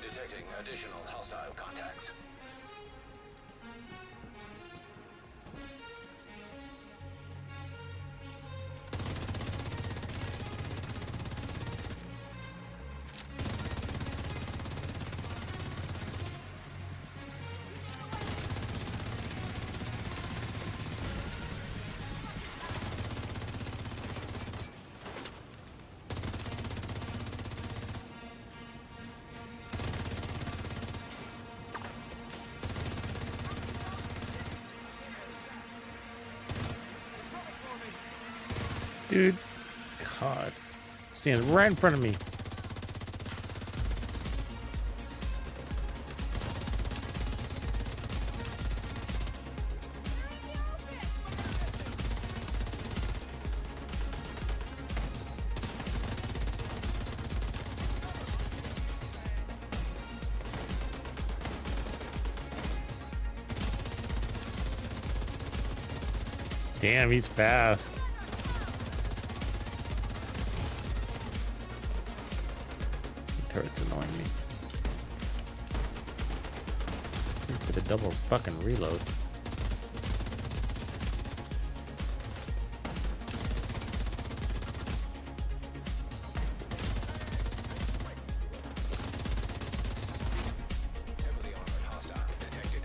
Detecting additional hostile contacts. Dude, God. Stands right in front of me. Damn, he's fast. Turret's annoying me. Did a double fucking reload. Heavily armored hostile detected.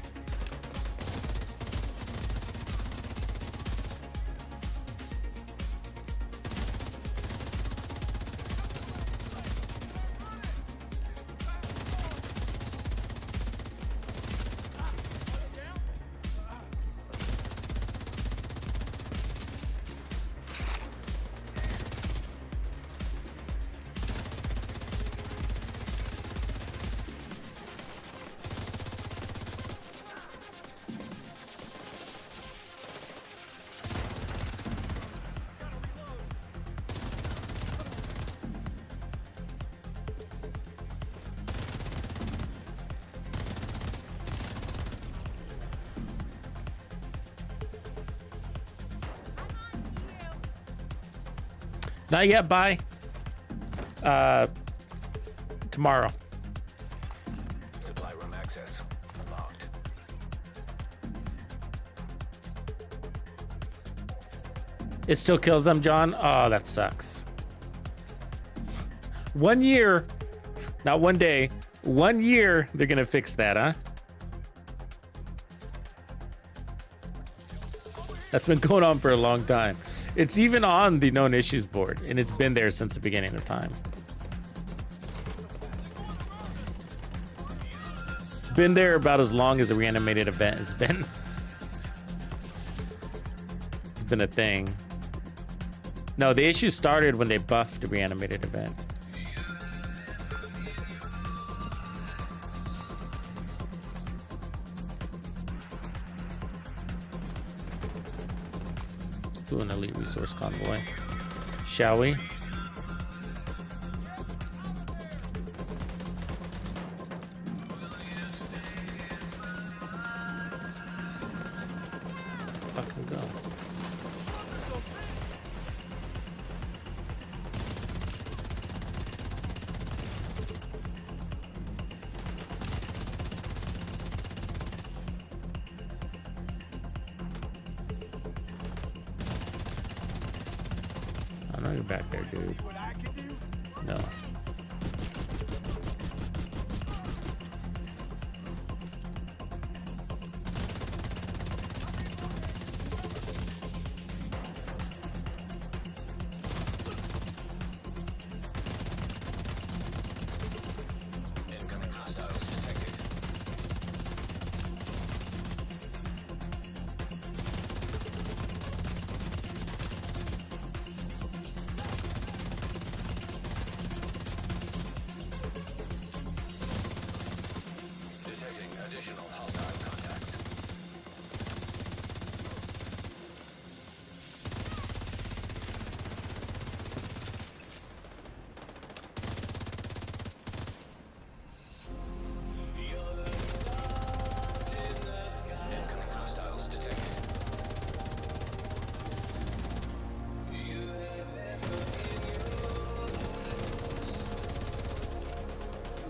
Not yet, bye. Tomorrow. Supply room access unlocked. It still kills them, John? Oh, that sucks. 1 year, not 1 day, 1 year, they're gonna fix that, huh? That's been going on for a long time. It's even on the known issues board, and it's been there since the beginning of time. It's been there about as long as the Reanimated event has been. It's been a thing. No, the issue started when they buffed the Reanimated event. Do an elite resource convoy. Shall we? Fucking go. I know you're back there, dude. No. Incoming hostiles detected. Detecting additional hostile contacts. Incoming hostiles detected.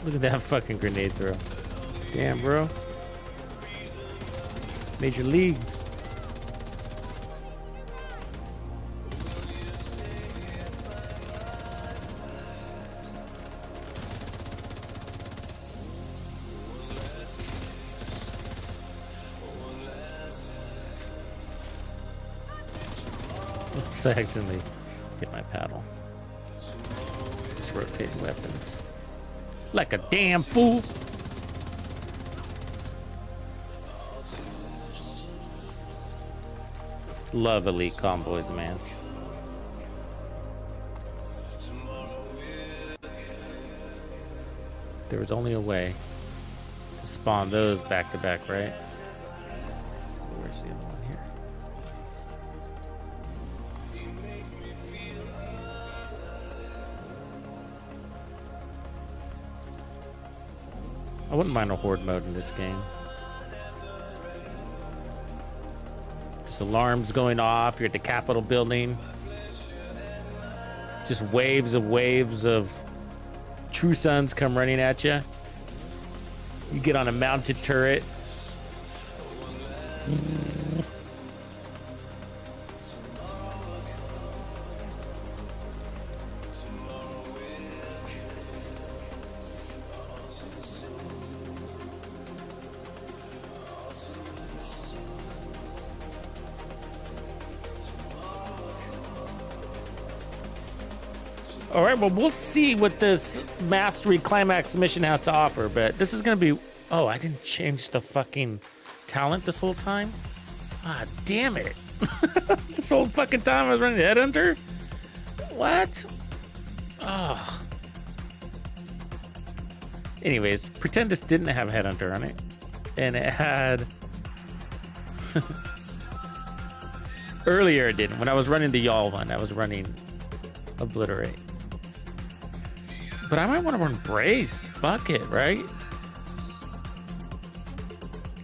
Look at that fucking grenade throw. Damn, bro. Major leagues. So I accidentally hit my paddle. Just rotating weapons. Like a damn fool. Love elite convoys, man. There was only a way to spawn those back to back, right? Where's the other one here? I wouldn't mind a horde mode in this game. Just alarms going off. You're at the Capitol building. Just waves of True Sons come running at you. You get on a mounted turret. All right, well, we'll see what this Mastery Climax mission has to offer, but this is going to be... Oh, I didn't change the fucking talent this whole time? Ah, damn it. This whole fucking time I was running Headhunter? What? Oh. Anyways, pretend this didn't have Headhunter on it. And it had... Earlier it didn't. When I was running the Y'all one, I was running Obliterate. But I might want to run Braced. Fuck it, right?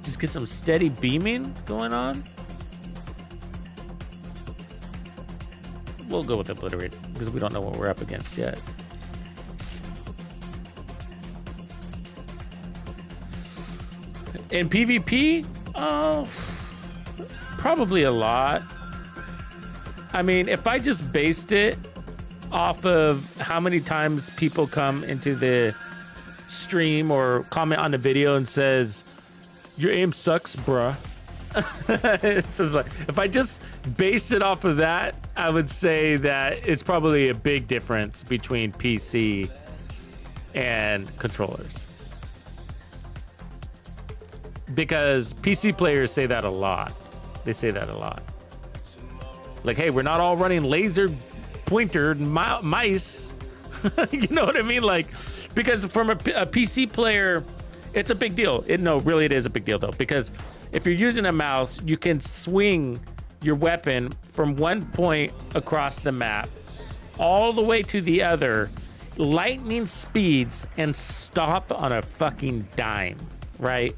Just get some steady beaming going on. We'll go with Obliterate because we don't know what we're up against yet. In PvP, oh, probably a lot. I mean, if I just based it off of how many times people come into the stream or comment on the video and says, your aim sucks, bruh. It's just like, if I just based it off of that, I would say that it's probably a big difference between PC and controllers. Because PC players say that a lot. They say that a lot. Like, hey, we're not all running laser pointer mice. You know what I mean? Like, because from a PC player, it's a big deal. No, really, it is a big deal though, because if you're using a mouse, you can swing your weapon from one point across the map all the way to the other, lightning speeds, and stop on a fucking dime, right?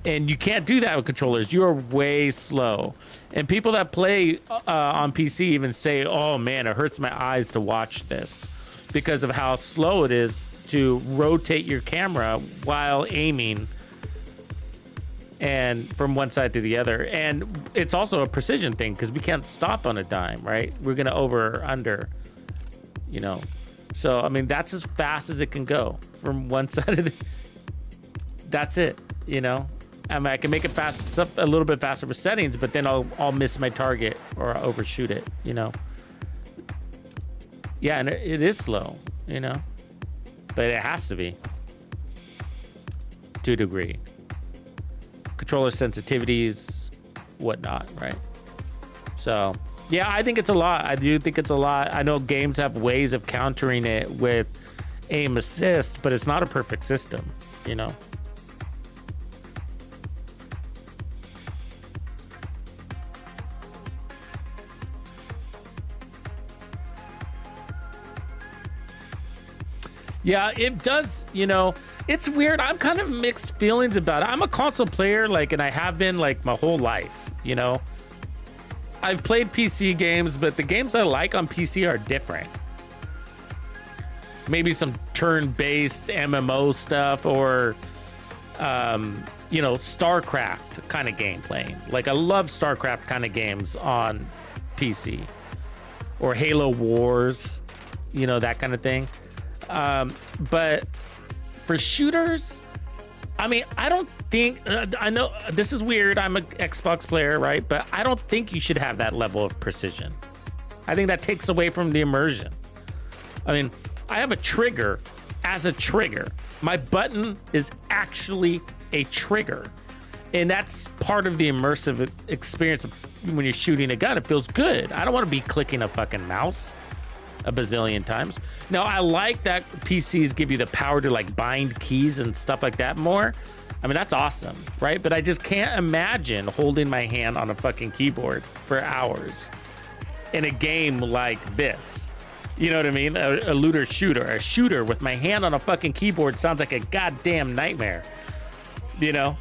And you can't do that with controllers. You are way slow. And people that play on PC even say, oh man, it hurts my eyes to watch this because of how slow it is to rotate your camera while aiming and from one side to the other. And it's also a precision thing because we can't stop on a dime, right? We're gonna over or under, you know. So I mean, that's as fast as it can go from one side of the, that's it, you know. I mean, I can make it fast, a little bit faster with settings, but then I'll miss my target or I'll overshoot it, you know. Yeah, and it is slow, you know, but it has to be to a degree. Controller sensitivities, whatnot, right? So, yeah, I think it's a lot. I do think it's a lot. I know games have ways of countering it with aim assist, but it's not a perfect system, you know. Yeah, it does, you know, it's weird. I'm kind of mixed feelings about it. I'm a console player, like, and I have been like my whole life, you know. I've played PC games, but the games I like on PC are different. Maybe some turn-based MMO stuff or, you know, StarCraft kind of game playing. Like, I love StarCraft kind of games on PC. Or Halo Wars, you know, that kind of thing. But for shooters, I mean, I don't think, I know this is weird. I'm an Xbox player, right? But I don't think you should have that level of precision. I think that takes away from the immersion. I mean, I have a trigger as a trigger. My button is actually a trigger. And that's part of the immersive experience of when you're shooting a gun. It feels good. I don't want to be clicking a fucking mouse a bazillion times. Now, I like that PCs give you the power to like bind keys and stuff like that more. I mean, that's awesome, right? But I just can't imagine holding my hand on a fucking keyboard for hours in a game like this. You know what I mean? A looter shooter, a shooter with my hand on a fucking keyboard sounds like a goddamn nightmare, you know?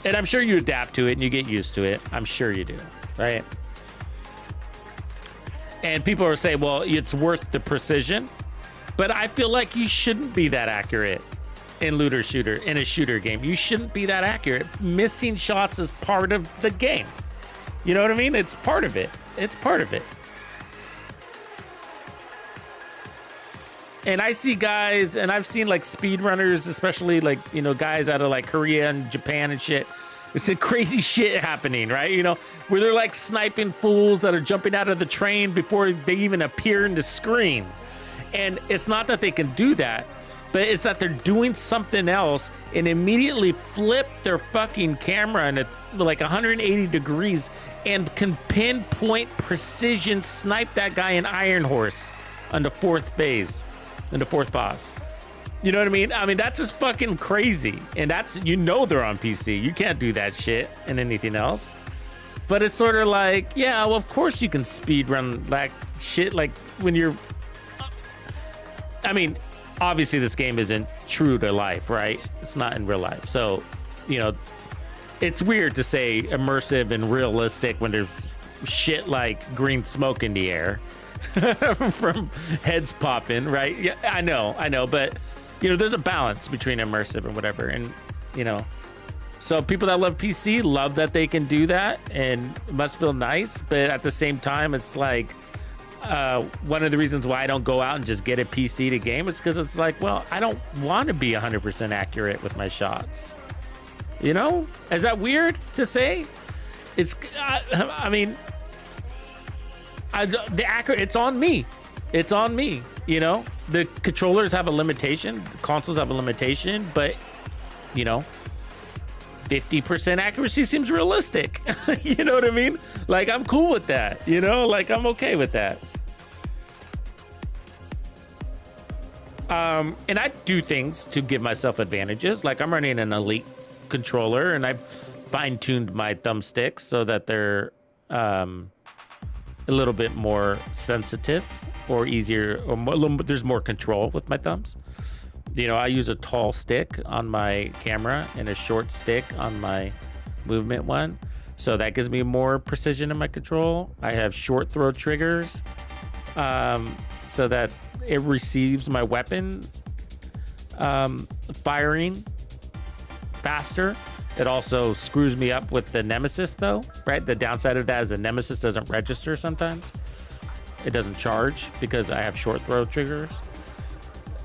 And I'm sure you adapt to it and you get used to it. I'm sure you do, right? And people are saying, well, it's worth the precision, but I feel like you shouldn't be that accurate in looter shooter, in a shooter game. You shouldn't be that accurate. Missing shots is part of the game. You know what I mean? It's part of it. It's part of it. And I see guys, and I've seen like speedrunners, especially like, you know, guys out of like Korea and Japan and shit. It's a crazy shit happening, right? You know, where they're like sniping fools that are jumping out of the train before they even appear in the screen. And it's not that they can do that, but it's that they're doing something else and immediately flip their fucking camera in like 180 degrees and can pinpoint precision snipe that guy in Iron Horse on the fourth phase, in the fourth boss. You know what I mean? I mean, that's just fucking crazy. And that's, you know, they're on PC. You can't do that shit in anything else. But it's sort of like, yeah, well, of course you can speed run like shit. Like when you're, I mean, obviously this game isn't true to life, right? It's not in real life. So, you know, it's weird to say immersive and realistic when there's shit like green smoke in the air from heads popping, right? Yeah, I know, but you know, there's a balance between immersive and whatever. And, you know, so people that love PC love that they can do that and it must feel nice. But at the same time, it's like one of the reasons why I don't go out and just get a PC to game is because it's like, well, I don't want to be 100% accurate with my shots. You know, is that weird to say? It's, I mean, the accurate, it's on me. It's on me, you know? The controllers have a limitation, the consoles have a limitation, but, you know, 50% accuracy seems realistic. You know what I mean? Like, I'm cool with that, you know? Like, I'm okay with that. And I do things to give myself advantages. Like I'm running an Elite controller, and I've fine-tuned my thumbsticks so that they're a little bit more sensitive or easier, or there's more control with my thumbs. You know, I use a tall stick on my camera and a short stick on my movement one. So that gives me more precision in my control. I have short throw triggers so that it receives my weapon firing faster. It also screws me up with the Nemesis though, right? The downside of that is the Nemesis doesn't register sometimes. It doesn't charge because I have short throw triggers.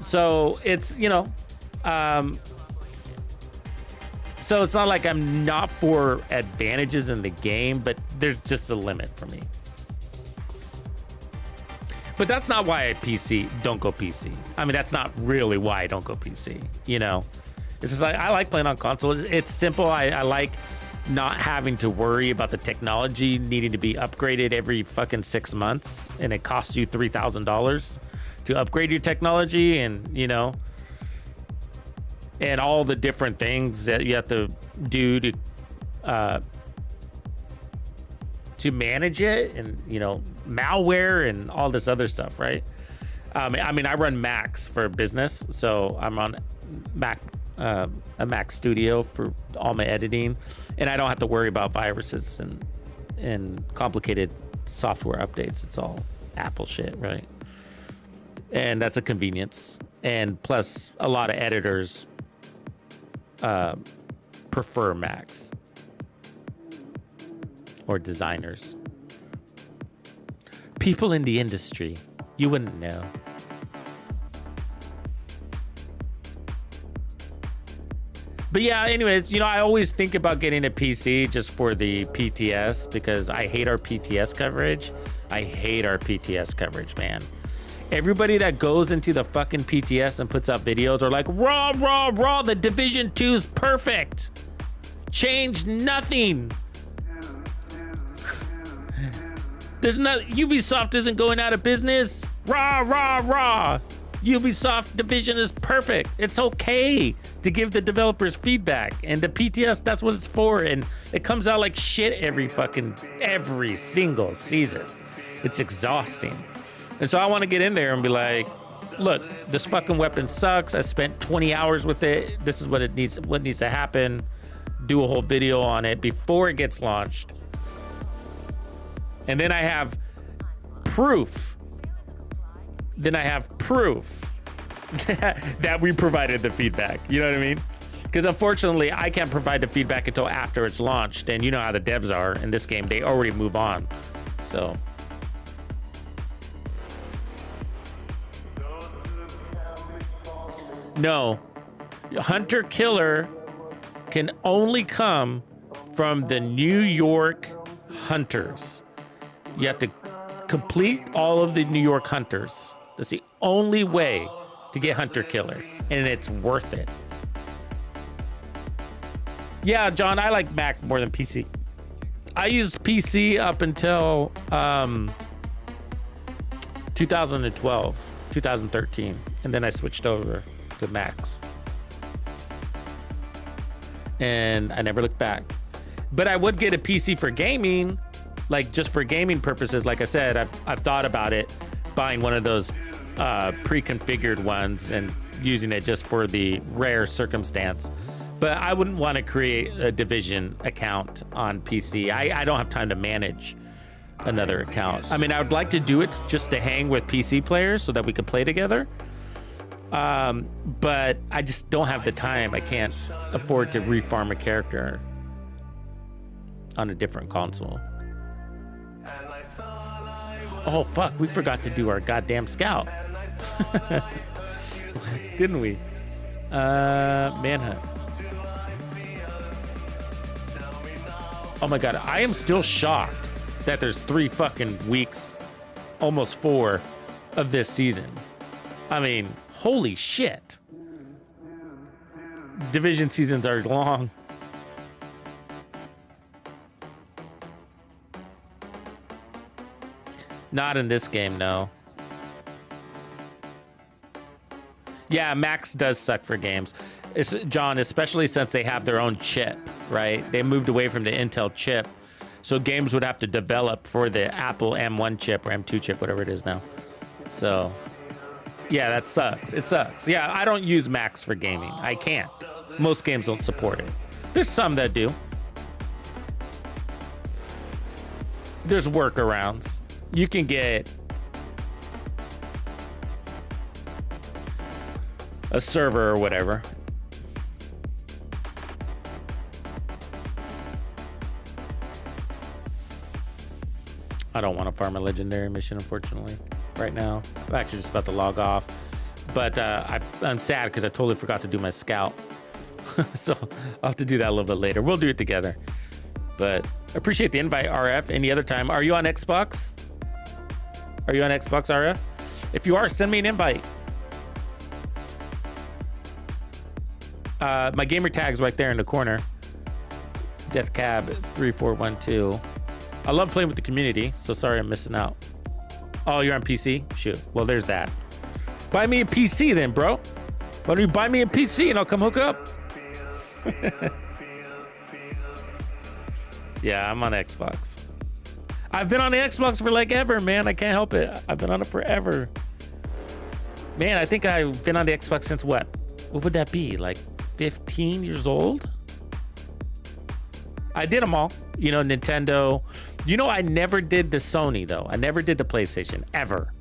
So it's, you know, so it's not like I'm not for advantages in the game, but there's just a limit for me. But that's not why I don't go PC. I mean, that's not really why I don't go PC, you know? It's just like, I like playing on console. It's simple. I like not having to worry about the technology needing to be upgraded every fucking 6 months, and it costs you $3,000 to upgrade your technology, and you know, and all the different things that you have to do to manage it, and you know, malware and all this other stuff, right? I mean, I run Macs for business, so I'm on Mac. A Mac Studio for all my editing, and I don't have to worry about viruses and complicated software updates. It's all Apple shit, right? And that's a convenience. And plus, a lot of editors prefer Macs or designers. People in the industry, you wouldn't know. But yeah, anyways, you know, I always think about getting a PC just for the PTS because I hate our PTS coverage. I hate our PTS coverage, man. Everybody that goes into the fucking PTS and puts out videos are like, raw, the Division 2's perfect. Changed nothing. There's not, Ubisoft isn't going out of business. Raw. Ubisoft Division is perfect. It's okay to give the developers feedback, and the PTS, that's what it's for. And it comes out like shit every single season. It's exhausting. And so I want to get in there and be like, look, this fucking weapon sucks. I spent 20 hours with it. This is what needs to happen. Do a whole video on it before it gets launched. And then I have proof. That we provided the feedback. You know what I mean? Because unfortunately, I can't provide the feedback until after it's launched. And you know how the devs are in this game. They already move on. So. No. Hunter Killer can only come from the New York Hunters. You have to complete all of the New York Hunters. That's the only way to get Hunter Killer, and it's worth it. Yeah, John, I like Mac more than PC. I used PC up until 2012, 2013, and then I switched over to Macs. And I never looked back. But I would get a PC for gaming, like just for gaming purposes. Like I said, I've thought about it, buying one of those pre-configured ones and using it just for the rare circumstance. But I wouldn't want to create a Division account on PC. I don't have time to manage another account. I mean, I would like to do it just to hang with PC players so that we could play together. But I just don't have the time. I can't afford to refarm a character on a different console. Oh, fuck. We forgot to do our goddamn scout. Didn't we? Manhunt. Oh my god, I am still shocked that there's 3 fucking weeks, almost 4, of this season. I mean, holy shit. Division seasons are long. Not in this game, no. Yeah, Max does suck for games. It's, John, especially since they have their own chip, right? They moved away from the Intel chip. So games would have to develop for the Apple M1 chip or M2 chip, whatever it is now. So, yeah, that sucks. It sucks. Yeah, I don't use Max for gaming. I can't. Most games don't support it. There's some that do. There's workarounds. You can get a server or whatever. I don't want to farm a legendary mission, unfortunately, right now. I'm actually just about to log off. But I'm sad because I totally forgot to do my scout. So I'll have to do that a little bit later. We'll do it together. But appreciate the invite, RF. Any other time. Are you on Xbox? Are you on Xbox, RF? If you are, send me an invite. My gamer tag's right there in the corner. DeathCab3412. I love playing with the community, so sorry I'm missing out. Oh, you're on PC? Shoot. Well, there's that. Buy me a PC then, bro. Why don't you buy me a PC and I'll come hook up? Yeah, I'm on Xbox. I've been on the Xbox for like ever, man. I can't help it. I've been on it forever. Man, I think I've been on the Xbox since what? What would that be? Like 15 years old? I did them all. You know, Nintendo. You know, I never did the Sony, though. I never did the PlayStation, ever.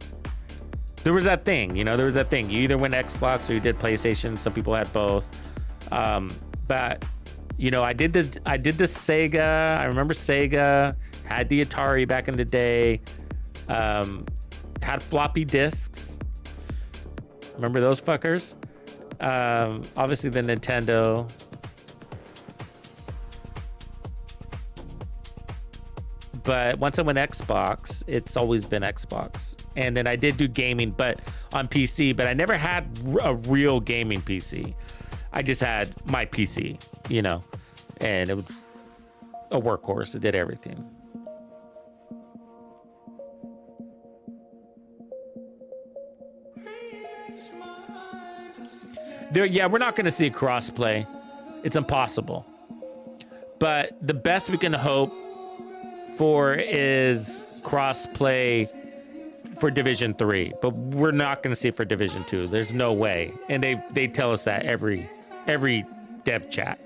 There was that thing, you know, there was that thing. You either went Xbox or you did PlayStation. Some people had both. But, you know, I did the Sega. I remember Sega. Had the Atari back in the day. Had floppy disks. Remember those fuckers? Obviously the Nintendo. But once I went Xbox, it's always been Xbox. And then I did do gaming, but on PC, but I never had a real gaming PC. I just had my PC, you know, and it was a workhorse. It did everything. Yeah, we're not going to see crossplay. It's impossible. But the best we can hope for is crossplay for Division 3, but we're not going to see it for Division 2. There's no way, and they tell us that every dev chat,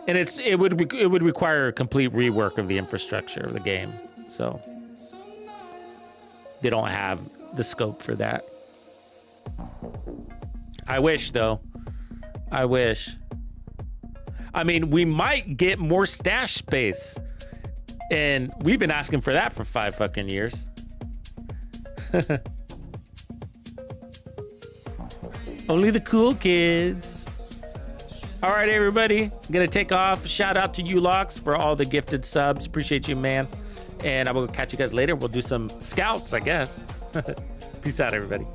and it would require a complete rework of the infrastructure of the game. So they don't have the scope for that. I wish, though. I wish. I mean, we might get more stash space. And we've been asking for that for 5 fucking years. Only the cool kids. All right, everybody. I'm going to take off. Shout out to you, Locks, for all the gifted subs. Appreciate you, man. And I will catch you guys later. We'll do some scouts, I guess. Peace out, everybody.